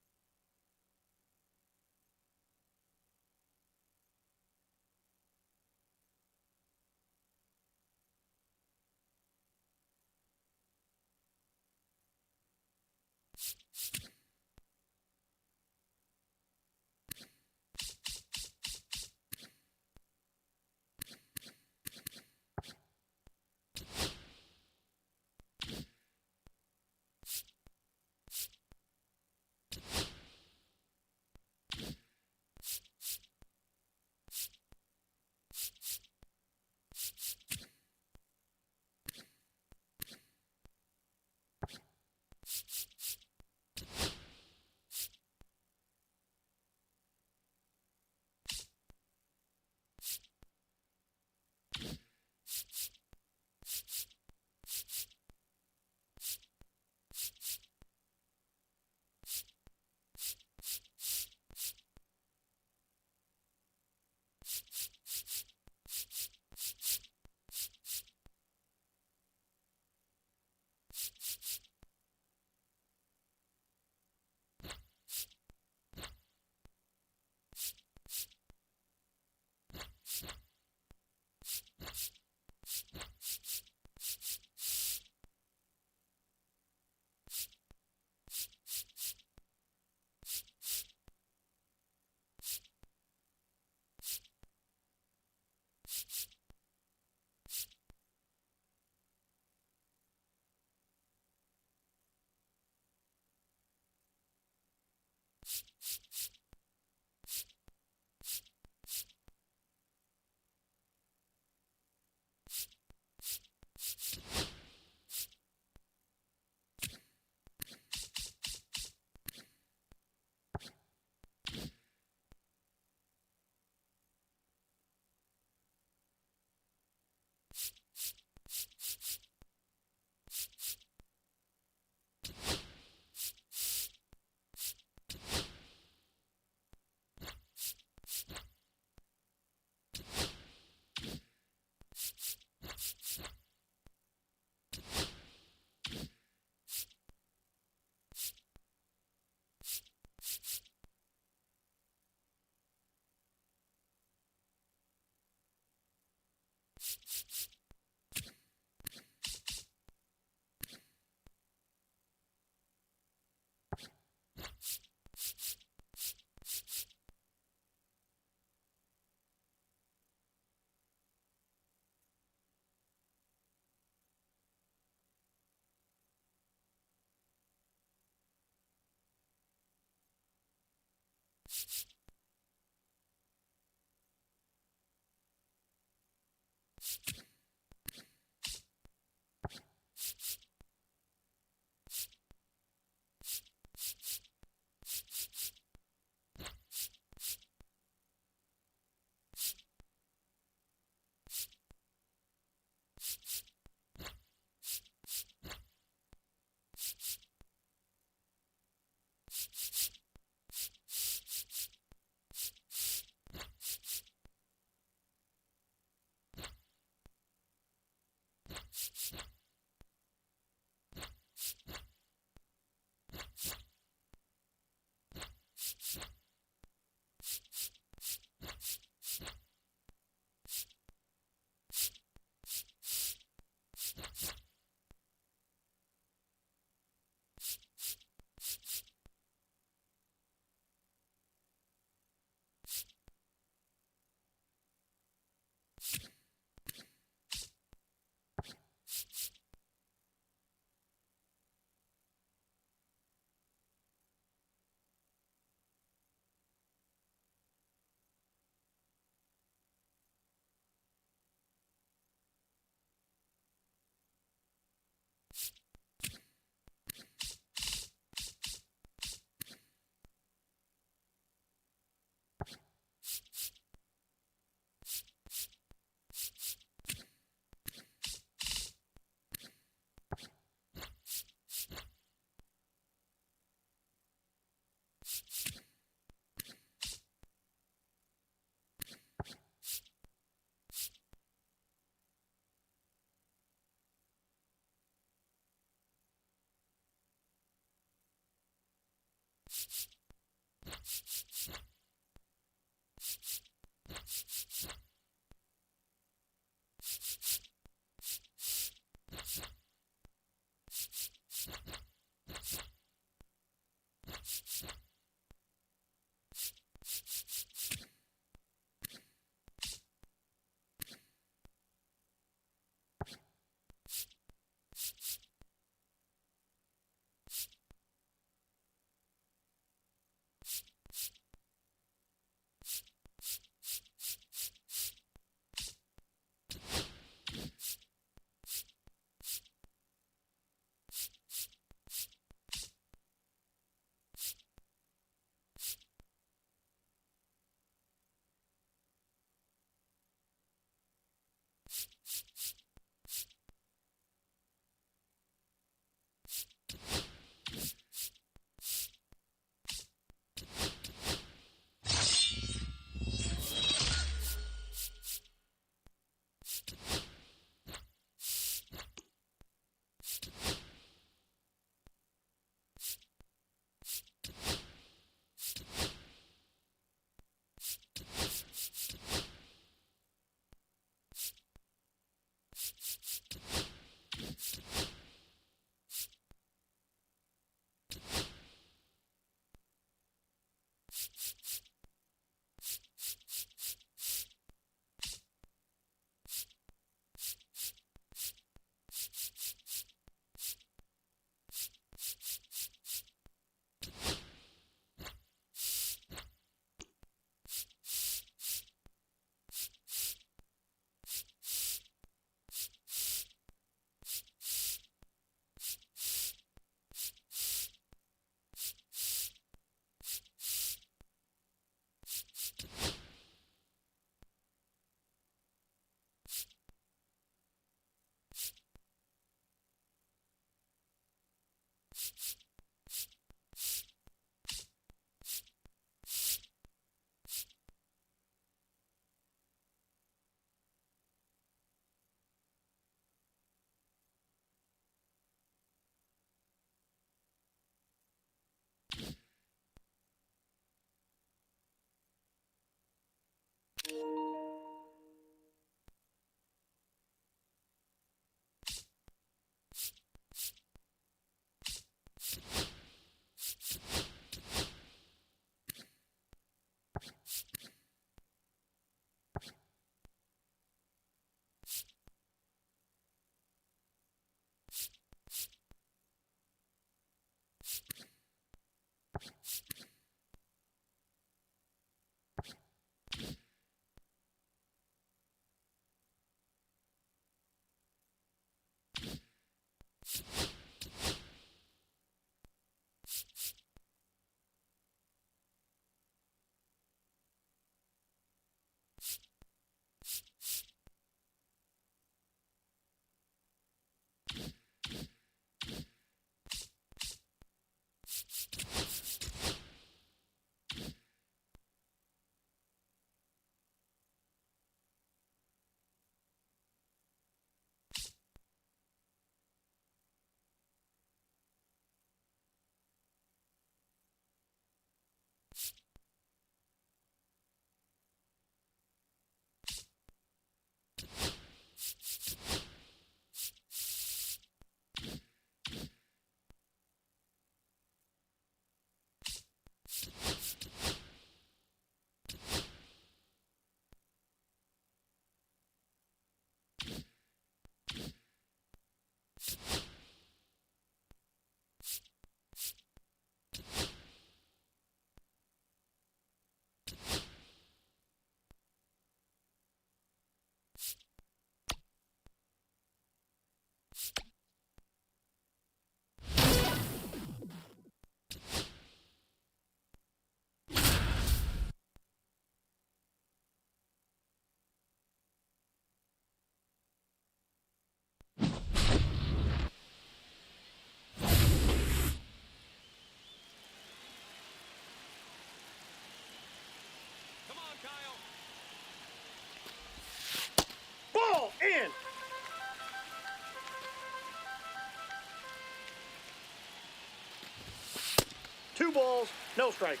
balls, no strikes.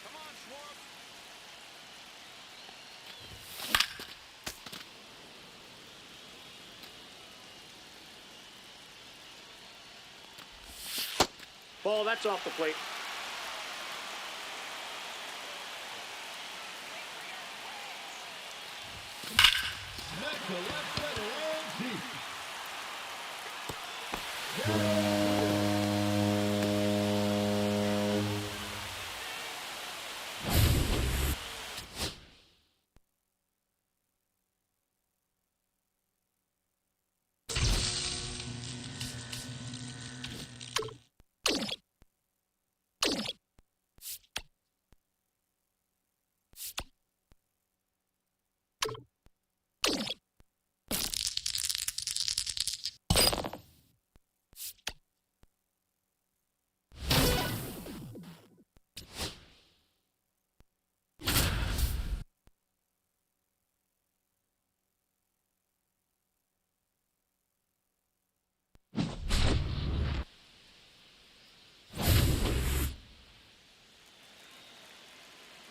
Come on, Schwartz. Ball, that's off the plate. Smack to left center and deep.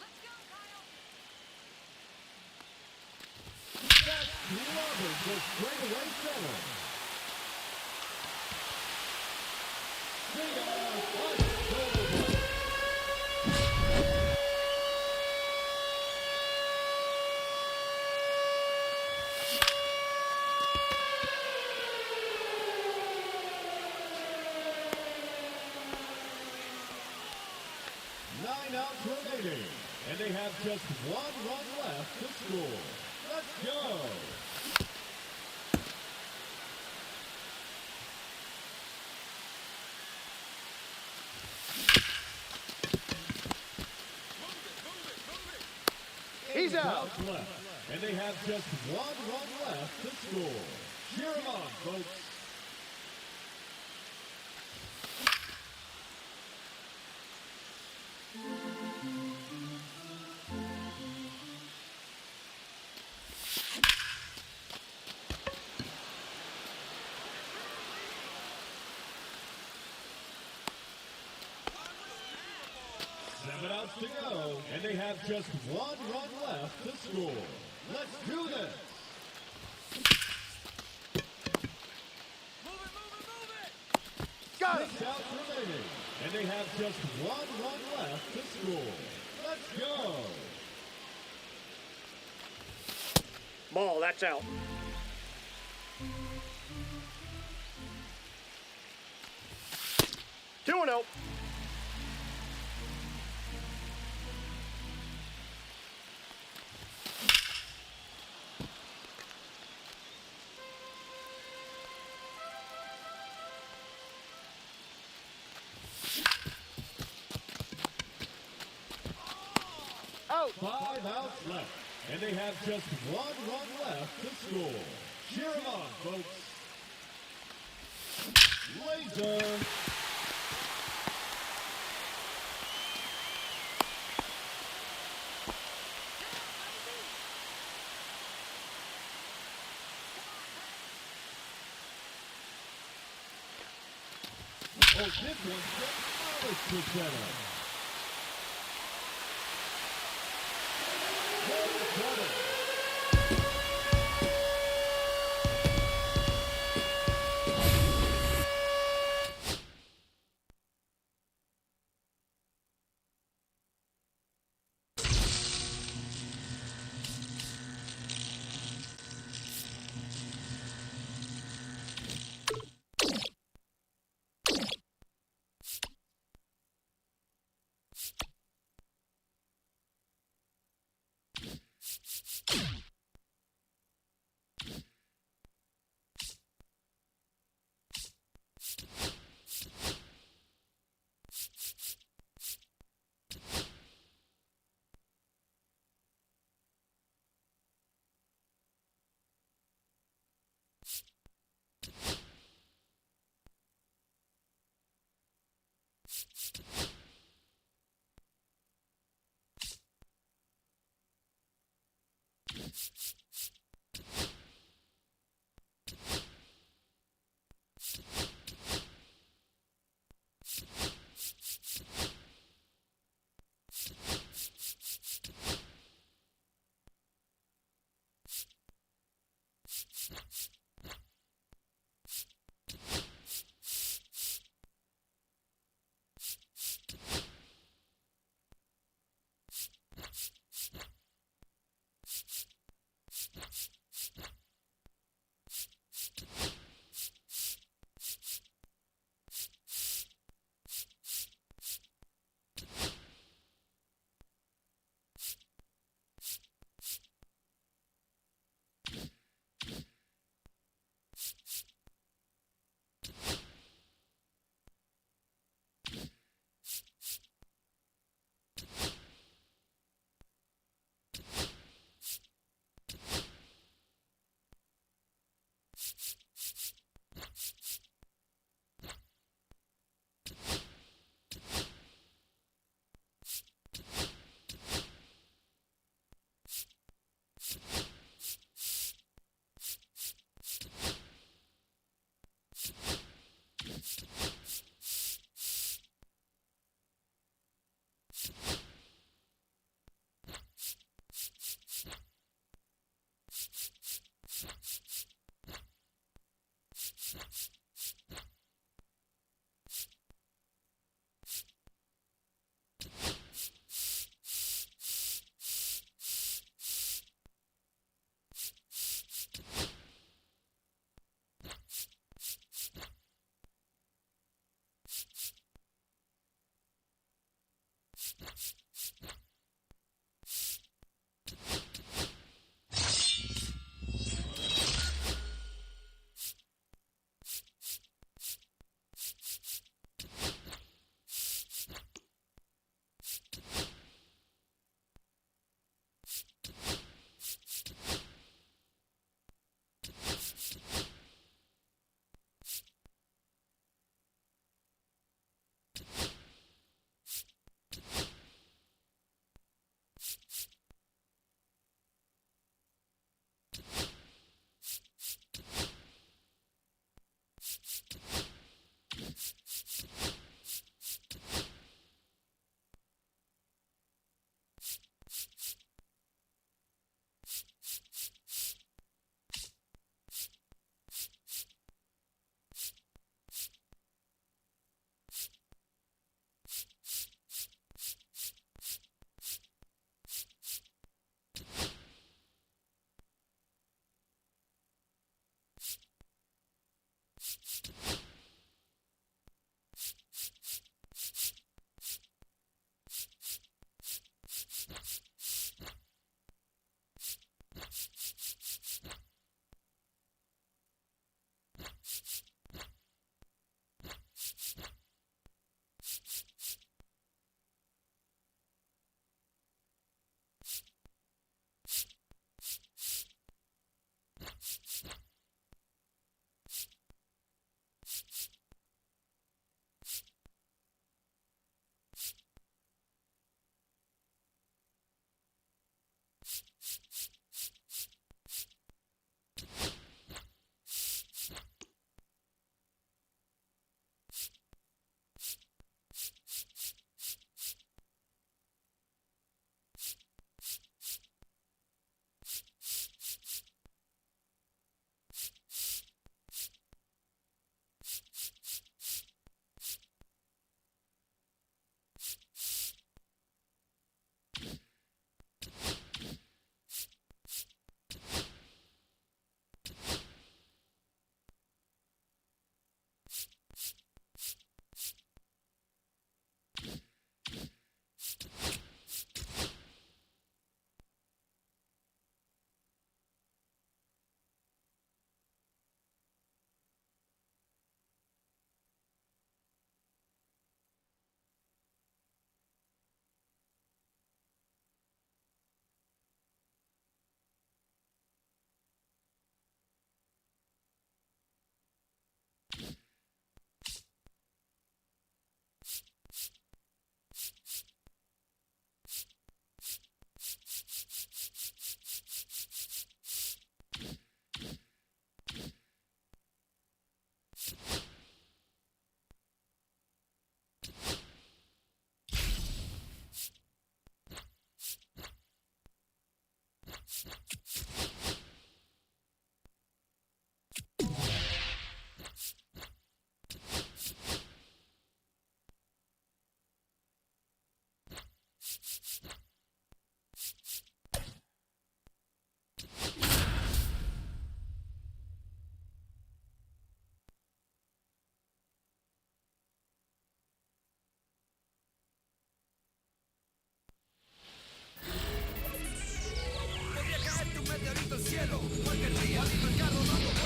Let's go, Kyle. Glover goes straight away center. See ya, unstoppable. Nine outs remaining, and they have just one run left to score. Let's go. He's out. Outs left, and they have just one run left to score. Cheer 'em on, folks. Seven outs to go, and they have just one run left to score. Let's do this. Got it. 6 outs remaining, and they have just one run left to score. Let's go. Ball, that's out. Two and oh. Out. 5 outs left, and they have just one run left to score. Cheer 'em on, folks. Laser. Oh, this one's demolished to center.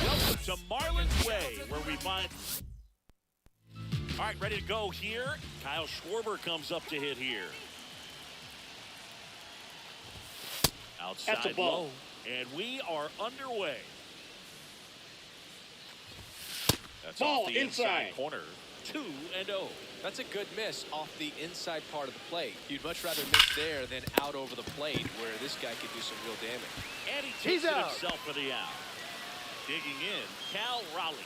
Welcome to Marlins Way, where we find... All right, ready to go here. Kyle Schwarber comes up to hit here. That's Outside a ball. low, and we are underway. That's Ball off the inside. corner. 2-0. That's a good miss off the inside part of the plate. You'd much rather miss there than out over the plate where this guy could do some real damage. And he takes He's it out. himself for the out. Digging in, Cal Raleigh.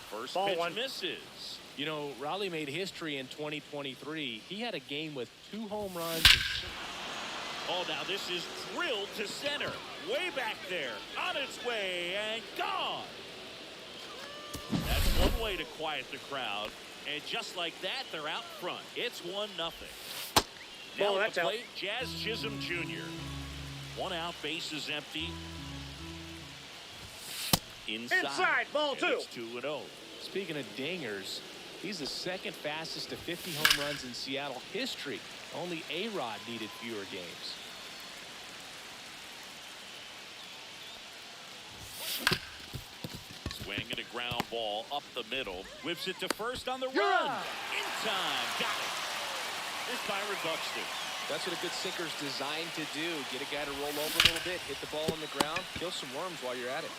First Ball pitch one. misses. You know, Raleigh made history in 2023. He had a game with 2 home runs. Oh, now this is drilled to center. Way back there. On its way and gone. That's one way to quiet the crowd. And just like that, they're out front. It's 1-0. Now Ball, at that's the out. plate, Jazz Chisholm Jr. 1 out, base is empty. Inside, ball And 2. It's 2-0. Speaking of dingers, he's the second fastest to 50 home runs in Seattle history. Only A-Rod needed fewer games. Swinging a ground ball up the middle. Whips it to first on the You're run. out. In time. Got it. Here's Byron Buxton. That's what a good sinker's designed to do. Get a guy to roll over a little bit, hit the ball on the ground, kill some worms while you're at it.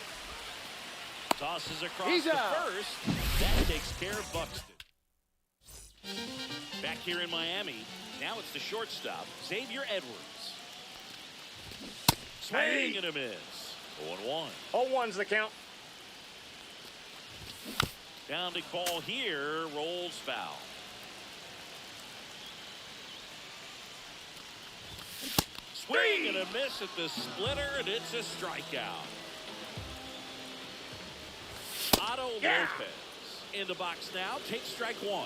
Tosses across He's the out. first. That takes care of Buxton. Back here in Miami. Now it's the shortstop, Xavier Edwards. Swing and a miss. 0-1. 0-1's the count. Downed ball here. Rolls foul. Swing and a miss at the splitter, and it's a strikeout. Otto Lopez in the box now. Takes strike 1.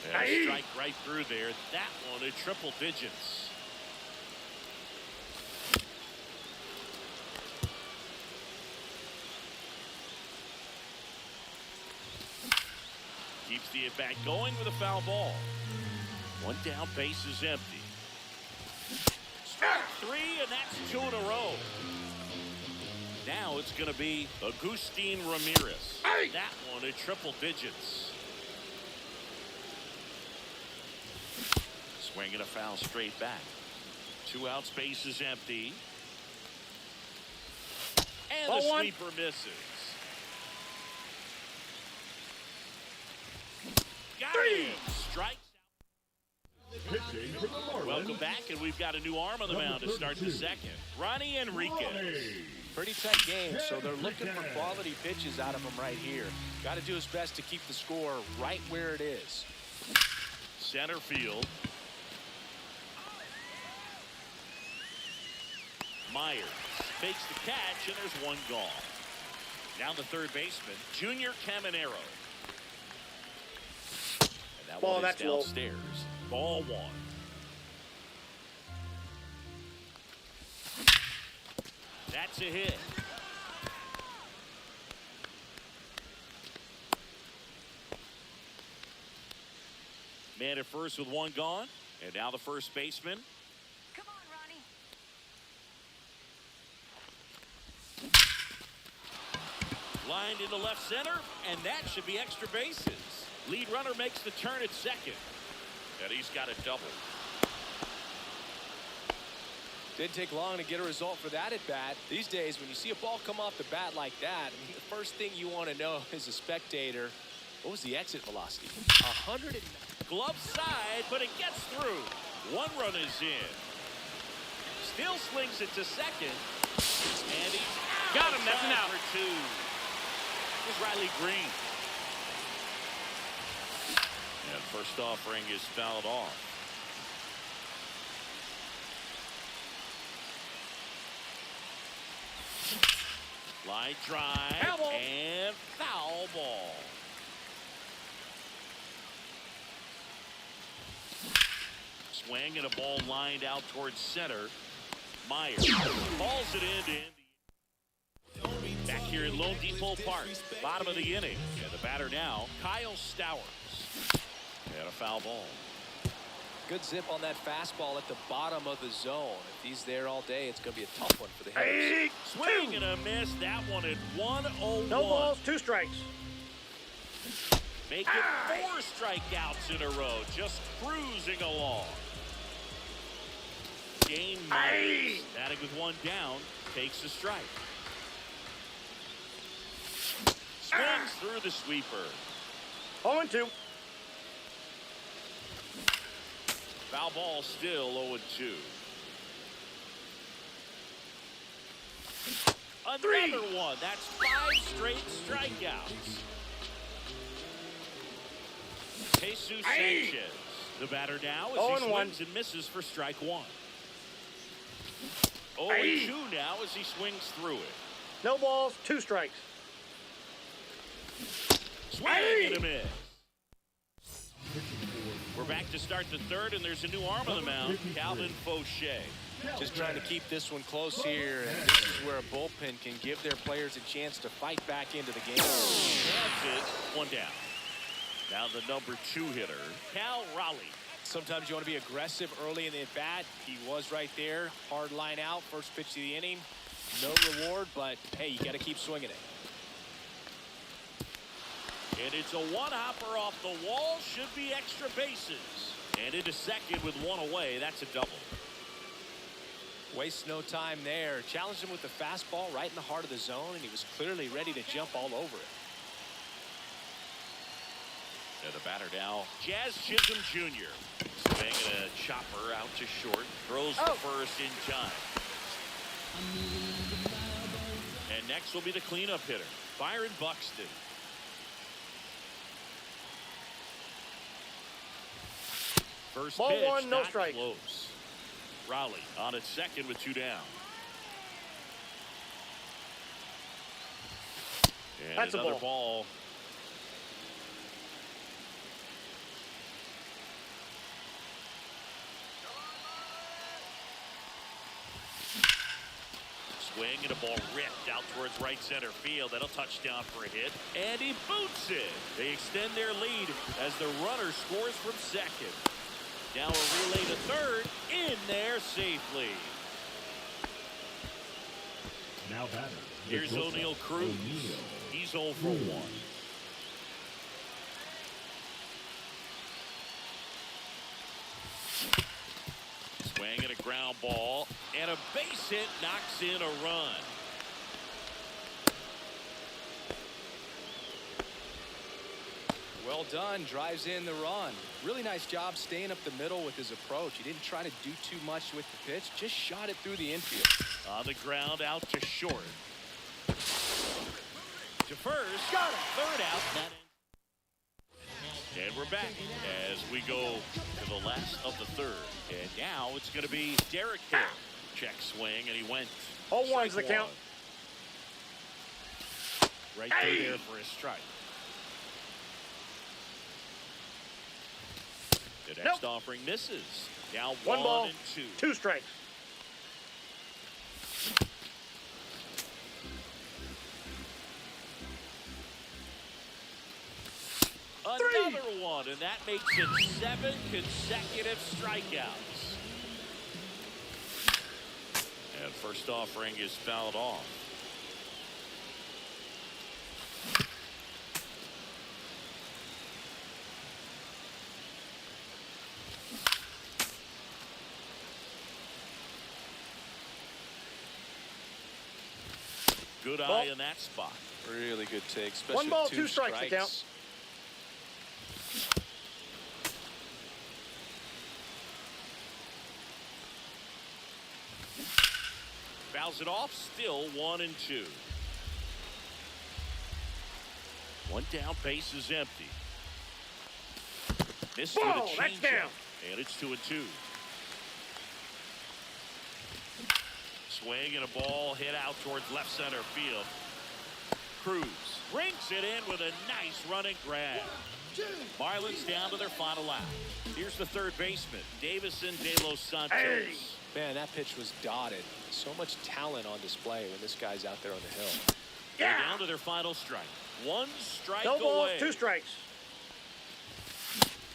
And a strike right through there. That one in triple digits. Keeps the at-bat going with a foul ball. 1 down, base is empty. Strike 3, and that's 2 in a row. Now it's going to be Agustin Ramirez. That one in triple digits. Swinging a foul straight back. 2 outs, base is empty. And the 0-1. sweeper misses. Got him. Strikes. Pitching for the Marlins. Welcome back, and we've got a new arm on the mound to start the second. Ronnie Enriquez. Pretty tight game, so they're looking for quality pitches out of him right here. Got to do his best to keep the score right where it is. Center field. Myers fakes the catch, and there's 1 gone. Now the third baseman, Junior Caminero. And that Ball, one is that's low. downstairs. Ball 1. That's a hit. Man at first with 1 gone. And now the first baseman. Come on, Ronnie. Lined into left center, and that should be extra bases. Lead runner makes the turn at second. And he's got a double. Didn't take long to get a result for that at bat. These days, when you see a ball come off the bat like that, I mean, the first thing you want to know as a spectator, what was the exit velocity? 100. Glove side, but it gets through. 1 run is in. Still slings it to second. And he's out. Got him, that's an out. For 2. Here's Riley Green. And first offering is fouled off. Line drive Foul ball. and foul ball. Swing and a ball lined out towards center. Myers balls it in. Back here in Lone Depot Park, bottom of the inning. And the batter now, Kyle Stowers. And a foul ball. Good zip on that fastball at the bottom of the zone. If he's there all day, it's going to be a tough one for the hitters. Swing and a miss. That one at 1-0-1. No balls, 2 strikes. Make it 4 strikeouts in a row. Just cruising along. Game Myers batting with 1 down. takes a strike. Swings through the sweeper. 0-2. Foul ball still 0-2. Another one. That's 5 straight strikeouts. Jesus Sanchez. The batter now as he swings and misses for strike 1. 0-2 now as he swings through it. No balls, 2 strikes. Swing and a miss. We're back to start the third, and there's a new arm on the mound, Calvin Fauché. Just trying to keep this one close here, and this is where a bullpen can give their players a chance to fight back into the game. That's it. 1 down. Now the number 2 hitter, Cal Raleigh. Sometimes you want to be aggressive early in the at-bat. He was right there. Hard line out. First pitch of the inning. No reward, but, hey, you got to keep swinging it. And it's a one-hopper off the wall. Should be extra bases. And into second with 1 away. That's a double. Waste no time there. Challenged him with the fastball right in the heart of the zone, and he was clearly ready to jump all over it. And the batter now, Jazz Chisholm Jr. Swinging a chopper out to short. Throws the first in time. And next will be the cleanup hitter, Byron Buxton. First Ball pitch, 1, no not strike. close. Raleigh on at second with 2 down. And That's another a ball. Swing and a ball ripped out towards right center field. That'll touch down for a hit. And he boots it. They extend their lead as the runner scores from second. Now a relay to third. In there safely. Now batter. Here's O'Neal Cruz. He's 0 for 1. Swing and a ground ball. And a base hit knocks in a run. Well done. Drives in the run. Really nice job staying up the middle with his approach. He didn't try to do too much with the pitch. Just shot it through the infield. On the ground out to short. To first. Got it. Third out. And we're back as we go to the last of the third. And now it's going to be Derek Hill. Check swing, and he went. 0-1's the strike count. 1. Right through there for his strike. The next offering misses. Now 1 ball, and 2. 2 strikes. Another one, and that makes it 7 consecutive strikeouts. And first offering is fouled off. Good eye in that spot. Really good take, especially 1 ball, with 2 strikes to count. Fouls it off, still 1 and 2. 1 down, base is empty. Missed with a Ball, that's changeup, down. and it's 2 and 2. Swing and a ball hit out towards left center field. Cruz brings it in with a nice running grab. Marlins down to their final out. Here's the third baseman, Davison De Los Santos. Hey. Man, that pitch was dotted. So much talent on display when this guy's out there on the hill. They're down to their final strike. 1 strike No balls, away. 2 strikes.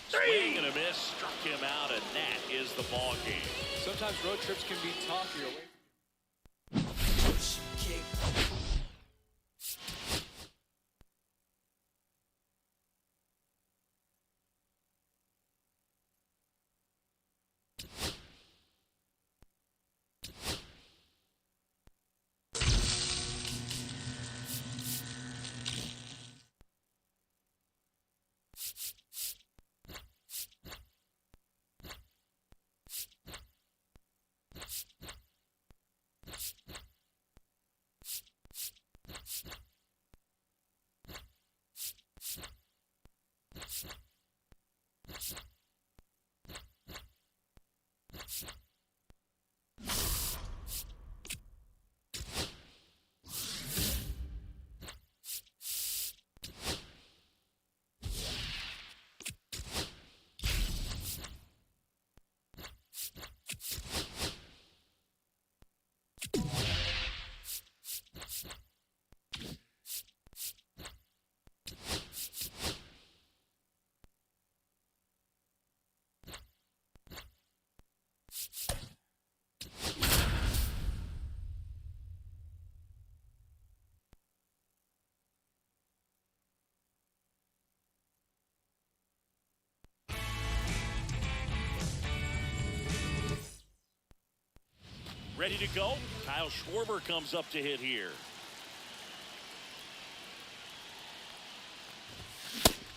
Swing and a miss, struck him out, and that is the ball game. Sometimes road trips can be tough. You're away. Ready to go? Kyle Schwarber comes up to hit here.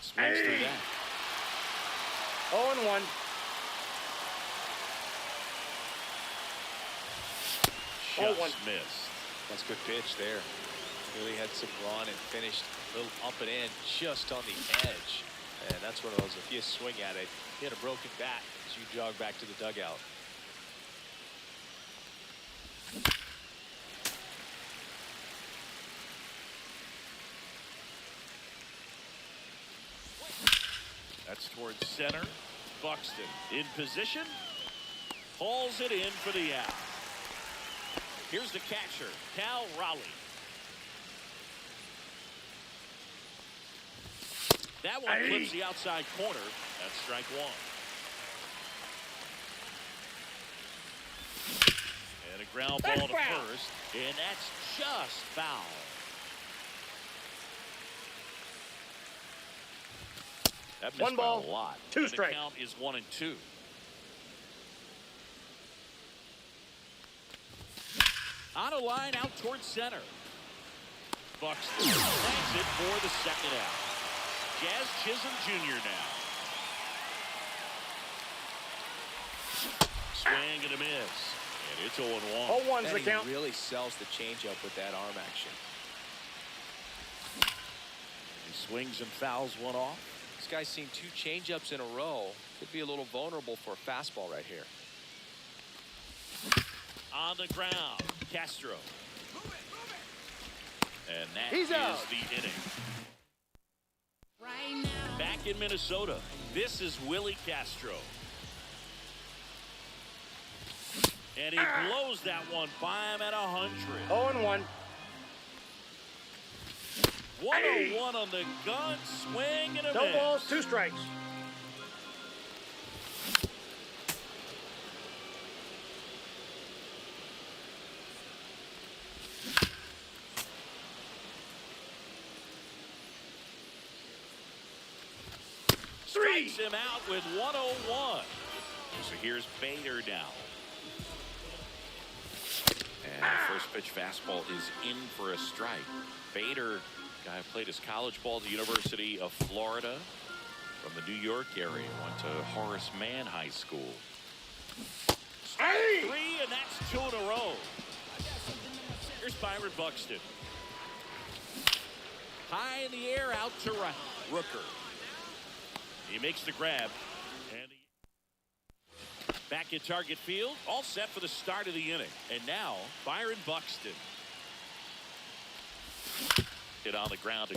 Swings through that. 0-1. Just missed. That's a good pitch there. Really had some run and finished a little up and in just on the edge. And that's one of those, if you swing at it, hit a broken bat as you jog back to the dugout. That's towards center. Buxton in position. Pulls it in for the out. Here's the catcher, Cal Raleigh. That one clips the outside corner. That's strike one. And a ground ball to first. And that's just foul. That missed by a lot. Two strikes. The count is 1-2. On a line out towards center. Buxton plants it for the second out. Jazz Chisholm Jr. now. Swing and a miss. And it's 0-1. 0-1's the count. He really sells the changeup with that arm action. He swings and fouls one off. This guy's seen 2 changeups in a row. Could be a little vulnerable for a fastball right here. On the ground, Castro. And that He's is out. the inning. Right now. Back in Minnesota, this is Willie Castro. And he blows that one by him at 100. 0-1. 101 on the gun, swing and a No miss. balls, 2 strikes. Strikes him out with 101. So here's Bader now. And the first pitch fastball is in for a strike. Bader, guy who played his college ball at the University of Florida from the New York area, went to Horace Mann High School. Strike 3, and that's 2 in a row. Here's Byron Buxton. High in the air, out to right. Rooker. He makes the grab. And back at target field, all set for the start of the inning. And now, Byron Buxton. Hit on the ground to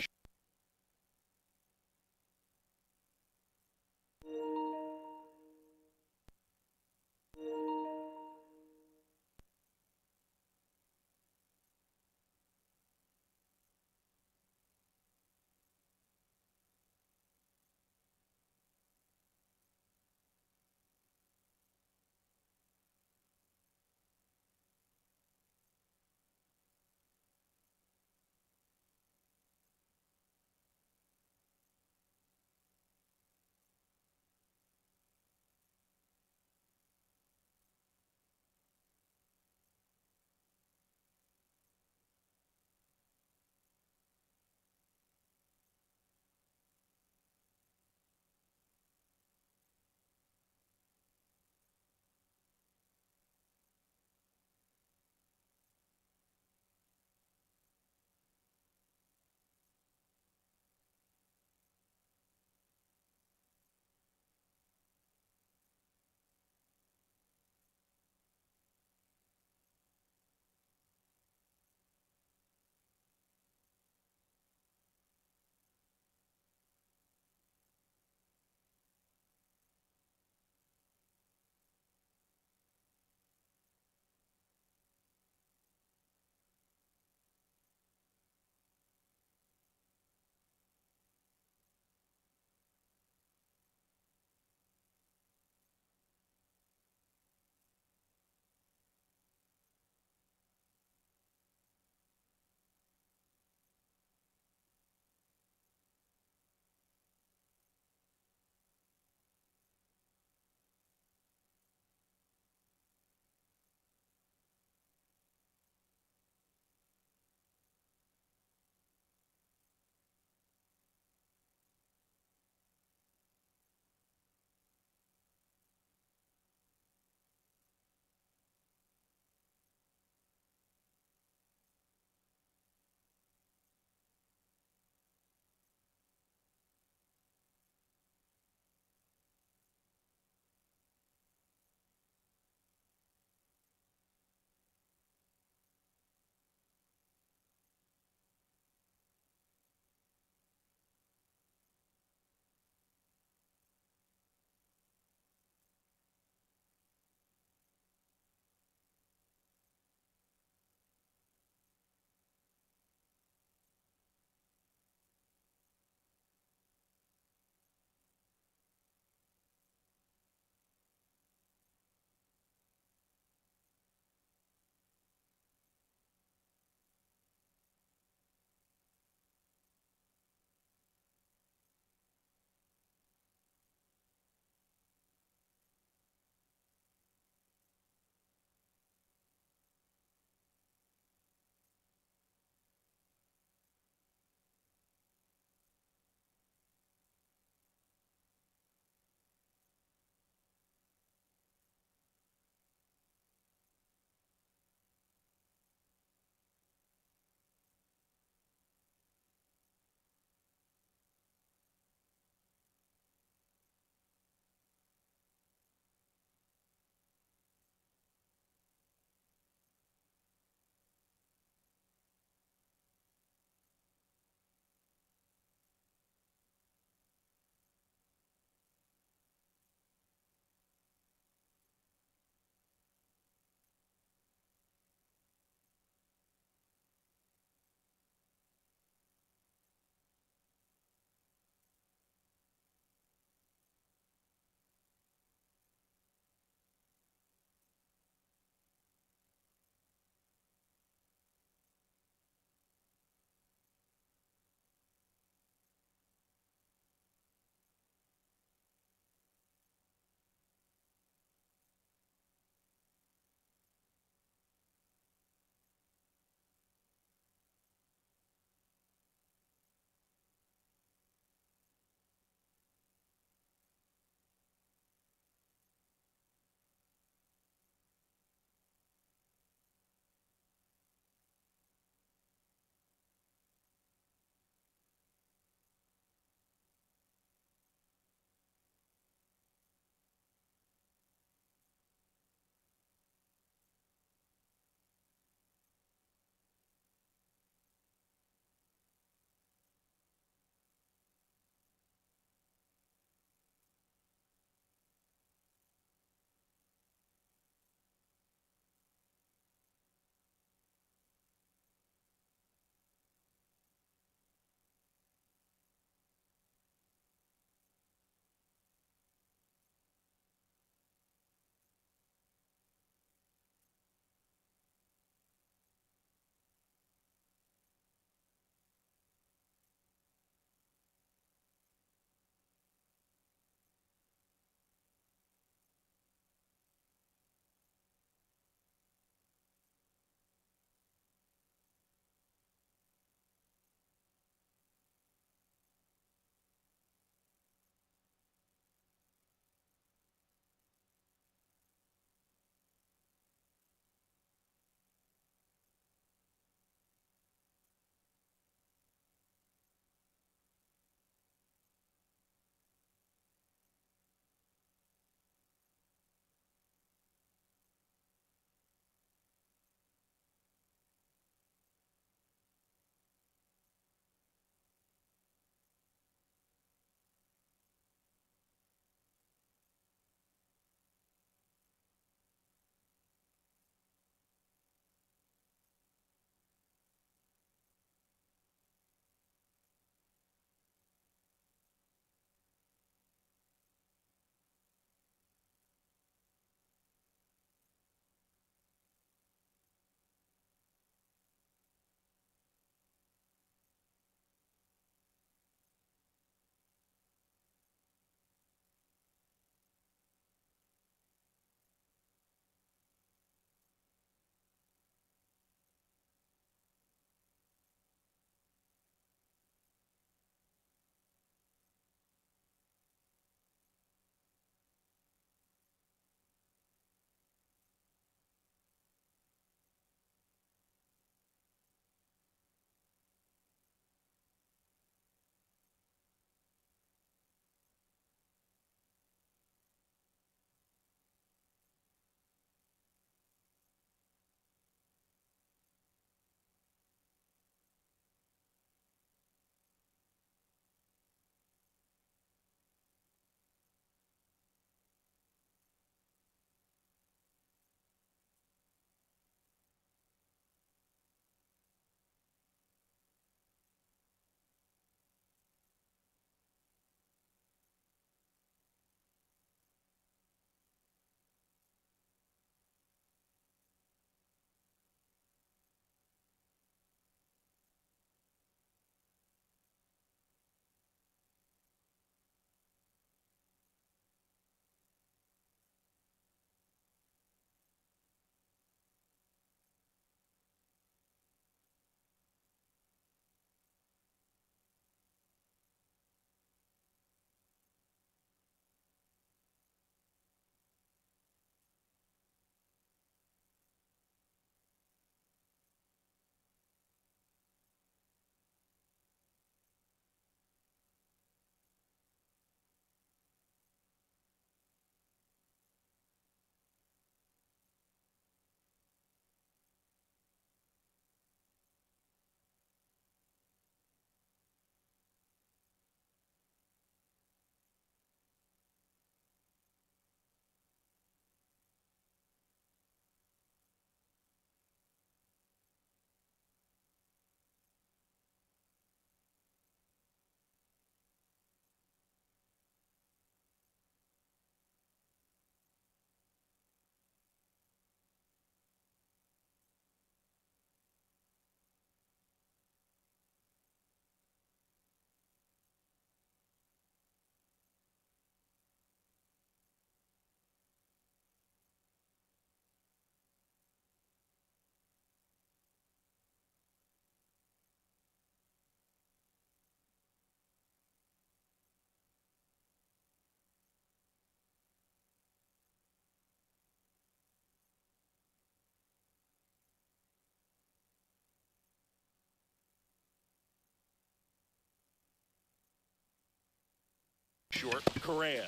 short. Correa.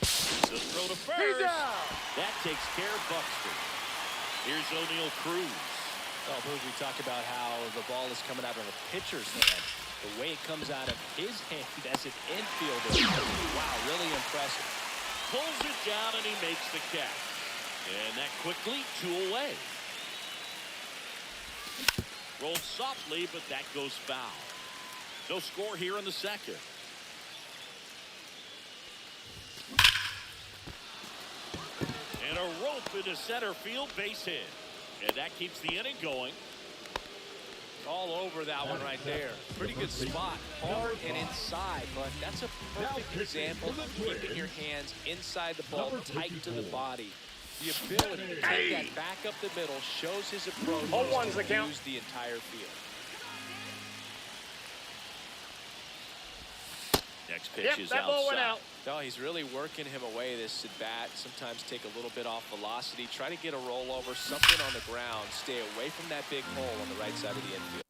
The throw to first. That takes care of Buxton. Here's O'Neal Cruz. Well, Boog, we talk about how the ball is coming out of a pitcher's hand. The way it comes out of his hand as an infielder. Wow, really impressive. Pulls it down and he makes the catch. And that quickly 2 away. Rolled softly, but that goes foul. No score here in the second. And a rope into center field, base hit. And that keeps the inning going. All over that one right there. Pretty good spot. Hard and inside, but that's a perfect example of keeping your hands inside the ball, tight to the body. The ability to take that back up the middle shows his approach to use the entire field. Next pitch is outside. No, he's really working him away, this at bat. Sometimes take a little bit off velocity. Try to get a rollover, something on the ground. Stay away from that big hole on the right side of the infield.